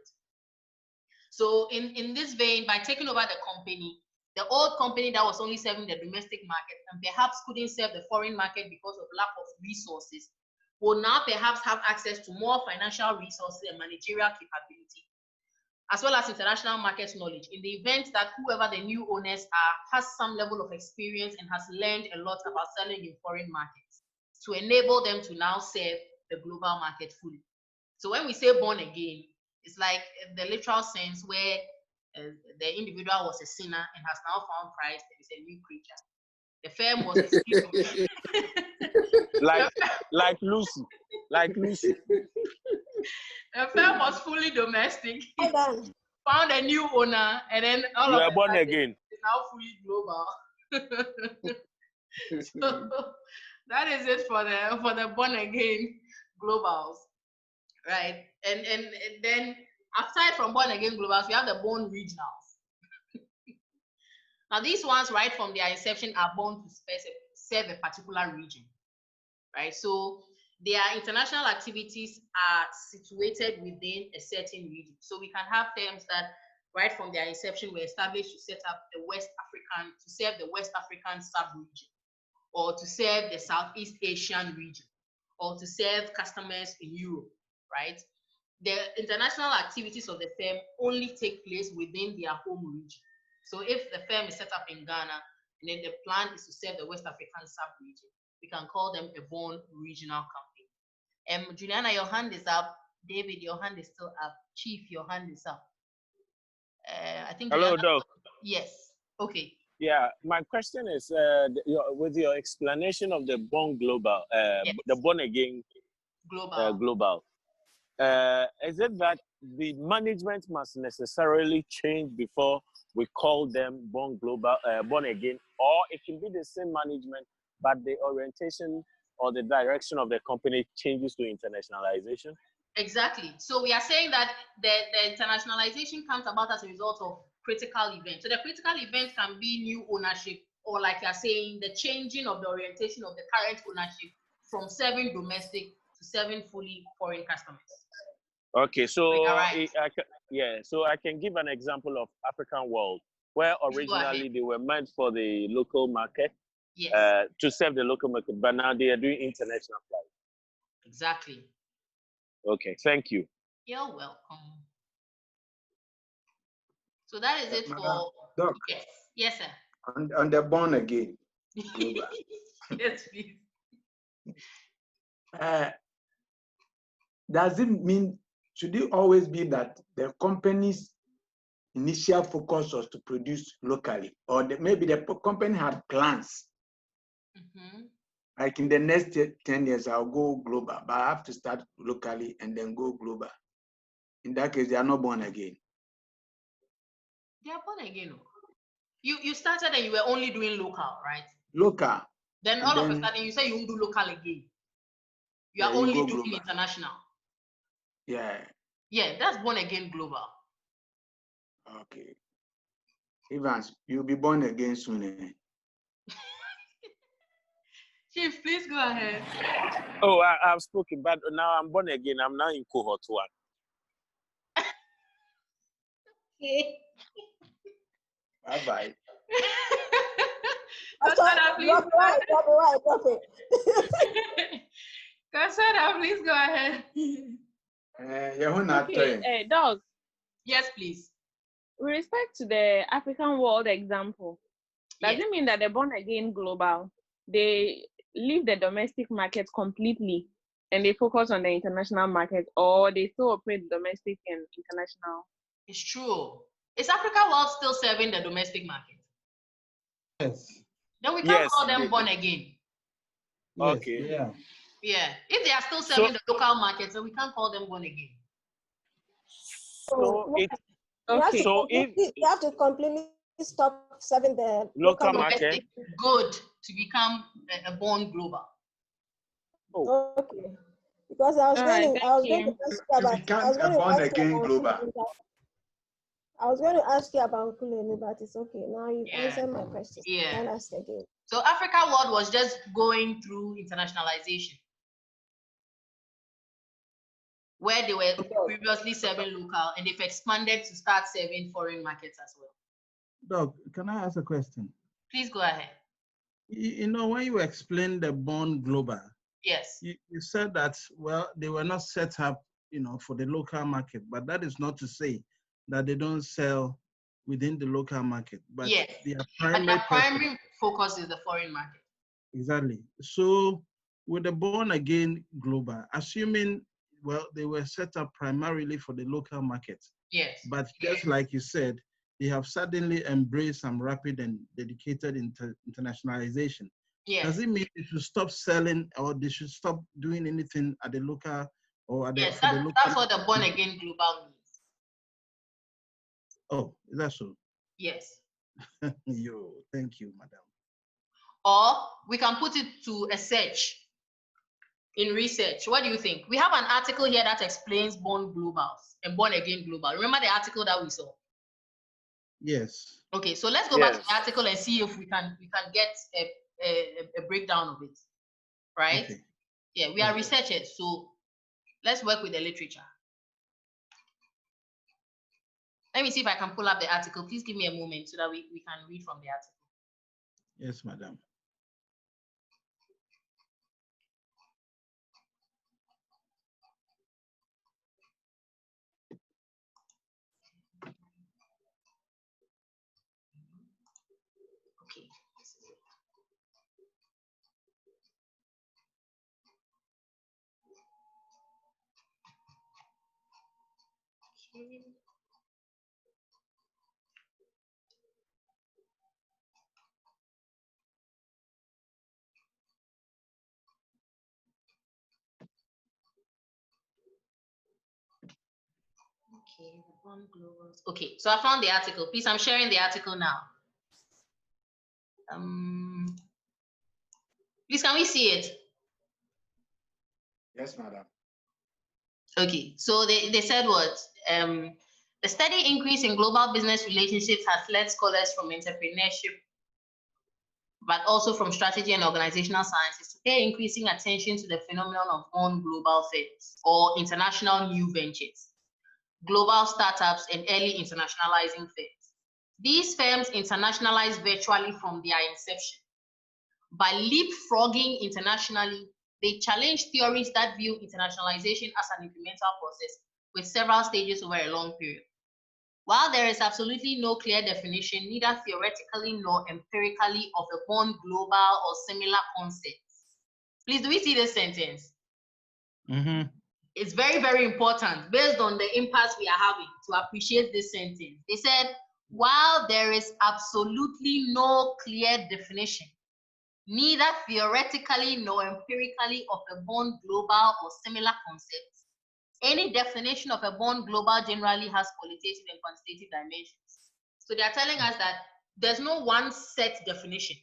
So in this vein, by taking over the company, the old company that was only serving the domestic market and perhaps couldn't serve the foreign market because of lack of resources, will now perhaps have access to more financial resources and managerial capability as well as international market knowledge in the event that whoever the new owners are has some level of experience and has learned a lot about selling in foreign markets to enable them to now serve the global market fully. So when we say born again, it's like the literal sense where the individual was a sinner and has now found Christ and is a new creature. The firm was like Lucy. The firm was fully domestic. Found a new owner, and then all of born again. It's now fully global. So that is it for the born again globals, right? And then aside from born again globals, we have the born regionals. Now these ones, right from their inception, are born to serve a particular region, right? So their international activities are situated within a certain region. So we can have firms that right from their inception were established to set up the serve the West African sub-region, or to serve the Southeast Asian region, or to serve customers in Europe, right? The international activities of the firm only take place within their home region. So if the firm is set up in Ghana, and then the plan is to serve the West African sub-region, we can call them a born regional company. Juliana, your hand is up. David, your hand is still up. Chief, your hand is up. I think. Hello, Juliana, Doc. yes. Okay. Yeah, my question is, with your explanation of the born global, yes. the born again global, is it that the management must necessarily change before we call them born global, born again, or it can be the same management, but the orientation or the direction of the company changes to internationalization? Exactly. So we are saying that the internationalization comes about as a result of critical events. So the critical event can be new ownership, or like you're saying, the changing of the orientation of the current ownership from serving domestic to serving fully foreign customers. Okay, so right. so I can give an example of African World, where originally they were meant for the local market, yes. To serve the local market, but now they are doing international flights. Exactly. Okay, thank you. You're welcome. So that is it for Doc. Yes, sir. On the born again. Yes, please. Does it mean, should it always be that the company's initial focus was to produce locally, or maybe the company had plans? Like in the next 10 years, I'll go global, but I have to start locally and then go global. In that case, they are not born again. They are born again. You started and you were only doing local, right? Local. Then all of a sudden you say you won't do local again. You are only doing global. International. Yeah. Yeah, that's born again global. Okay. Evans, you'll be born again soon. Eh? Chief, please go ahead. Oh, I've spoken, but now I'm born again. I'm now in cohort 1. Okay. Bye-bye. Kasada, please. Drop it. Kasada, please go ahead. Okay, Doc. Yes, please. With respect to the African world example, does it mean that the born again global, they leave the domestic market completely and they focus on the international market, or they still operate domestic and international? It's true. Is Africa World still serving the domestic market? Yes. Then we can't call them born again. Okay. Yeah. Yeah. If they are still serving the local market, then we can't call them born again. So you have to completely stop serving the local market. Good to become a born global. Oh. Okay. Because I was going to ask you about Kulemi, but it's okay. Now you've answered my question. Yeah. I'll ask again. So Africa World was just going through internationalization, where they were previously serving local, and they've expanded to start serving foreign markets as well. Doc, can I ask a question? Please go ahead. You know, when you explained the born global, yes, you said that, well, they were not set up, for the local market, but that is not to say that they don't sell within the local market, but their primary focus is the foreign market. Exactly. So with the Born Again Global, assuming, well, they were set up primarily for the local market. Yes. But just like you said, they have suddenly embraced some rapid and dedicated internationalization. Yes. Does it mean they should stop selling, or they should stop doing anything at the local or at the, yes, for the local? That's what the Born Again Global means. Oh, is that so? Yes. Yo, thank you, madam. Or we can put it to a search in research. What do you think? We have an article here that explains Born Globals and Born Again Global. Remember the article that we saw? Yes. Okay, so let's go back to the article and see if we can get a breakdown of it, right? Okay. Yeah, we are researchers, so let's work with the literature. Let me see if I can pull up the article. Please give me a moment so that we can read from the article. Yes, madam. Okay. Okay. Okay, the Born Globals. Okay, so I found the article. Please, I'm sharing the article now. Please, can we see it? Yes, madam. Okay, so they said what? The steady increase in global business relationships has led scholars from entrepreneurship, but also from strategy and organizational sciences, to pay increasing attention to the phenomenon of born global firms or international new ventures, global startups, and early internationalizing firms. These firms internationalize virtually from their inception. By leapfrogging internationally, they challenge theories that view internationalization as an incremental process with several stages over a long period. While there is absolutely no clear definition, neither theoretically nor empirically, of a born global or similar concepts. Please, do we see this sentence? Mm-hmm. It's very, very important, based on the impasse we are having, to appreciate this sentence. They said, while there is absolutely no clear definition, neither theoretically nor empirically, of a born global or similar concepts, any definition of a born global generally has qualitative and quantitative dimensions. So they are telling us that there's no one set definition.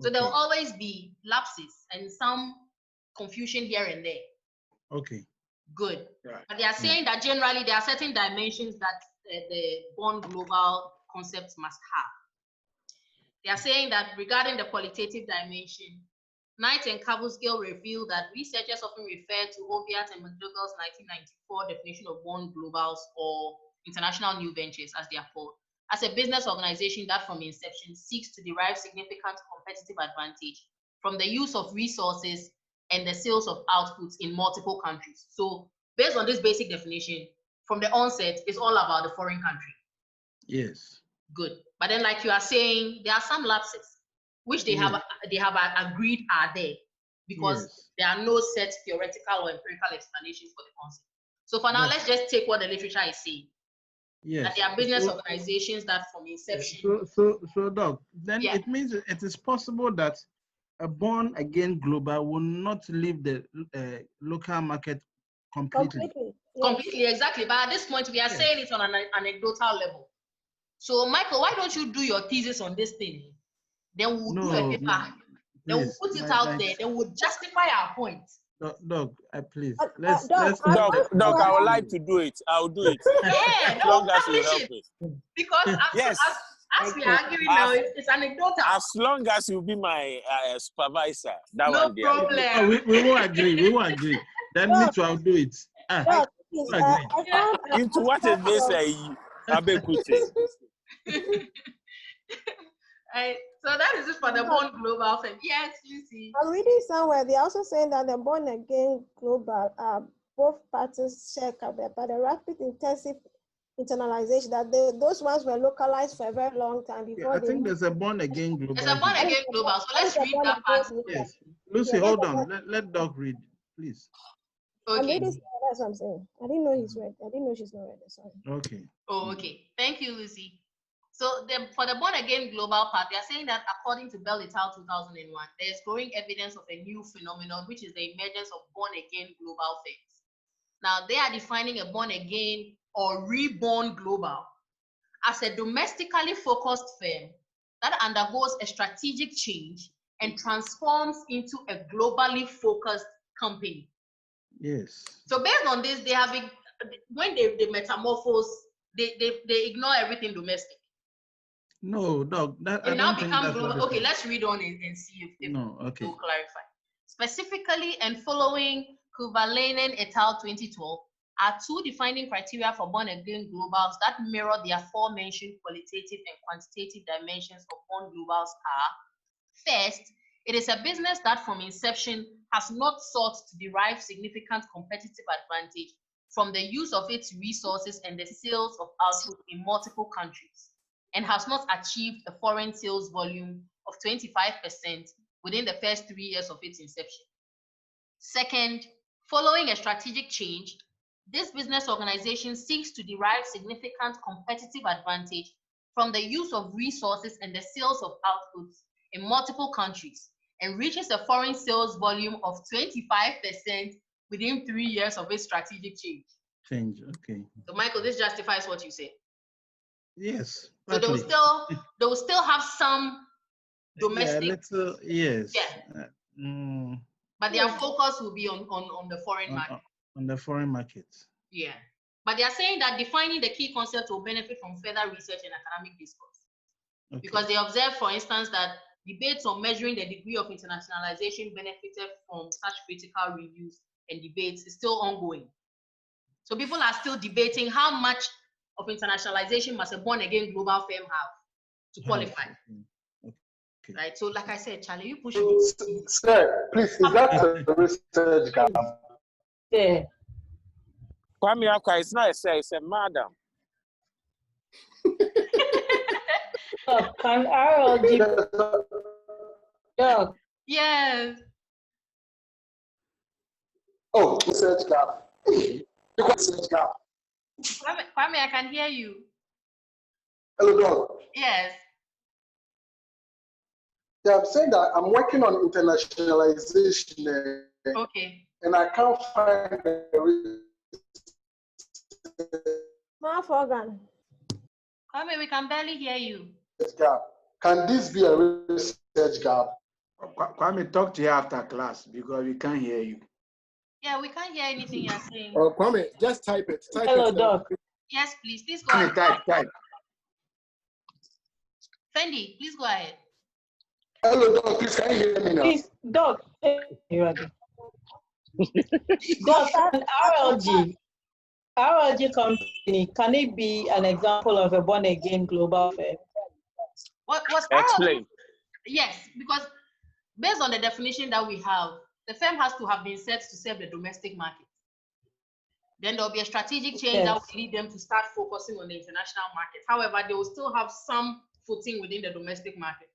So there will always be lapses and some confusion here and there. Okay. Good. Right. But they are saying that generally there are certain dimensions that the born global concepts must have. They are saying that regarding the qualitative dimension, Knight and Cavusgill revealed that researchers often refer to Oviatt and McDougall's 1994 definition of born globals, or international new ventures as they are called, as a business organization that from inception seeks to derive significant competitive advantage from the use of resources and the sales of outputs in multiple countries. So based on this basic definition, from the onset, it's all about the foreign country. Yes. Good. But then, like you are saying, there are some lapses which they have agreed are there, because there are no set theoretical or empirical explanations for the concept. So for now, let's just take what the literature is saying. Yes. That there are business organizations that from inception. So Doc, then it means it is possible that a born again global will not leave the local market completely. Completely, exactly. But at this point, we are saying it on an anecdotal level. So Michael, why don't you do your thesis on this thing? Then we'll do a paper. Then we'll put it out there. Then we'll justify our point. Doc, please. Doc, I would like to do it. I'll do it. Yeah, as long as you help me. Because as we are arguing now, it's anecdotal. As long as you be my supervisor. That no one problem. Oh, we won't agree. We won't agree. Then me too, I'll do it. Into what is this? So that is it for the Born Global firm. Yes, Lucy. I'm reading somewhere. They're also saying that the Born Again Global, both parties share capital, but the rapid intensive internalization, that those ones were localized for a very long time before. Yeah, I think there's a born again global. There's a born again global. So let's read that part. Yes. Lucy, hold on. Let Doc read, please. Okay. I'm reading, that's what I'm saying. I didn't know he's read. I didn't know she's not read. Sorry. Okay. Oh, okay. Thank you, Lucy. So for the born again global part, they are saying that according to Bell et al. 2001, there is growing evidence of a new phenomenon, which is the emergence of born again global firms. Now they are defining a born again or reborn global as a domestically focused firm that undergoes a strategic change and transforms into a globally focused company. Yes. So based on this, they have been, when they metamorphose, they ignore everything domestic. No, Doc, that it I now don't think becomes that's global. what Okay, let's read on and see if no, okay. will clarify. Specifically, and following Kuvalainen et al. 2012, are two defining criteria for born again globals that mirror the aforementioned qualitative and quantitative dimensions of born globals are: first, it is a business that from inception has not sought to derive significant competitive advantage from the use of its resources and the sales of output in multiple countries, and has not achieved a foreign sales volume of 25% within the first 3 years of its inception. Second, following a strategic change, this business organization seeks to derive significant competitive advantage from the use of resources and the sales of outputs in multiple countries, and reaches a foreign sales volume of 25% within 3 years of its strategic change. Okay. So Michael, this justifies what you say. Yes. So they will still have some domestic. Yeah, yes. Yeah. But their focus will be on the foreign market. On the foreign market. Yeah. But they are saying that defining the key concepts will benefit from further research and academic discourse. Okay. Because they observe, for instance, that debates on measuring the degree of internationalization benefited from such critical reviews and debates is still ongoing. So people are still debating how much of internationalization must a born again global firm have to qualify. Okay. Right. So like I said, Charlie, you push it. Sir, please, is that a research gap? Yeah. Kwame Akwa, it's not a say, it's a madam. Can RLG? Yeah. Yes. Oh, research gap. Research gap. Kwame, I can hear you. Hello, Doc. Yes. Yeah, I'm saying that I'm working on internationalization. Okay. And I can't find a Mouth organ. Kwame, we can barely hear you. Gap. Can this be a research gap? Kwame, talk to you after class because we can't hear you. Yeah, we can't hear anything you're saying. Kwame, just type it. Hello, Doc. Yes, please. Please go ahead. Type. Fendi, please go ahead. Hello, Doc. Please, can you hear me now? Please, Doc. Doc, RLG company, can it be an example of a born again global firm? What explain? Yes, because based on the definition that we have, the firm has to have been set to serve the domestic market. Then there'll be a strategic change that will lead them to start focusing on the international market. However, they will still have some footing within the domestic market.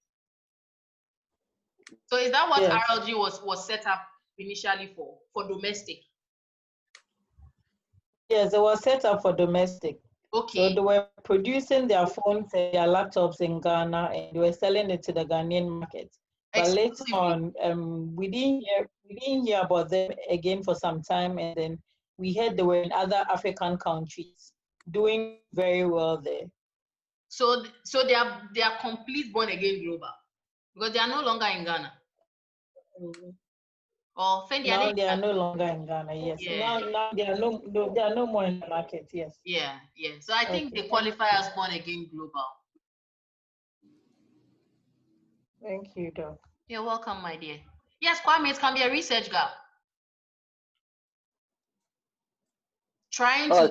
So is that what RLG was set up initially for domestic? Yes, it was set up for domestic. Okay. So they were producing their phones and their laptops in Ghana, and they were selling it to the Ghanaian market. But later on, we didn't hear about them again for some time, and then we heard they were in other African countries doing very well there. So they are complete born again global because they are no longer in Ghana. Mm-hmm. Or Fendi, now they are no longer in Ghana. Yes. Yeah. Now they are no more in the market. Yes. Yeah. So I think they qualify as born again global. Thank you, Doc. You're welcome, my dear. Yes, Kwame, it can be a research gap. Trying to.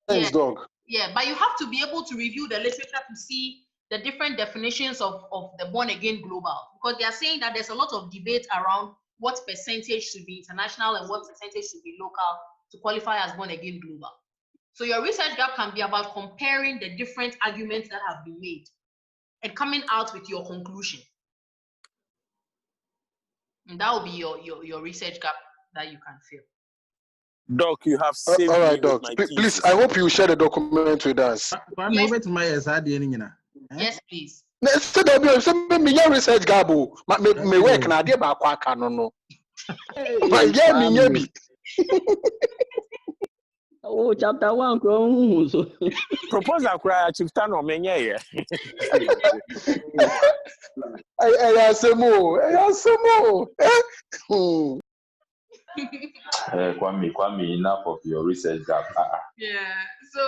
Thanks, Doc. Yeah, but you have to be able to review the literature to see the different definitions of the born again global, because they are saying that there's a lot of debate around what percentage should be international and what percentage should be local to qualify as born again global. So your research gap can be about comparing the different arguments that have been made and coming out with your conclusion. And that will be your research gap that you can fill. Doc, you have saved all right, me Doc. with my Please, I hope you share the document with us. Yes, please. Research gap. Me work na dey ba kwa aka no no. But yeah, me Oh, chapter 1, so proposal cry chapter no menye. Kwame, enough of your research gap. Yeah. So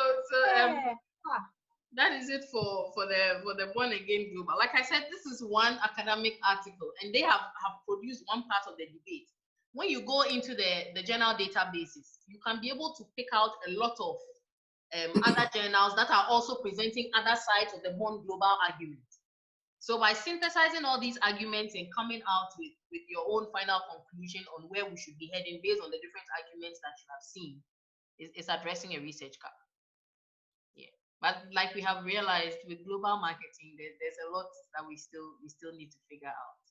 that is it for the Born Again Global. Like I said, this is one academic article, and they have produced one part of the debate. When you go into the journal databases, you can be able to pick out a lot of other journals that are also presenting other sides of the Born Global argument. So by synthesizing all these arguments and coming out with your own final conclusion on where we should be heading based on the different arguments that you have seen, is addressing a research gap. Yeah, but like we have realized with global marketing, there's a lot that we still need to figure out.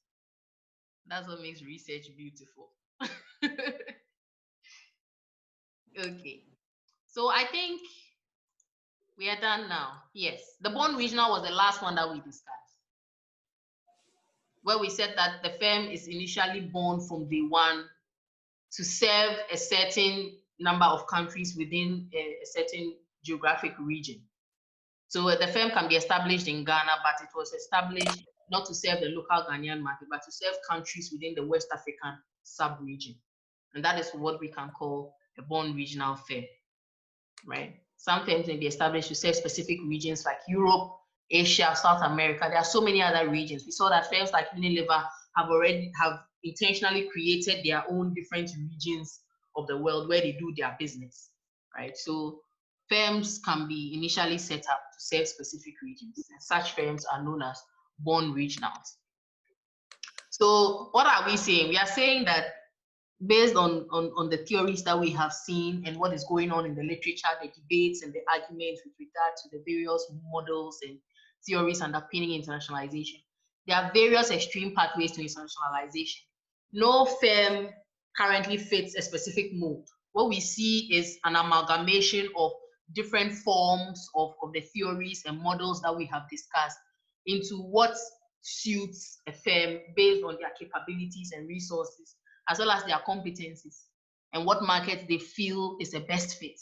That's what makes research beautiful. Okay, so I think we are done now. Yes, the Born Regional was the last one that we discussed, where we said that the firm is initially born from day one to serve a certain number of countries within a certain geographic region. So the firm can be established in Ghana, but it was established not to serve the local Ghanaian market, but to serve countries within the West African sub-region. And that is what we can call a Born Regional firm, right? Some firms may be established to serve specific regions like Europe, Asia, South America. There are so many other regions. We saw that firms like Unilever have intentionally created their own different regions of the world where they do their business, right? So firms can be initially set up to serve specific regions, and such firms are known as Born Regionals. So what are we saying? We are saying that based on the theories that we have seen and what is going on in the literature, the debates and the arguments with regard to the various models and theories underpinning internationalization, there are various extreme pathways to internationalization. No firm currently fits a specific mold. What we see is an amalgamation of different forms of the theories and models that we have discussed into what suits a firm based on their capabilities and resources, as well as their competencies and what market they feel is the best fit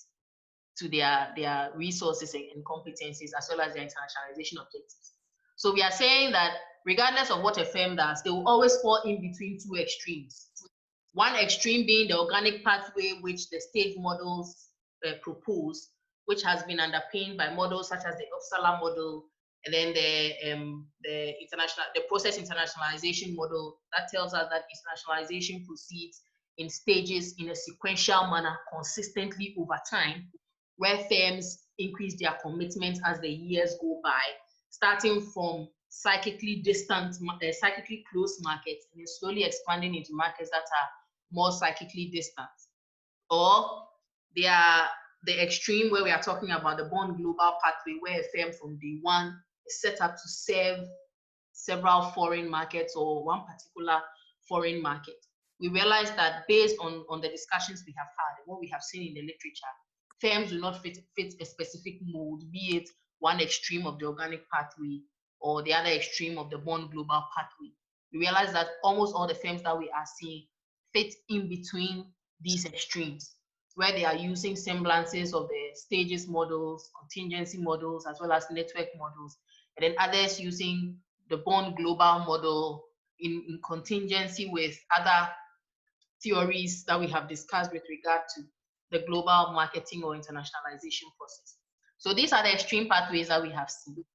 to their resources and competencies, as well as their internationalization objectives. So we are saying that regardless of what a firm does, they will always fall in between two extremes. One extreme being the organic pathway, which the stage models propose, which has been underpinned by models such as the Uppsala model, and then the process internationalization model that tells us that internationalization proceeds in stages in a sequential manner consistently over time, where firms increase their commitment as the years go by, starting from psychically distant, psychically close markets, and then slowly expanding into markets that are more psychically distant. Or they are the extreme where we are talking about the Born Global pathway, where a firm from day one is set up to serve several foreign markets or one particular foreign market. We realize that based on the discussions we have had and what we have seen in the literature, firms do not fit a specific mold, be it one extreme of the organic pathway or the other extreme of the Born Global pathway. We realize that almost all the firms that we are seeing fit in between these extremes, where they are using semblances of the stages models, contingency models, as well as network models, and then others using the Born Global model in contingency with other theories that we have discussed with regard to the global marketing or internationalization process. So these are the extreme pathways that we have seen.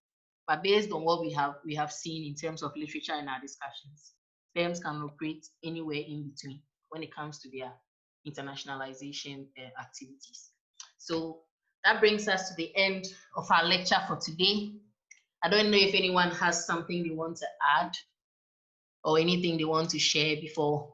But based on what we have seen in terms of literature in our discussions, firms can operate anywhere in between when it comes to their internationalization activities. So that brings us to the end of our lecture for today. I don't know if anyone has something they want to add or anything they want to share before